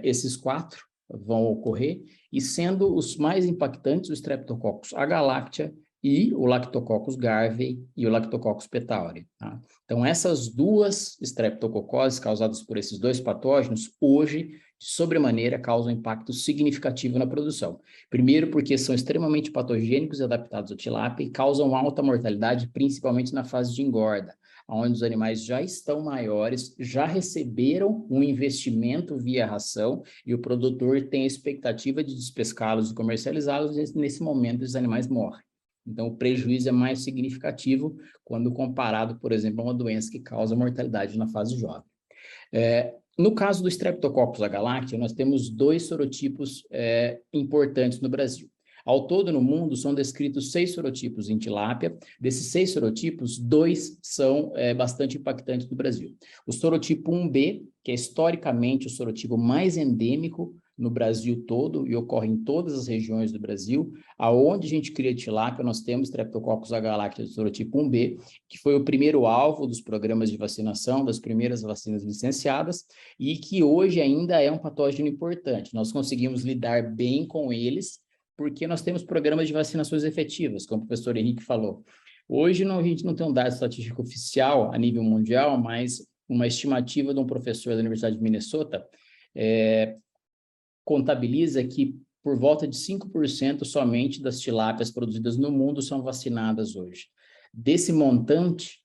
esses 4 vão ocorrer, e sendo os mais impactantes o Streptococcus agalactiae e o Lactococcus garvei e o Lactococcus petauri. Tá? Então, essas 2 estreptococoses causadas por esses 2 patógenos, hoje, de sobremaneira, causam impacto significativo na produção. Primeiro, porque são extremamente patogênicos e adaptados à tilápia e causam alta mortalidade, principalmente na fase de engorda, onde os animais já estão maiores, já receberam um investimento via ração e o produtor tem a expectativa de despescá-los e comercializá-los, e nesse momento os animais morrem. Então, o prejuízo é mais significativo quando comparado, por exemplo, a uma doença que causa mortalidade na fase jovem. No caso do Streptococcus agalactiae, nós temos 2 sorotipos importantes no Brasil. Ao todo, no mundo, são descritos 6 sorotipos em tilápia. Desses 6 sorotipos, 2 são bastante impactantes no Brasil. O sorotipo 1B, que é historicamente o sorotipo mais endêmico no Brasil todo e ocorre em todas as regiões do Brasil, aonde a gente cria tilápia, nós temos Streptococcus agalactiae do sorotipo 1B, que foi o primeiro alvo dos programas de vacinação, das primeiras vacinas licenciadas, e que hoje ainda é um patógeno importante. Nós conseguimos lidar bem com eles, porque nós temos programas de vacinações efetivas, como o professor Henrique falou. Hoje a gente não tem um dado estatístico oficial a nível mundial, mas uma estimativa de um professor da Universidade de Minnesota contabiliza que por volta de 5% somente das tilápias produzidas no mundo são vacinadas hoje. Desse montante,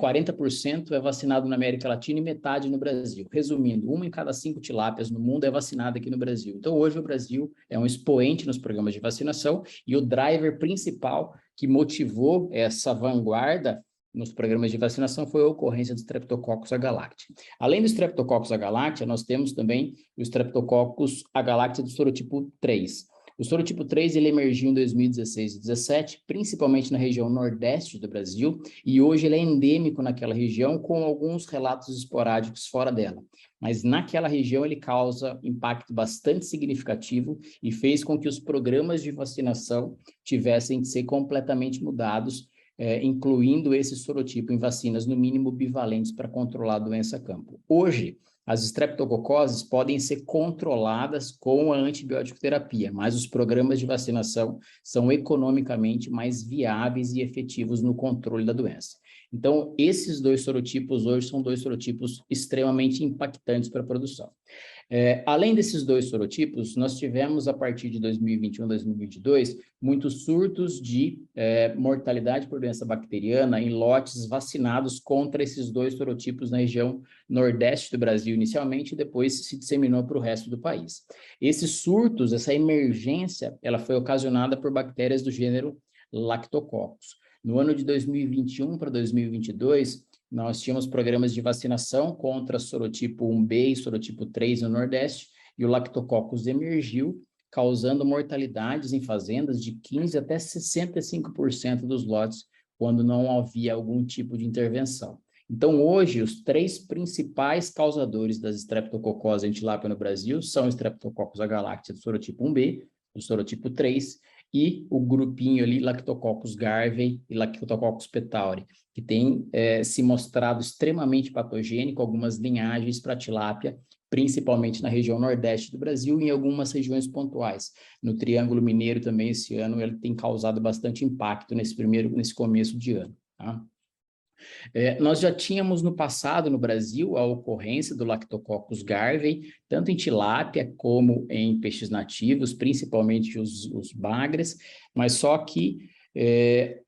40% é vacinado na América Latina e metade no Brasil. Resumindo, 1 em cada 5 tilápias no mundo é vacinada aqui no Brasil. Então, hoje o Brasil é um expoente nos programas de vacinação e o driver principal que motivou essa vanguarda nos programas de vacinação foi a ocorrência do Streptococcus agalactiae. Além do Streptococcus agalactiae, nós temos também o Streptococcus agalactiae do sorotipo 3. O sorotipo 3 ele emergiu em 2016 e 2017, principalmente na região nordeste do Brasil, e hoje ele é endêmico naquela região, com alguns relatos esporádicos fora dela. Mas naquela região ele causa impacto bastante significativo e fez com que os programas de vacinação tivessem de ser completamente mudados, incluindo esse sorotipo em vacinas, no mínimo, bivalentes para controlar a doença a campo. Hoje, as estreptococoses podem ser controladas com a antibiótico terapia, mas os programas de vacinação são economicamente mais viáveis e efetivos no controle da doença. Então, esses 2 sorotipos hoje são 2 sorotipos extremamente impactantes para a produção. Além desses 2 sorotipos, nós tivemos, a partir de 2021, 2022, muitos surtos de mortalidade por doença bacteriana em lotes vacinados contra esses 2 sorotipos na região nordeste do Brasil inicialmente e depois se disseminou para o resto do país. Esses surtos, essa emergência, ela foi ocasionada por bactérias do gênero Lactococcus. No ano de 2021 para 2022, nós tínhamos programas de vacinação contra sorotipo 1B e sorotipo 3 no Nordeste, e o Lactococcus emergiu, causando mortalidades em fazendas de 15% até 65% dos lotes, quando não havia algum tipo de intervenção. Então, hoje, os 3 principais causadores das estreptococoses em tilápia no Brasil são o Streptococcus agalactiae do sorotipo 1B, do sorotipo 3, e o grupinho ali, Lactococcus garvei e Lactococcus petauri, que tem se mostrado extremamente patogênico, algumas linhagens para tilápia, principalmente na região nordeste do Brasil e em algumas regiões pontuais. No Triângulo Mineiro também, esse ano, ele tem causado bastante impacto nesse começo de ano, tá? Nós já tínhamos no passado, no Brasil, a ocorrência do Lactococcus garvei, tanto em tilápia como em peixes nativos, principalmente os bagres, mas só que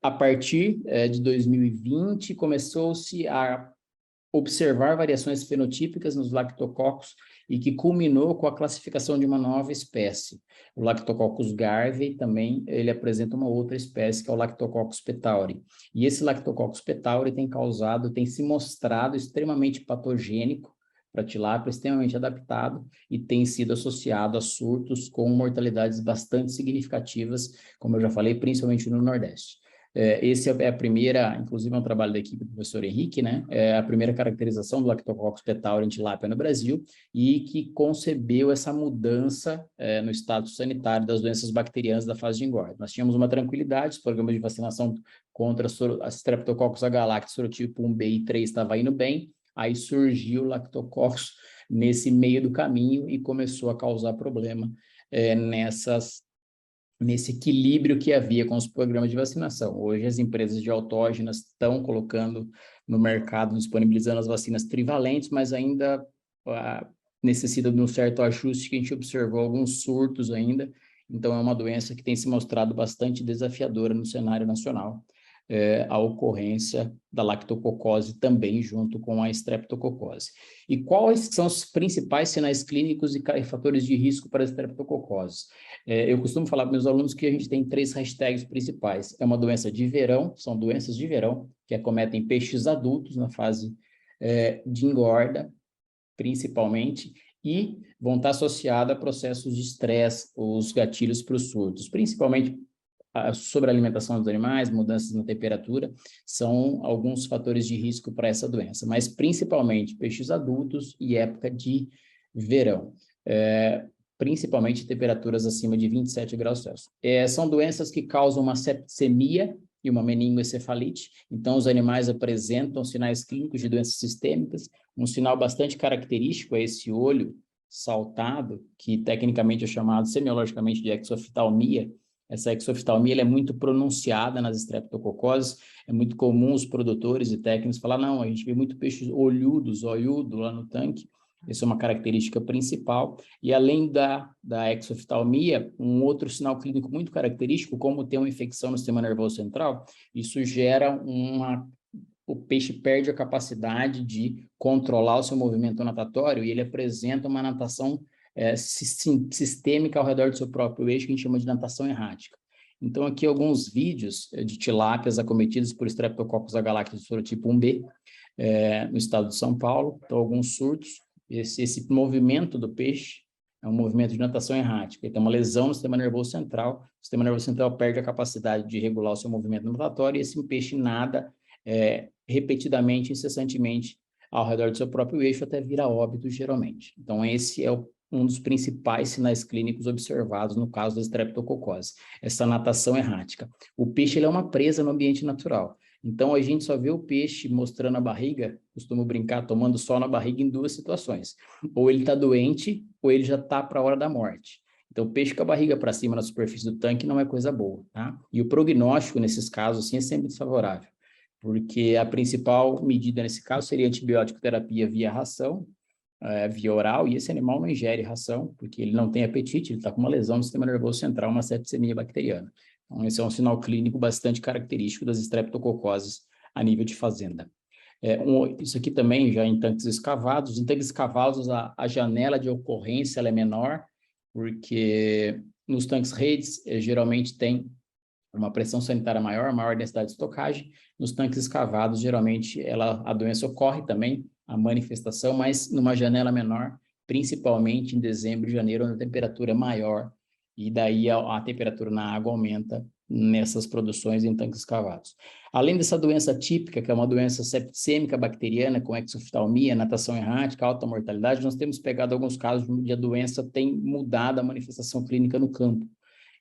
a partir de 2020 começou-se a observar variações fenotípicas nos lactococcus e que culminou com a classificação de uma nova espécie. O Lactococcus garvei também, ele apresenta uma outra espécie, que é o Lactococcus petauri. E esse Lactococcus petauri tem se mostrado extremamente patogênico para tilápia, extremamente adaptado e tem sido associado a surtos com mortalidades bastante significativas, como eu já falei, principalmente no Nordeste. Esse é a primeira, inclusive é um trabalho da equipe do professor Henrique, né? É a primeira caracterização do Lactococcus petauri em tilápia no Brasil e que concebeu essa mudança no status sanitário das doenças bacterianas da fase de engorda. Nós tínhamos uma tranquilidade, os programas de vacinação contra a Streptococcus agalactiae, sorotipo 1B e 3 estava indo bem, aí surgiu o Lactococcus nesse meio do caminho e começou a causar problema nesse equilíbrio que havia com os programas de vacinação. Hoje as empresas de autógenas estão colocando no mercado, disponibilizando as vacinas trivalentes, mas ainda necessita de um certo ajuste, que a gente observou alguns surtos ainda, então é uma doença que tem se mostrado bastante desafiadora no cenário nacional, a ocorrência da lactococose também junto com a estreptococose. E quais são os principais sinais clínicos e fatores de risco para a estreptococose? Eu costumo falar para meus alunos que a gente tem 3 hashtags principais. É uma doença de verão, são doenças de verão, que acometem peixes adultos na fase de engorda, principalmente, e vão estar associadas a processos de estresse, os gatilhos para os surtos, principalmente sobre a alimentação dos animais, mudanças na temperatura, são alguns fatores de risco para essa doença, mas principalmente peixes adultos e época de verão, principalmente temperaturas acima de 27 graus Celsius. São doenças que causam uma septicemia e uma meningoencefalite, então os animais apresentam sinais clínicos de doenças sistêmicas, um sinal bastante característico é esse olho saltado, que tecnicamente é chamado semiologicamente de exoftalmia. Essa exoftalmia ela é muito pronunciada nas estreptococoses, é muito comum os produtores e técnicos falar, não, a gente vê muito peixes olhudo lá no tanque, essa é uma característica principal, e além da exoftalmia, um outro sinal clínico muito característico, como tem uma infecção no sistema nervoso central, isso gera o peixe perde a capacidade de controlar o seu movimento natatório e ele apresenta uma natação sistêmica ao redor do seu próprio eixo, que a gente chama de natação errática. Então, aqui alguns vídeos de tilápias acometidas por Streptococcus agalactiae do sorotipo 1B, no estado de São Paulo. Então, alguns surtos. Esse movimento do peixe é um movimento de natação errática. Ele tem uma lesão no sistema nervoso central. O sistema nervoso central perde a capacidade de regular o seu movimento natatório e esse peixe nada repetidamente, incessantemente, ao redor do seu próprio eixo até vir a óbito, geralmente. Então, esse é um dos principais sinais clínicos observados no caso da estreptococose, essa natação errática. O peixe ele é uma presa no ambiente natural. Então, a gente só vê o peixe mostrando a barriga, costumo brincar, tomando sol na barriga em 2 situações. Ou ele está doente, ou ele já está para a hora da morte. Então, o peixe com a barriga para cima na superfície do tanque não é coisa boa, tá? E o prognóstico, nesses casos, assim, é sempre desfavorável, porque a principal medida nesse caso seria antibiótico terapia via ração, via oral, e esse animal não ingere ração, porque ele não tem apetite, ele está com uma lesão no sistema nervoso central, uma septicemia bacteriana. Então, esse é um sinal clínico bastante característico das estreptococoses a nível de fazenda. Isso aqui também já em tanques escavados. Em tanques escavados, a janela de ocorrência ela é menor, porque nos tanques redes, geralmente tem uma pressão sanitária maior densidade de estocagem. Nos tanques escavados, geralmente, a doença ocorre também, a manifestação, mas numa janela menor, principalmente em dezembro e janeiro, onde a temperatura é maior e daí a temperatura na água aumenta nessas produções em tanques escavados. Além dessa doença típica, que é uma doença septicêmica bacteriana, com exoftalmia, natação errática, alta mortalidade, nós temos pegado alguns casos onde a doença tem mudado a manifestação clínica no campo.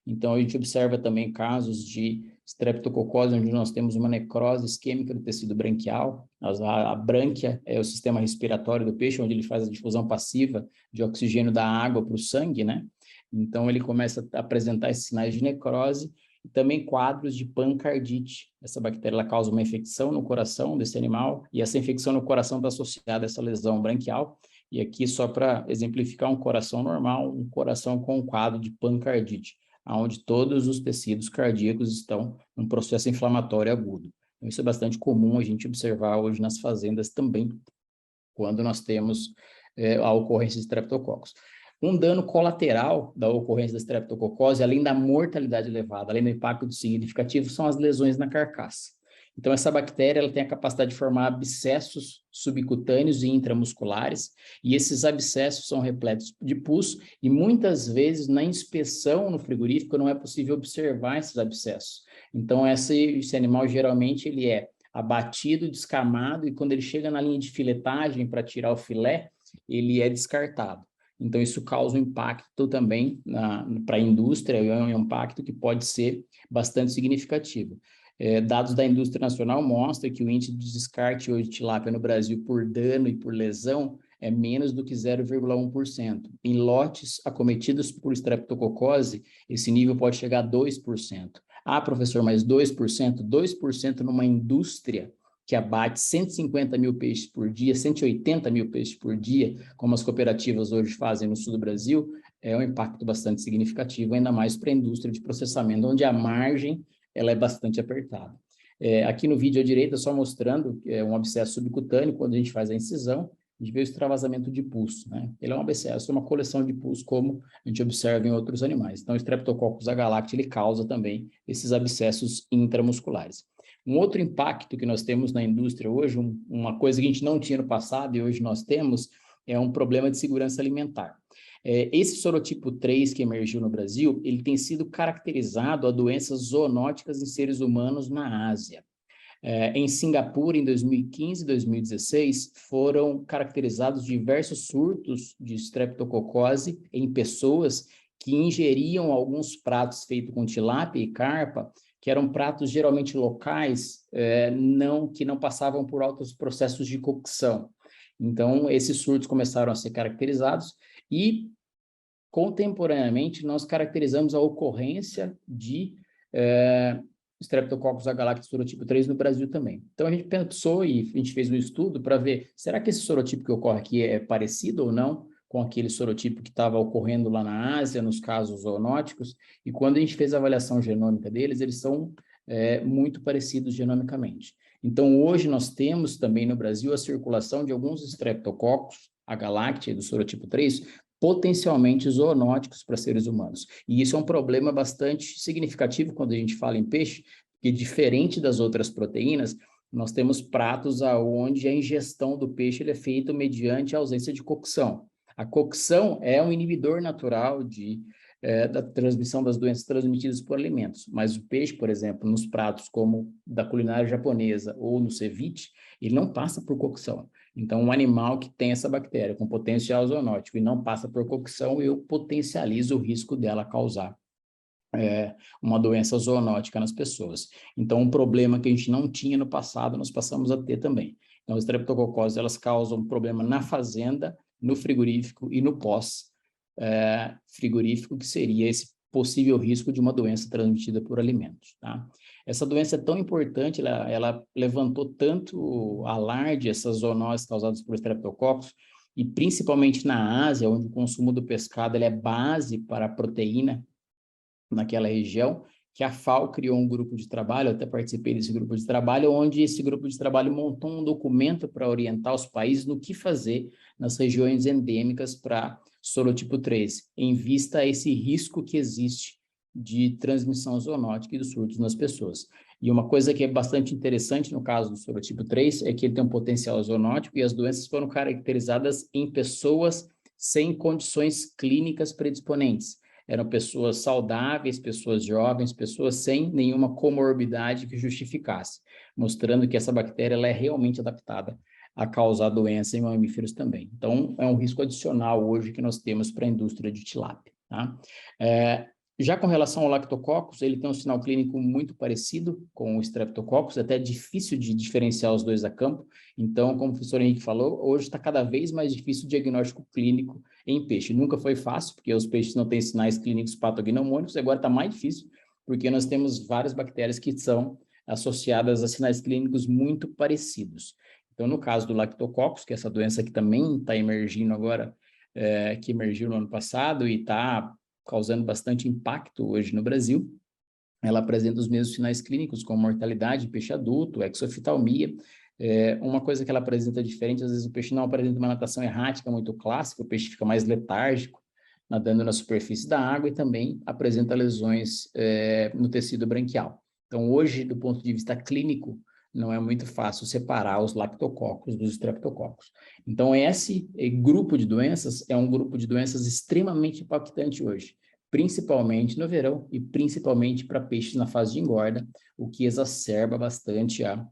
Então, a gente observa também casos de streptococose, onde nós temos uma necrose isquêmica do tecido branquial. A brânquia é o sistema respiratório do peixe, onde ele faz a difusão passiva de oxigênio da água para o sangue, né? Então, ele começa a apresentar esses sinais de necrose e também quadros de pancardite. Essa bactéria ela causa uma infecção no coração desse animal e essa infecção no coração está associada a essa lesão branquial. E aqui, só para exemplificar, um coração normal, um coração com um quadro de pancardite, onde todos os tecidos cardíacos estão num processo inflamatório agudo. Então, isso é bastante comum a gente observar hoje nas fazendas também, quando nós temos a ocorrência de streptococcus. Um dano colateral da ocorrência da streptococose, além da mortalidade elevada, além do impacto significativo, são as lesões na carcaça. Então, essa bactéria ela tem a capacidade de formar abscessos subcutâneos e intramusculares, e esses abscessos são repletos de pus, e muitas vezes, na inspeção no frigorífico, não é possível observar esses abscessos. Então, esse animal, geralmente, ele é abatido, descamado, e quando ele chega na linha de filetagem para tirar o filé, ele é descartado. Então, isso causa um impacto também para a indústria, é um impacto que pode ser bastante significativo. Dados da indústria nacional mostram que o índice de descarte hoje de tilápia no Brasil por dano e por lesão é menos do que 0,1%. Em lotes acometidos por streptococose, esse nível pode chegar a 2%. Ah, professor, mas 2%? 2% numa indústria que abate 150 mil peixes por dia, 180 mil peixes por dia, como as cooperativas hoje fazem no sul do Brasil, é um impacto bastante significativo, ainda mais para a indústria de processamento, onde a margem ela é bastante apertada. Aqui no vídeo à direita, só mostrando um abscesso subcutâneo, quando a gente faz a incisão, a gente vê o extravasamento de pus, né? Ele é um abscesso, uma coleção de pus, como a gente observa em outros animais. Então, o Streptococcus agalacti, ele causa também esses abscessos intramusculares. Um outro impacto que nós temos na indústria hoje, uma coisa que a gente não tinha no passado e hoje nós temos, é um problema de segurança alimentar. Esse sorotipo 3 que emergiu no Brasil, ele tem sido caracterizado a doenças zoonóticas em seres humanos na Ásia. Em Singapura, em 2015 e 2016, foram caracterizados diversos surtos de streptococose em pessoas que ingeriam alguns pratos feitos com tilápia e carpa, que eram pratos geralmente locais, que não passavam por altos processos de cocção. Então, esses surtos começaram a ser caracterizados e, contemporaneamente, nós caracterizamos a ocorrência de Streptococcus agalacti sorotipo 3 no Brasil também. Então, a gente pensou e a gente fez um estudo para ver, será que esse sorotipo que ocorre aqui é parecido ou não com aquele sorotipo que estava ocorrendo lá na Ásia, nos casos zoonóticos? E quando a gente fez a avaliação genômica deles, eles são muito parecidos genomicamente. Então, hoje nós temos também no Brasil a circulação de alguns Streptococcus agalacti do sorotipo 3, potencialmente zoonóticos para seres humanos. E isso é um problema bastante significativo quando a gente fala em peixe, porque diferente das outras proteínas, nós temos pratos onde a ingestão do peixe ele é feita mediante a ausência de cocção. A cocção é um inibidor natural da transmissão das doenças transmitidas por alimentos, mas o peixe, por exemplo, nos pratos como da culinária japonesa ou no ceviche, ele não passa por cocção. Então, um animal que tem essa bactéria com potencial zoonótico e não passa por cocção, eu potencializo o risco dela causar uma doença zoonótica nas pessoas. Então, um problema que a gente não tinha no passado, nós passamos a ter também. Então, as streptococoses, elas causam um problema na fazenda, no frigorífico e no pós-frigorífico, que seria esse possível risco de uma doença transmitida por alimentos, tá? Essa doença é tão importante, ela levantou tanto alarde, essas zoonoses causadas por streptococcus, e principalmente na Ásia, onde o consumo do pescado ele é base para a proteína naquela região, que a FAO criou um grupo de trabalho, eu até participei desse grupo de trabalho, onde esse grupo de trabalho montou um documento para orientar os países no que fazer nas regiões endêmicas para sorotipo 3, em vista a esse risco que existe de transmissão zoonótica e dos surtos nas pessoas. E uma coisa que é bastante interessante no caso do sorotipo 3 é que ele tem um potencial zoonótico e as doenças foram caracterizadas em pessoas sem condições clínicas predisponentes. eram pessoas saudáveis, pessoas jovens, pessoas sem nenhuma comorbidade que justificasse, mostrando que essa bactéria ela é realmente adaptada a causar doença em mamíferos também. Então, é um risco adicional hoje que nós temos para a indústria de tilápia, tá? Já com relação ao lactococcus, ele tem um sinal clínico muito parecido com o streptococcus, até difícil de diferenciar os dois a campo. Então, como o professor Henrique falou, hoje está cada vez mais difícil o diagnóstico clínico em peixe. Nunca foi fácil, porque os peixes não têm sinais clínicos patognomônicos, agora está mais difícil, porque nós temos várias bactérias que são associadas a sinais clínicos muito parecidos. Então, no caso do lactococcus, que é essa doença que também está emergindo agora, que emergiu no ano passado e está causando bastante impacto hoje no Brasil, ela apresenta os mesmos sinais clínicos, como mortalidade, peixe adulto, exoftalmia. Uma coisa que ela apresenta diferente, às vezes o peixe não apresenta uma natação errática muito clássica, o peixe fica mais letárgico, nadando na superfície da água, e também apresenta lesões no tecido branquial. Então, hoje, do ponto de vista clínico, não é muito fácil separar os lactococcus dos streptococcus. Então, esse grupo de doenças é um grupo de doenças extremamente impactante hoje, principalmente no verão e principalmente para peixes na fase de engorda, o que exacerba bastante a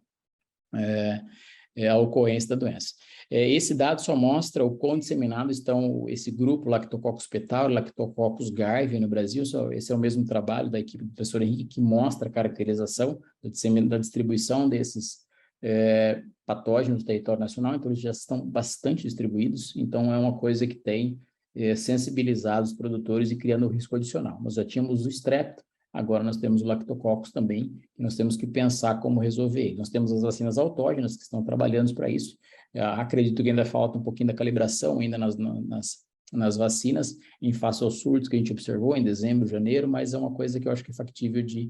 ocorrência da doença. Esse dado só mostra o quão disseminado estão esse grupo Lactococcus petal e Lactococcus garvei no Brasil. Esse é o mesmo trabalho da equipe do professor Henrique, que mostra a caracterização da distribuição desses patógenos no território nacional. Então, eles já estão bastante distribuídos, então é uma coisa que tem sensibilizado os produtores e criando risco adicional. Nós já tínhamos o strepto, agora nós temos o lactococcus também, e nós temos que pensar como resolver ele. Nós temos as vacinas autógenas que estão trabalhando para isso. Acredito que ainda falta um pouquinho da calibração ainda nas vacinas, em face aos surtos que a gente observou em dezembro, janeiro, mas é uma coisa que eu acho que é factível de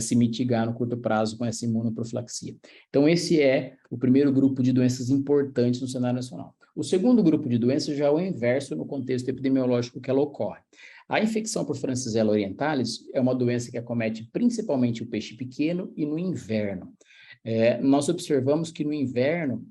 se mitigar no curto prazo com essa imunoprofilaxia. Então, esse é o primeiro grupo de doenças importantes no cenário nacional. O segundo grupo de doenças já é o inverso no contexto epidemiológico que ela ocorre. A infecção por Francisella orientalis é uma doença que acomete principalmente o peixe pequeno e no inverno. Nós observamos que no inverno,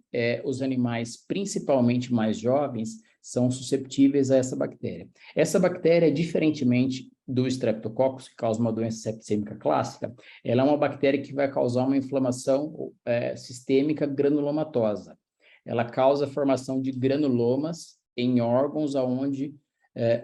os animais, principalmente mais jovens, são susceptíveis a essa bactéria. Essa bactéria, diferentemente do Streptococcus, que causa uma doença septicêmica clássica, ela é uma bactéria que vai causar uma inflamação sistêmica granulomatosa. Ela causa a formação de granulomas em órgãos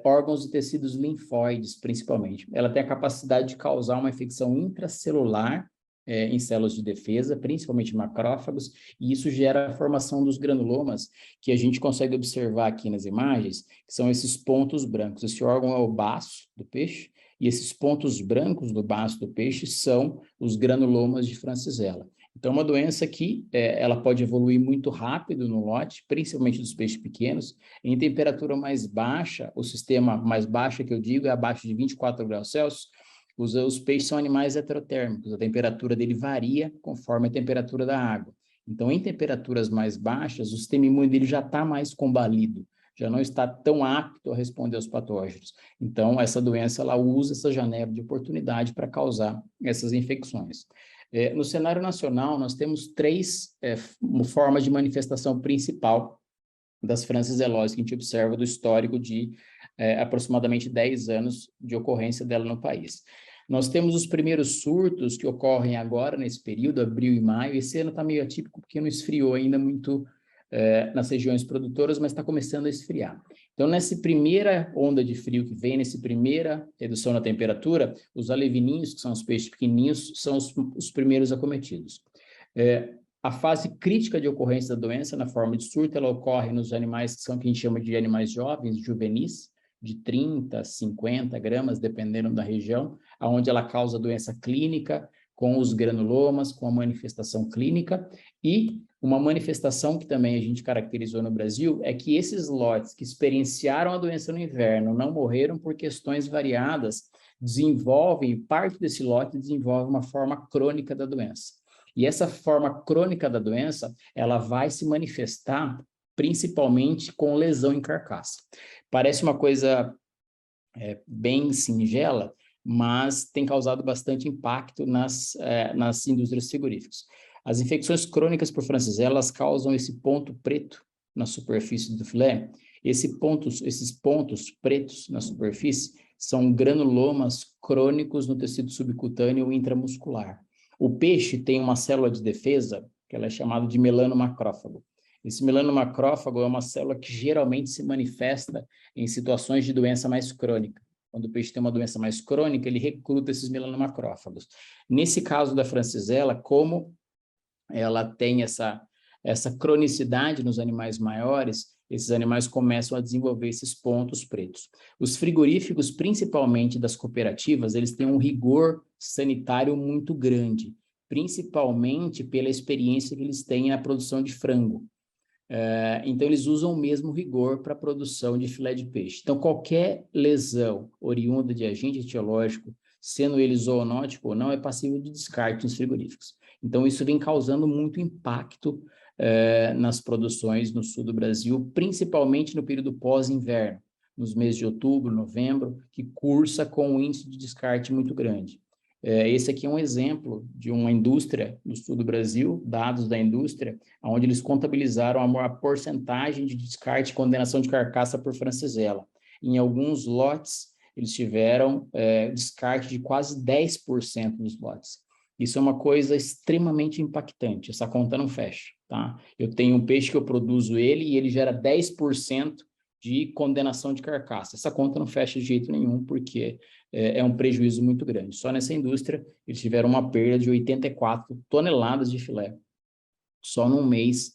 órgãos e tecidos linfóides, principalmente. Ela tem a capacidade de causar uma infecção intracelular em células de defesa, principalmente macrófagos, e isso gera a formação dos granulomas, que a gente consegue observar aqui nas imagens, que são esses pontos brancos. Esse órgão é o baço do peixe, e esses pontos brancos do baço do peixe são os granulomas de Francisella. Então, é uma doença que ela pode evoluir muito rápido no lote, principalmente dos peixes pequenos. Em temperatura mais baixa, o sistema mais baixo que eu digo é abaixo de 24 graus Celsius, os peixes são animais heterotérmicos, a temperatura dele varia conforme a temperatura da água. Então, em temperaturas mais baixas, o sistema imune dele já está mais combalido, já não está tão apto a responder aos patógenos. Então, essa doença, ela usa essa janela de oportunidade para causar essas infecções. No cenário nacional, nós temos três formas de manifestação principal das franciselloses que a gente observa do histórico de aproximadamente 10 anos de ocorrência dela no país. Nós temos os primeiros surtos que ocorrem agora nesse período, abril e maio. Esse ano está meio atípico porque não esfriou ainda muito nas regiões produtoras, mas está começando a esfriar. Então, nessa primeira onda de frio que vem, nessa primeira redução na temperatura, os alevininhos, que são os peixes pequenininhos, são os primeiros acometidos. A fase crítica de ocorrência da doença, na forma de surto, ela ocorre nos animais que a gente chama de animais jovens, juvenis, de 30, 50 gramas, dependendo da região, onde ela causa doença clínica, com os granulomas, com a manifestação clínica, e uma manifestação que também a gente caracterizou no Brasil é que esses lotes que experienciaram a doença no inverno não morreram por questões variadas, parte desse lote desenvolve uma forma crônica da doença. E essa forma crônica da doença, ela vai se manifestar principalmente com lesão em carcaça. Parece uma coisa bem singela, mas tem causado bastante impacto nas indústrias frigoríficas. As infecções crônicas por Francisella, elas causam esse ponto preto na superfície do filé, Esses pontos pretos na superfície são granulomas crônicos no tecido subcutâneo intramuscular. O peixe tem uma célula de defesa, que ela é chamada de melanomacrófago. Esse melanomacrófago é uma célula que geralmente se manifesta em situações de doença mais crônica. Quando o peixe tem uma doença mais crônica, ele recruta esses melanomacrófagos. Nesse caso da francisella, como ela tem essa cronicidade nos animais maiores, esses animais começam a desenvolver esses pontos pretos. Os frigoríficos, principalmente das cooperativas, eles têm um rigor sanitário muito grande, principalmente pela experiência que eles têm na produção de frango. Então, eles usam o mesmo rigor para a produção de filé de peixe. Então, qualquer lesão oriunda de agente etiológico, sendo ele zoonótico ou não, é passível de descarte nos frigoríficos. Então, isso vem causando muito impacto nas produções no sul do Brasil, principalmente no período pós-inverno, nos meses de outubro, novembro, que cursa com um índice de descarte muito grande. Esse aqui é um exemplo de uma indústria no sul do Brasil, dados da indústria, onde eles contabilizaram a porcentagem de descarte e condenação de carcaça por francisella. Em alguns lotes, eles tiveram descarte de quase 10% dos lotes. Isso é uma coisa extremamente impactante, essa conta não fecha, tá? Eu tenho um peixe que eu produzo ele e ele gera 10% de condenação de carcaça. Essa conta não fecha de jeito nenhum, porque é um prejuízo muito grande. Só nessa indústria, eles tiveram uma perda de 84 toneladas de filé, só num mês,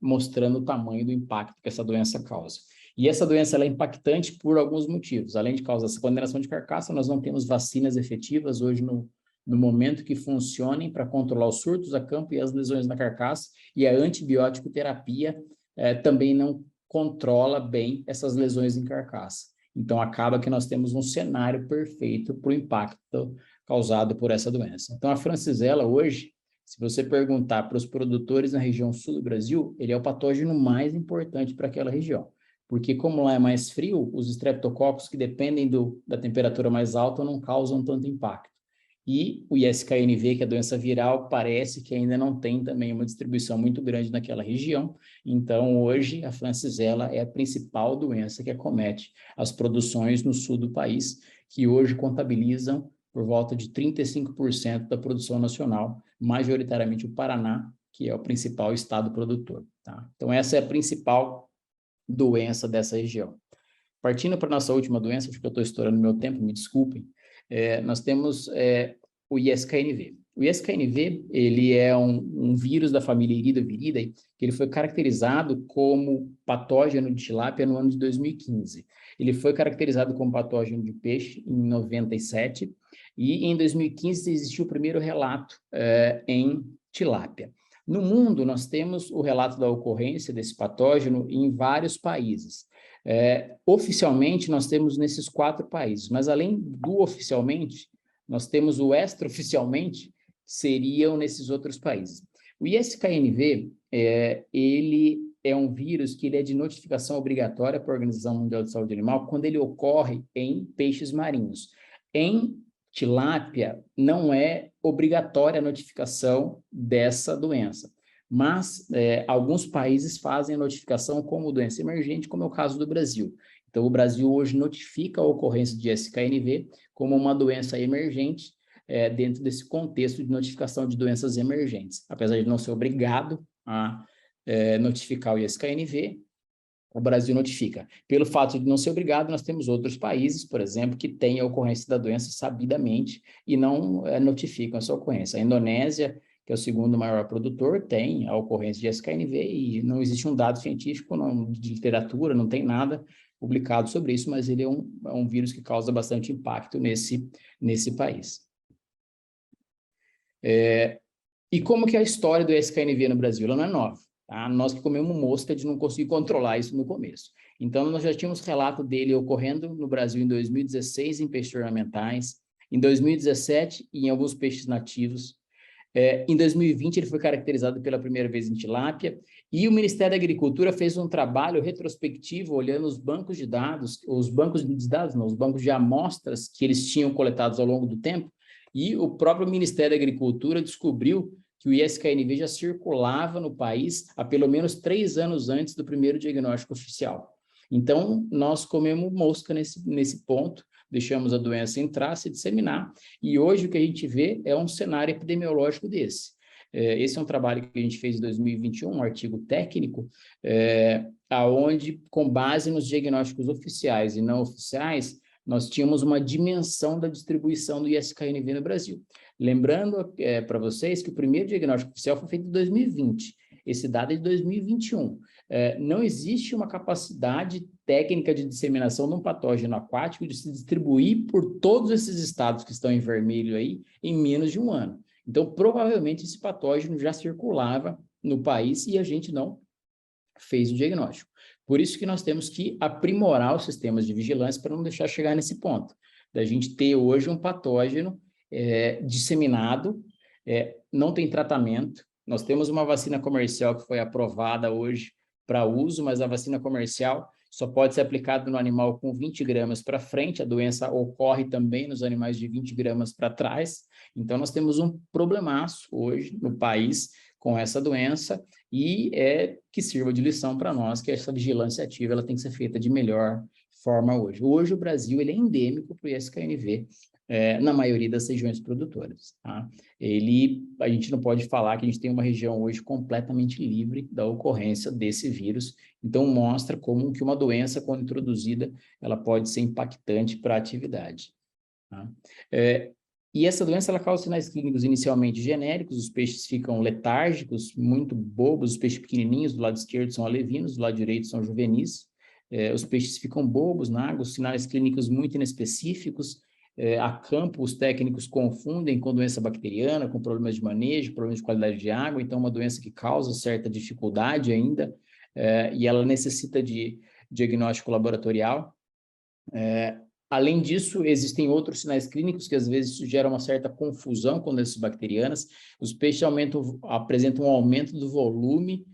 mostrando o tamanho do impacto que essa doença causa. E essa doença ela é impactante por alguns motivos. Além de causar essa condenação de carcaça, nós não temos vacinas efetivas hoje no momento que funcionem para controlar os surtos a campo e as lesões na carcaça, e a antibiótico terapia também não controla bem essas lesões em carcaça. Então, acaba que nós temos um cenário perfeito para o impacto causado por essa doença. Então, a francisella hoje, se você perguntar para os produtores na região sul do Brasil, ele é o patógeno mais importante para aquela região. Porque como lá é mais frio, os streptococcus que dependem da temperatura mais alta não causam tanto impacto. E o ISKNV, que é a doença viral, parece que ainda não tem também uma distribuição muito grande naquela região. Então, hoje, a francisella é a principal doença que acomete as produções no sul do país, que hoje contabilizam por volta de 35% da produção nacional, majoritariamente o Paraná, que é o principal estado produtor. Tá? Então, essa é a principal doença dessa região. Partindo para a nossa última doença, acho que eu estou estourando meu tempo, me desculpem, nós temos o ISKNV. O ISKNV, ele é um vírus da família Iridoviridae, que ele foi caracterizado como patógeno de tilápia no ano de 2015. Ele foi caracterizado como patógeno de peixe em 97, e em 2015 existiu o primeiro relato em tilápia. No mundo, nós temos o relato da ocorrência desse patógeno em vários países. Oficialmente, nós temos nesses 4 países, mas além do oficialmente, nós temos o extraoficialmente, que seriam nesses outros países. O ISKNV, ele é um vírus que ele é de notificação obrigatória para a Organização Mundial de Saúde Animal quando ele ocorre em peixes marinhos. Em tilápia, não é obrigatória a notificação dessa doença. Mas alguns países fazem a notificação como doença emergente, como é o caso do Brasil. Então, o Brasil hoje notifica a ocorrência de ISKNV como uma doença emergente dentro desse contexto de notificação de doenças emergentes. Apesar de não ser obrigado a notificar o ISKNV, o Brasil notifica. Pelo fato de não ser obrigado, nós temos outros países, por exemplo, que têm a ocorrência da doença sabidamente e não notificam essa ocorrência. A Indonésia, que é o segundo maior produtor, tem a ocorrência de ISKNV e não existe um dado científico de literatura, não tem nada publicado sobre isso, mas ele é um vírus que causa bastante impacto nesse país. E como que é a história do ISKNV no Brasil? Ela não é nova. Tá? Nós que comemos mosca de não conseguir controlar isso no começo. Então, nós já tínhamos relato dele ocorrendo no Brasil em 2016 em peixes ornamentais, em 2017 em alguns peixes nativos. Em 2020, ele foi caracterizado pela primeira vez em tilápia, e o Ministério da Agricultura fez um trabalho retrospectivo olhando os bancos de dados, os bancos de amostras que eles tinham coletados ao longo do tempo, e o próprio Ministério da Agricultura descobriu que o ISKNV já circulava no país há pelo menos 3 anos antes do primeiro diagnóstico oficial. Então, nós comemos mosca nesse ponto, deixamos a doença entrar, se disseminar, e hoje o que a gente vê é um cenário epidemiológico desse. Esse é um trabalho que a gente fez em 2021, um artigo técnico, aonde, com base nos diagnósticos oficiais e não oficiais, nós tínhamos uma dimensão da distribuição do ISK-NV no Brasil. Lembrando para vocês que o primeiro diagnóstico oficial foi feito em 2020, esse dado é de 2021. Não existe uma capacidade técnica de disseminação de um patógeno aquático de se distribuir por todos esses estados que estão em vermelho aí em menos de um ano. Então, provavelmente, esse patógeno já circulava no país e a gente não fez o diagnóstico. Por isso que nós temos que aprimorar os sistemas de vigilância para não deixar chegar nesse ponto, da gente ter hoje um patógeno disseminado, não tem tratamento. Nós temos uma vacina comercial que foi aprovada hoje para uso, mas a vacina comercial só pode ser aplicada no animal com 20 gramas para frente, a doença ocorre também nos animais de 20 gramas para trás. Então, nós temos um problemaço hoje no país com essa doença e que sirva de lição para nós que essa vigilância ativa ela tem que ser feita de melhor forma hoje. Hoje, o Brasil ele é endêmico para o ISK-NV, na maioria das regiões produtoras. Tá? A gente não pode falar que a gente tem uma região hoje completamente livre da ocorrência desse vírus, então mostra como que uma doença, quando introduzida, ela pode ser impactante para a atividade. Tá? E essa doença ela causa sinais clínicos inicialmente genéricos, os peixes ficam letárgicos, muito bobos, os peixes pequenininhos do lado esquerdo são alevinos, do lado direito são juvenis, os peixes ficam bobos na água, os sinais clínicos muito inespecíficos, a campo os técnicos confundem com doença bacteriana, com problemas de manejo, problemas de qualidade de água, então é uma doença que causa certa dificuldade ainda, e ela necessita de diagnóstico laboratorial. Além disso, existem outros sinais clínicos que às vezes geram uma certa confusão com doenças bacterianas. Os peixes apresentam um aumento do volume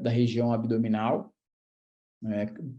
da região abdominal,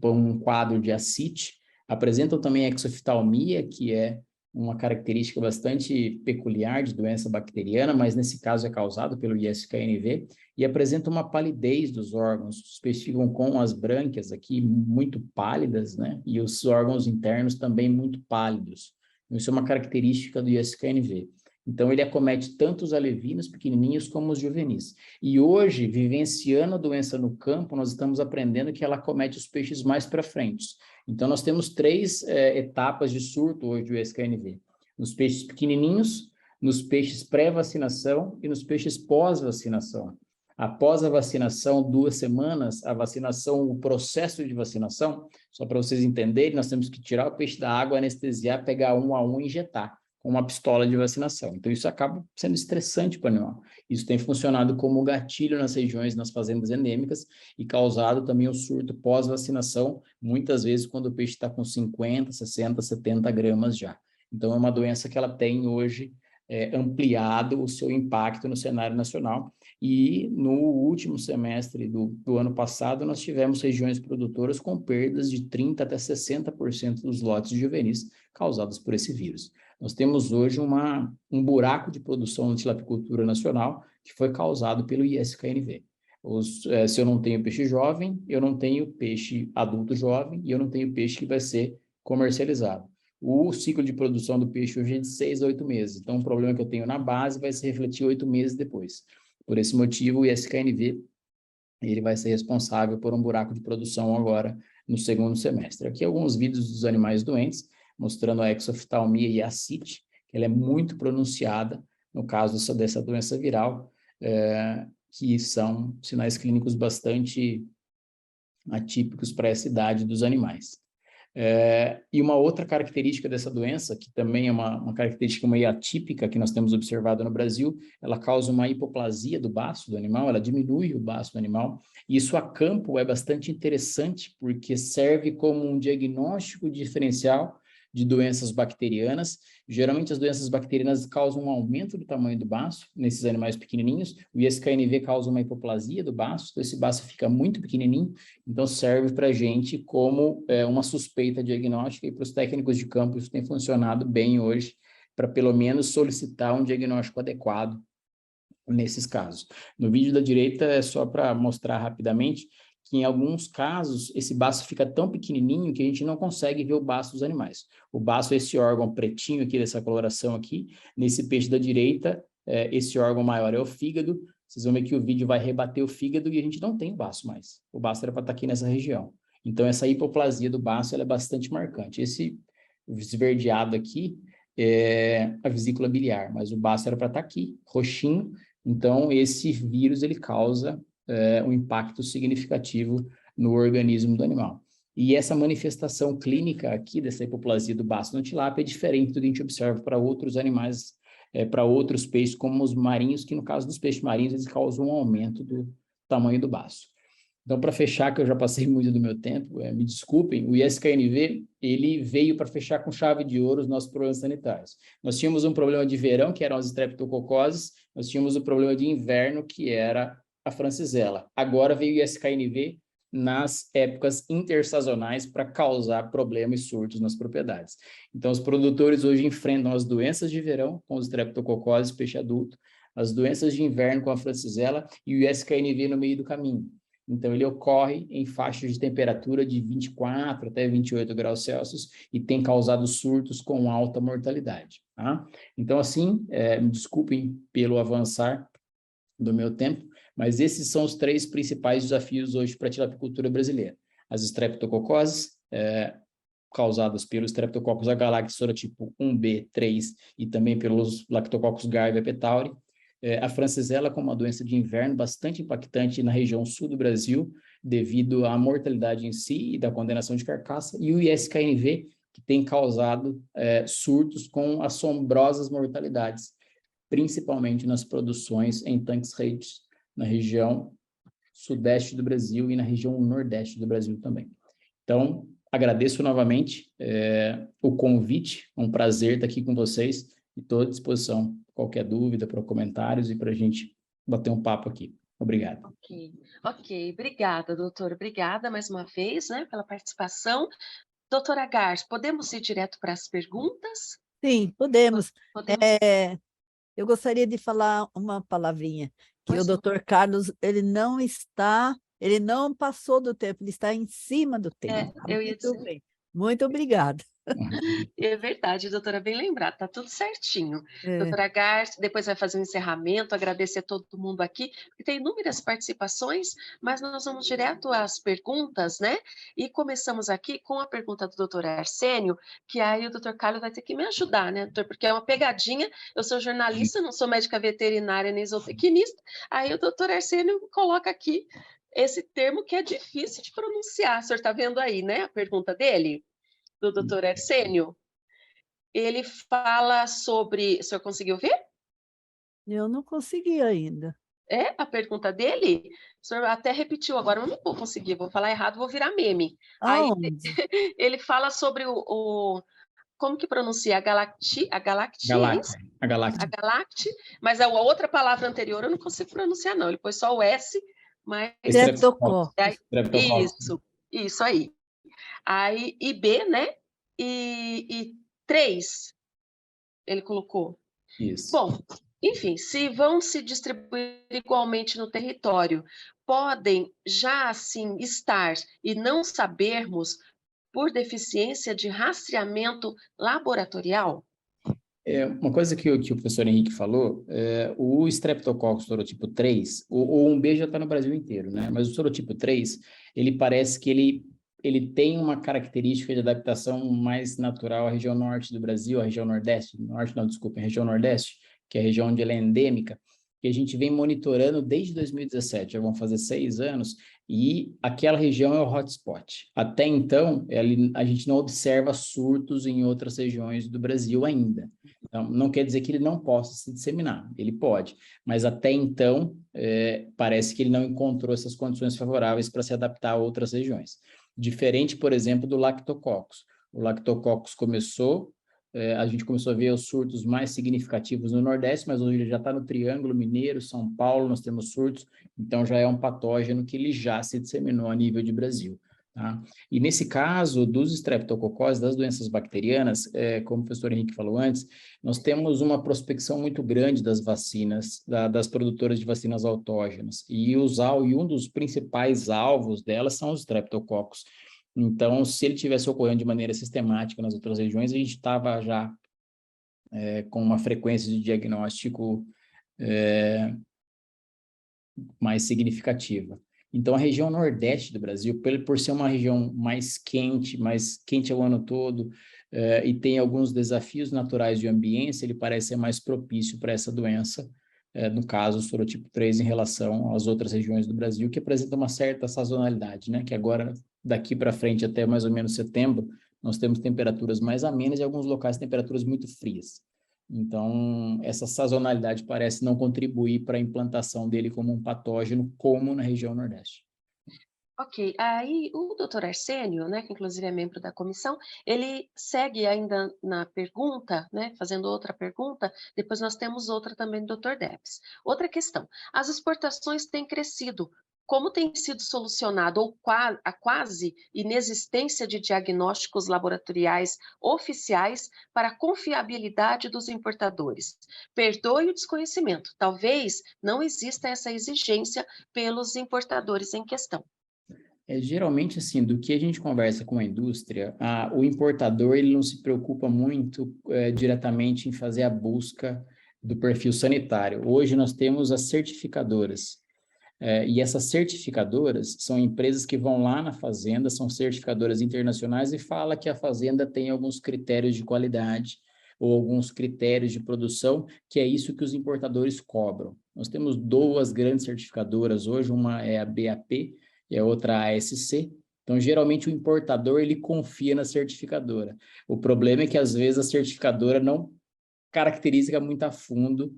um quadro de ascite. Apresentam também exoftalmia, que é uma característica bastante peculiar de doença bacteriana, mas nesse caso é causado pelo ISK-NV, e apresenta uma palidez dos órgãos. Os peixes ficam com as brânquias aqui muito pálidas, né? E os órgãos internos também muito pálidos. Isso é uma característica do ISK-NV. Então, ele acomete tanto os alevinos pequenininhos como os juvenis. E hoje, vivenciando a doença no campo, nós estamos aprendendo que ela acomete os peixes mais para frente. Então, nós temos 3 etapas de surto hoje do ISK-NV. Nos peixes pequenininhos, nos peixes pré-vacinação e nos peixes pós-vacinação. Após a vacinação, 2 semanas, a vacinação, o processo de vacinação, só para vocês entenderem, nós temos que tirar o peixe da água, anestesiar, pegar 1 a 1 e injetar com uma pistola de vacinação. Então, isso acaba sendo estressante para o animal. Isso tem funcionado como gatilho nas regiões, nas fazendas endêmicas, e causado também o surto pós-vacinação, muitas vezes quando o peixe está com 50, 60, 70 gramas já. Então, é uma doença que ela tem hoje ampliado o seu impacto no cenário nacional. E no último semestre do ano passado, nós tivemos regiões produtoras com perdas de 30% até 60% dos lotes juvenis causados por esse vírus. Nós temos hoje um buraco de produção na tilapicultura nacional que foi causado pelo ISK-NV. Se eu não tenho peixe jovem, eu não tenho peixe adulto jovem e eu não tenho peixe que vai ser comercializado. O ciclo de produção do peixe hoje é de 6 a 8 meses. Então, o problema que eu tenho na base vai se refletir 8 meses depois. Por esse motivo, o ISK-NV ele vai ser responsável por um buraco de produção agora no segundo semestre. Aqui alguns vídeos dos animais doentes, mostrando a exoftalmia e a ascite, que ela é muito pronunciada no caso dessa doença viral, que são sinais clínicos bastante atípicos para essa idade dos animais. E uma outra característica dessa doença, que também é uma característica meio atípica que nós temos observado no Brasil, ela causa uma hipoplasia do baço do animal, ela diminui o baço do animal, e isso a campo é bastante interessante, porque serve como um diagnóstico diferencial de doenças bacterianas. Geralmente as doenças bacterianas causam um aumento do tamanho do baço nesses animais pequenininhos. O ISK-NV causa uma hipoplasia do baço, então esse baço fica muito pequenininho, então serve para a gente como uma suspeita diagnóstica, e para os técnicos de campo isso tem funcionado bem hoje, para pelo menos solicitar um diagnóstico adequado nesses casos. No vídeo da direita é só para mostrar rapidamente que em alguns casos esse baço fica tão pequenininho que a gente não consegue ver o baço dos animais. O baço é esse órgão pretinho aqui, dessa coloração aqui. Nesse peixe da direita, esse órgão maior é o fígado. Vocês vão ver que o vídeo vai rebater o fígado e a gente não tem o baço mais. O baço era para estar aqui nessa região. Então, essa hipoplasia do baço ela é bastante marcante. Esse esverdeado aqui é a vesícula biliar, mas o baço era para estar aqui, roxinho. Então, esse vírus ele causa um impacto significativo no organismo do animal. E essa manifestação clínica aqui dessa hipoplasia do baço no tilápia é diferente do que a gente observa para outros animais, para outros peixes, como os marinhos, que no caso dos peixes marinhos, eles causam um aumento do tamanho do baço. Então, para fechar, que eu já passei muito do meu tempo, me desculpem, o ISKNV, ele veio para fechar com chave de ouro os nossos problemas sanitários. Nós tínhamos um problema de verão, que eram as estreptococoses, nós tínhamos o problema de inverno, que era a francisella. Agora veio o ISKNV nas épocas intersazonais para causar problemas e surtos nas propriedades. Então, os produtores hoje enfrentam as doenças de verão com os estreptococoses, peixe adulto, as doenças de inverno com a francisella e o ISKNV no meio do caminho. Então, ele ocorre em faixas de temperatura de 24 até 28 graus Celsius e tem causado surtos com alta mortalidade. Tá? Então, assim, me desculpem pelo avançar do meu tempo, mas esses são os 3 principais desafios hoje para a tilapicultura brasileira. As estreptococoses, causadas pelo Streptococcus agalactis sorotipo 1B, 3 e também pelos Lactococcus garvia petauri. A francisella como uma doença de inverno bastante impactante na região sul do Brasil, devido à mortalidade em si e da condenação de carcaça, e o ISKNV, que tem causado surtos com assombrosas mortalidades, principalmente nas produções em tanques redes, na região sudeste do Brasil e na região nordeste do Brasil também. Então, agradeço novamente o convite, um prazer estar aqui com vocês e estou à disposição. Qualquer dúvida, para comentários e para a gente bater um papo aqui. Obrigado. Ok. Obrigada, doutor. Obrigada mais uma vez, né, pela participação. Doutora Garcia, podemos ir direto para as perguntas? Sim, podemos. Podemos? Eu gostaria de falar uma palavrinha, que Pois o doutor Carlos, ele não passou do tempo, ele está em cima do tempo. eu ia dizer. Muito bem. Muito obrigada. É verdade, doutora, bem lembrado, tá tudo certinho. É. Doutora Garcia, depois vai fazer um encerramento, agradecer a todo mundo aqui, porque tem inúmeras participações, mas nós vamos direto às perguntas, né? E começamos aqui com a pergunta do doutor Arsênio, que aí o doutor Carlos vai ter que me ajudar, né, doutor? Porque é uma pegadinha, eu sou jornalista, não sou médica veterinária nem zootecnista, aí o doutor Arsênio coloca aqui esse termo que é difícil de pronunciar, o senhor está vendo aí, né, a pergunta dele? Do doutor Arsênio, ele fala sobre... O senhor conseguiu ver? Eu não consegui ainda. A pergunta dele? O senhor até repetiu agora, eu não vou conseguir, vou falar errado, vou virar meme. Aonde? Aí ele fala sobre como que pronuncia? A galacti, é isso? A galacti. A galacti, mas a outra palavra anterior eu não consigo pronunciar, não. Ele pôs só o S, mas... Streptococcus. Isso aí. Aí, IB, né? E 3, ele colocou. Isso. Bom, enfim, se vão se distribuir igualmente no território, podem já, assim, estar e não sabermos por deficiência de rastreamento laboratorial? Uma coisa que o professor Henrique falou, o Streptococcus sorotipo 3, o 1B já está no Brasil inteiro, né? Mas o sorotipo 3, ele parece que ele tem uma característica de adaptação mais natural à região norte do Brasil, à região nordeste, a região nordeste, que é a região onde ela é endêmica, que a gente vem monitorando desde 2017, já vão fazer 6 anos, e aquela região é o hotspot. Até então, a gente não observa surtos em outras regiões do Brasil ainda. Então, não quer dizer que ele não possa se disseminar, ele pode, mas até então, parece que ele não encontrou essas condições favoráveis para se adaptar a outras regiões. Diferente, por exemplo, do Lactococcus. O Lactococcus a gente começou a ver os surtos mais significativos no Nordeste, mas hoje ele já está no Triângulo Mineiro, São Paulo, nós temos surtos, então já é um patógeno que ele já se disseminou a nível de Brasil. Tá? E nesse caso dos estreptococós, das doenças bacterianas, como o professor Henrique falou antes, nós temos uma prospecção muito grande das vacinas, das produtoras de vacinas autógenas, e um dos principais alvos delas são os estreptococos. Então, se ele tivesse ocorrendo de maneira sistemática nas outras regiões, a gente estava já com uma frequência de diagnóstico mais significativa. Então, a região nordeste do Brasil, por ser uma região mais quente o ano todo, e tem alguns desafios naturais de ambiência, ele parece ser mais propício para essa doença, no caso, o sorotipo 3, em relação às outras regiões do Brasil, que apresentam uma certa sazonalidade, né? Que agora, daqui para frente, até mais ou menos setembro, nós temos temperaturas mais amenas e em alguns locais temperaturas muito frias. Então, essa sazonalidade parece não contribuir para a implantação dele como um patógeno, como na região Nordeste. Ok, aí o doutor Arsênio, né, que inclusive é membro da comissão, ele segue ainda na pergunta, né, fazendo outra pergunta, depois nós temos outra também do doutor Debs. Outra questão, as exportações têm crescido, como tem sido solucionado a quase inexistência de diagnósticos laboratoriais oficiais para a confiabilidade dos importadores? Perdoe o desconhecimento, talvez não exista essa exigência pelos importadores em questão. Geralmente, assim, do que a gente conversa com a indústria, o importador ele não se preocupa muito diretamente em fazer a busca do perfil sanitário. Hoje nós temos as certificadoras, e essas certificadoras são empresas que vão lá na fazenda, são certificadoras internacionais e fala que a fazenda tem alguns critérios de qualidade ou alguns critérios de produção, que é isso que os importadores cobram. Nós temos duas grandes certificadoras hoje, uma é a BAP e a outra a ASC. Então, geralmente, o importador ele confia na certificadora. O problema é que, às vezes, a certificadora não caracteriza muito a fundo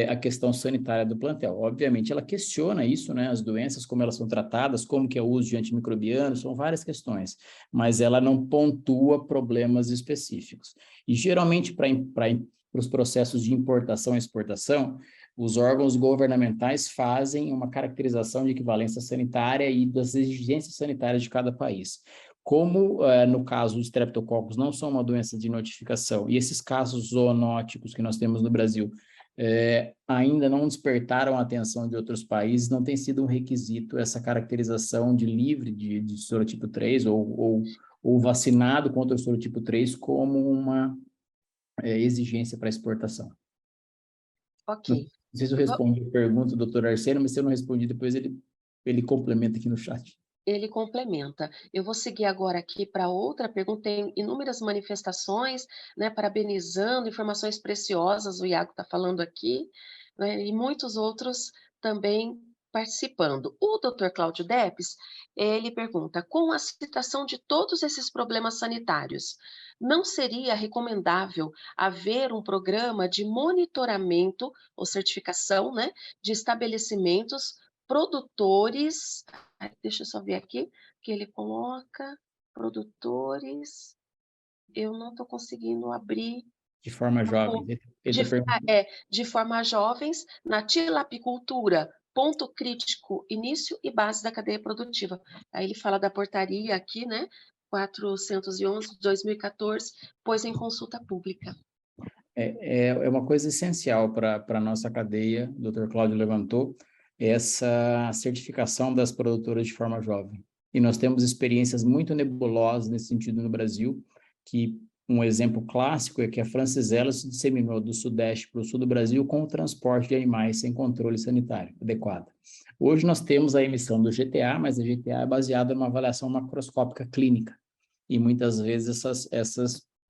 a questão sanitária do plantel. Obviamente, ela questiona isso, né? As doenças, como elas são tratadas, como que é o uso de antimicrobianos, são várias questões, mas ela não pontua problemas específicos. E, geralmente, para os processos de importação e exportação, os órgãos governamentais fazem uma caracterização de equivalência sanitária e das exigências sanitárias de cada país. Como, no caso, os streptococcus não são uma doença de notificação, e esses casos zoonóticos que nós temos no Brasil ainda não despertaram a atenção de outros países, não tem sido um requisito essa caracterização de livre de sorotipo 3 ou vacinado contra o sorotipo 3 como uma exigência para exportação. Ok. Não sei se eu respondi a pergunta do Dr. Arsênio, mas se eu não respondi, depois ele complementa aqui no chat. Ele complementa. Eu vou seguir agora aqui para outra pergunta. Tem inúmeras manifestações, né, parabenizando, informações preciosas, o Iago está falando aqui, né, e muitos outros também participando. O Dr. Cláudio Depes, ele pergunta, com a citação de todos esses problemas sanitários, não seria recomendável haver um programa de monitoramento ou certificação, né, de estabelecimentos produtores, deixa eu só ver aqui, que ele coloca produtores, eu não estou conseguindo abrir. De forma jovem. De forma jovens, na tilapicultura, ponto crítico, início e base da cadeia produtiva. Aí ele fala da portaria aqui, né, 411 de 2014, pôs em consulta pública. É uma coisa essencial para a nossa cadeia, o Dr. Cláudio levantou, essa certificação das produtoras de forma jovem. E nós temos experiências muito nebulosas nesse sentido no Brasil, que um exemplo clássico é que a Francisella se disseminou do sudeste para o sul do Brasil com o transporte de animais sem controle sanitário adequado. Hoje nós temos a emissão do GTA, mas a GTA é baseada numa avaliação macroscópica clínica. E muitas vezes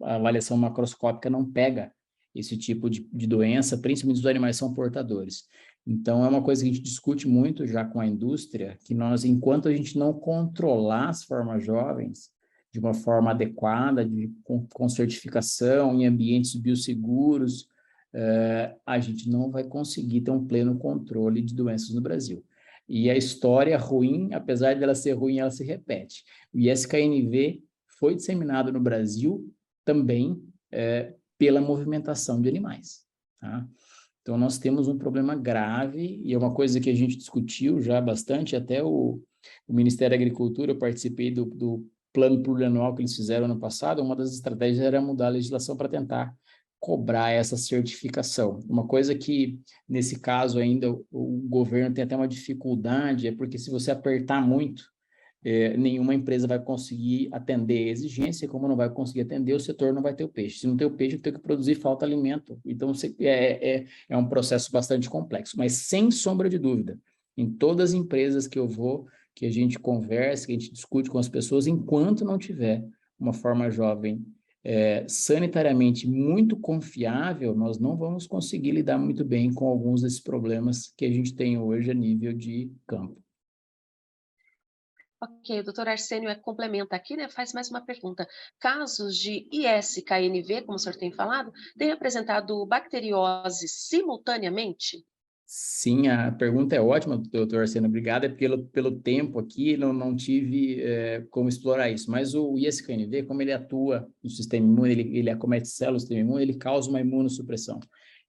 a avaliação macroscópica não pega esse tipo de doença, principalmente os animais são portadores. Então, é uma coisa que a gente discute muito já com a indústria, que nós, enquanto a gente não controlar as formas jovens de uma forma adequada, com certificação em ambientes biosseguros, a gente não vai conseguir ter um pleno controle de doenças no Brasil. E a história ruim, apesar dela ser ruim, ela se repete. O ISKNV foi disseminado no Brasil também pela movimentação de animais, tá? Então, nós temos um problema grave, e é uma coisa que a gente discutiu já bastante, até o O Ministério da Agricultura, eu participei do plano plurianual que eles fizeram ano passado, uma das estratégias era mudar a legislação para tentar cobrar essa certificação. Uma coisa que, nesse caso ainda, o governo tem até uma dificuldade, é porque se você apertar muito, nenhuma empresa vai conseguir atender a exigência, como não vai conseguir atender, o setor não vai ter o peixe. Se não tem o peixe, tem que produzir, falta alimento. Então, é um processo bastante complexo, mas sem sombra de dúvida, em todas as empresas que eu vou, que a gente conversa, que a gente discute com as pessoas, enquanto não tiver uma forma jovem sanitariamente muito confiável, nós não vamos conseguir lidar muito bem com alguns desses problemas que a gente tem hoje a nível de campo. Ok, o doutor Arsênio complementa aqui, né, faz mais uma pergunta. Casos de IS-KNV, como o senhor tem falado, têm apresentado bacteriose simultaneamente? Sim, a pergunta é ótima, doutor Arsênio, obrigado. É pelo tempo aqui, não tive como explorar isso. Mas o IS-KNV, como ele atua no sistema imune, ele acomete células do sistema imune, ele causa uma imunossupressão.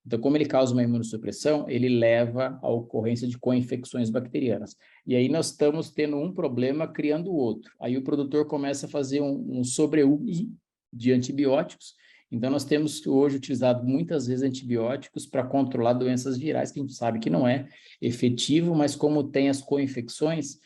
Então, como ele causa uma imunossupressão, ele leva à ocorrência de co-infecções bacterianas. E aí nós estamos tendo um problema criando o outro. Aí o produtor começa a fazer um sobreuso de antibióticos. Então, nós temos hoje utilizado muitas vezes antibióticos para controlar doenças virais, que a gente sabe que não é efetivo, mas como tem as co-infecções,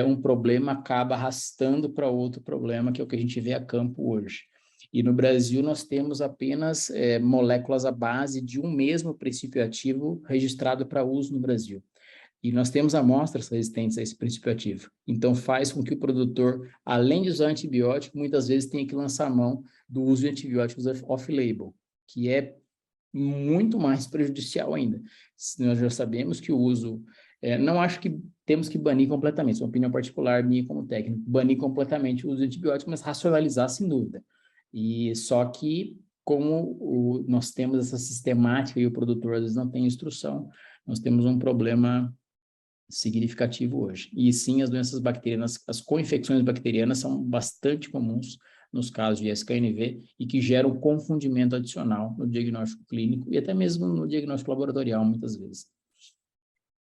um problema acaba arrastando para outro problema, que é o que a gente vê a campo hoje. E no Brasil nós temos apenas moléculas à base de um mesmo princípio ativo registrado para uso no Brasil. E nós temos amostras resistentes a esse princípio ativo. Então faz com que o produtor, além de usar antibiótico, muitas vezes tenha que lançar mão do uso de antibióticos off-label, que é muito mais prejudicial ainda. Nós já sabemos que o uso... não acho que temos que banir completamente, é uma opinião particular minha como técnico, banir completamente o uso de antibióticos, mas racionalizar sem dúvida. E só que, como nós temos essa sistemática e o produtor às vezes não tem instrução, nós temos um problema significativo hoje. E sim, as doenças bacterianas, as co-infecções bacterianas são bastante comuns nos casos de IS-KNV e que geram confundimento adicional no diagnóstico clínico e até mesmo no diagnóstico laboratorial, muitas vezes.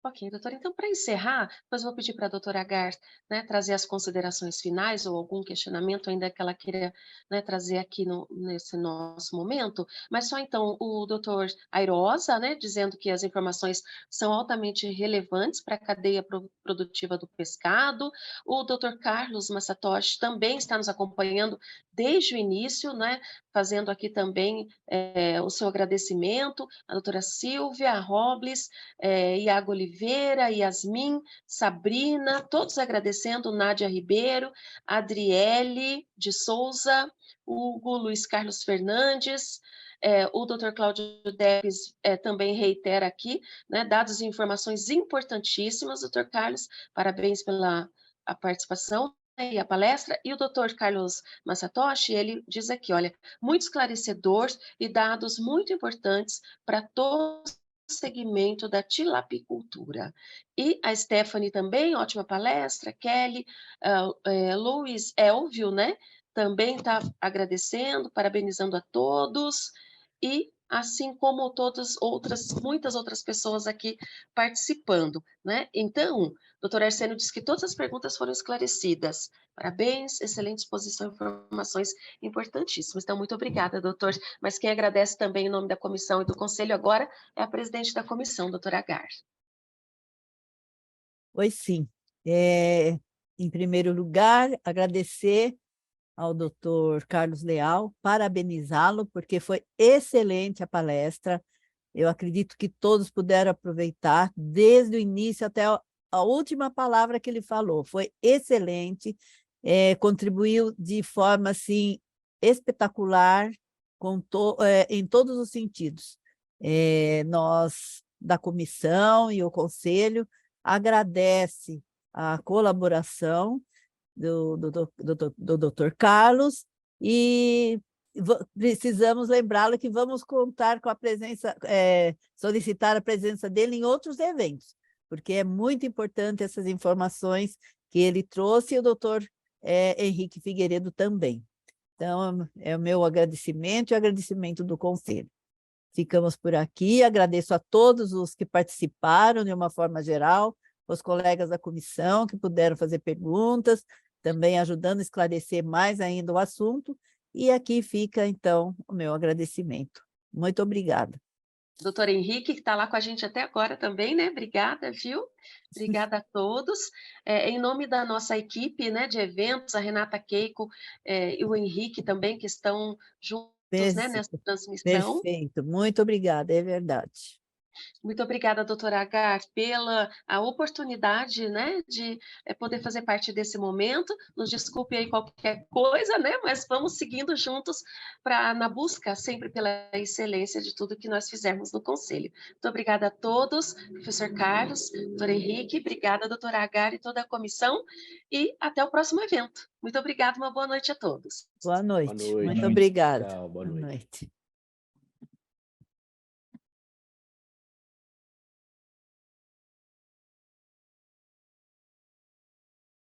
Ok, doutora. Então, para encerrar, depois eu vou pedir para a doutora Agar, né, trazer as considerações finais ou algum questionamento ainda que ela queira, né, trazer aqui nesse nosso momento. Mas só então o doutor Airosa, né, dizendo que as informações são altamente relevantes para a cadeia produtiva do pescado. O doutor Carlos Massatoshi também está nos acompanhando desde o início, né, fazendo aqui também o seu agradecimento. A doutora Silvia Robles, Iago Oliveira, Yasmin, Sabrina, todos agradecendo, Nádia Ribeiro, Adriele de Souza, Hugo Luiz Carlos Fernandes, o Dr. Cláudio Depes também reitera aqui, né, dados e informações importantíssimas, Dr. Carlos, parabéns pela a participação e a palestra, e o Dr. Carlos Massatoshi, ele diz aqui, olha, muito esclarecedor e dados muito importantes para todos segmento da tilapicultura. E a Stephanie também, ótima palestra, Kelly, Luiz Elvio, né? Também está agradecendo, parabenizando a todos, e assim como muitas outras pessoas aqui participando, né? Então, doutor Arsênio disse que todas as perguntas foram esclarecidas. Parabéns, excelente exposição, informações importantíssimas. Então, muito obrigada, doutor. Mas quem agradece também em nome da comissão e do conselho agora é a presidente da comissão, doutora Agar. Pois sim. Em primeiro lugar, agradecer ao doutor Carlos Leal, parabenizá-lo, porque foi excelente a palestra. Eu acredito que todos puderam aproveitar, desde o início até a última palavra que ele falou. Foi excelente, contribuiu de forma assim, espetacular em todos os sentidos. Nós, da comissão e o conselho, agradece a colaboração do Dr. Carlos, e precisamos lembrá-lo que vamos contar com a presença, solicitar a presença dele em outros eventos, porque é muito importante essas informações que ele trouxe, e o doutor Henrique Figueiredo também. Então, é o meu agradecimento e o agradecimento do conselho. Ficamos por aqui, agradeço a todos os que participaram de uma forma geral, os colegas da comissão que puderam fazer perguntas, também ajudando a esclarecer mais ainda o assunto, e aqui fica, então, o meu agradecimento. Muito obrigada. Doutor Henrique, que está lá com a gente até agora também, né? Obrigada, viu? Obrigada a todos. Em nome da nossa equipe, né, de eventos, a Renata Keiko e o Henrique também, que estão juntos, né, nessa transmissão. Perfeito, muito obrigada, é verdade. Muito obrigada, doutora Agar, pela a oportunidade, né, de poder fazer parte desse momento. Nos desculpe aí qualquer coisa, né, mas vamos seguindo juntos na busca sempre pela excelência de tudo que nós fizermos no Conselho. Muito obrigada a todos, professor Carlos, doutor Henrique, obrigada, doutora Agar e toda a comissão, e até o próximo evento. Muito obrigada, uma boa noite a todos. Boa noite. Boa noite. Muito obrigada. Tchau, boa Boa noite. noite.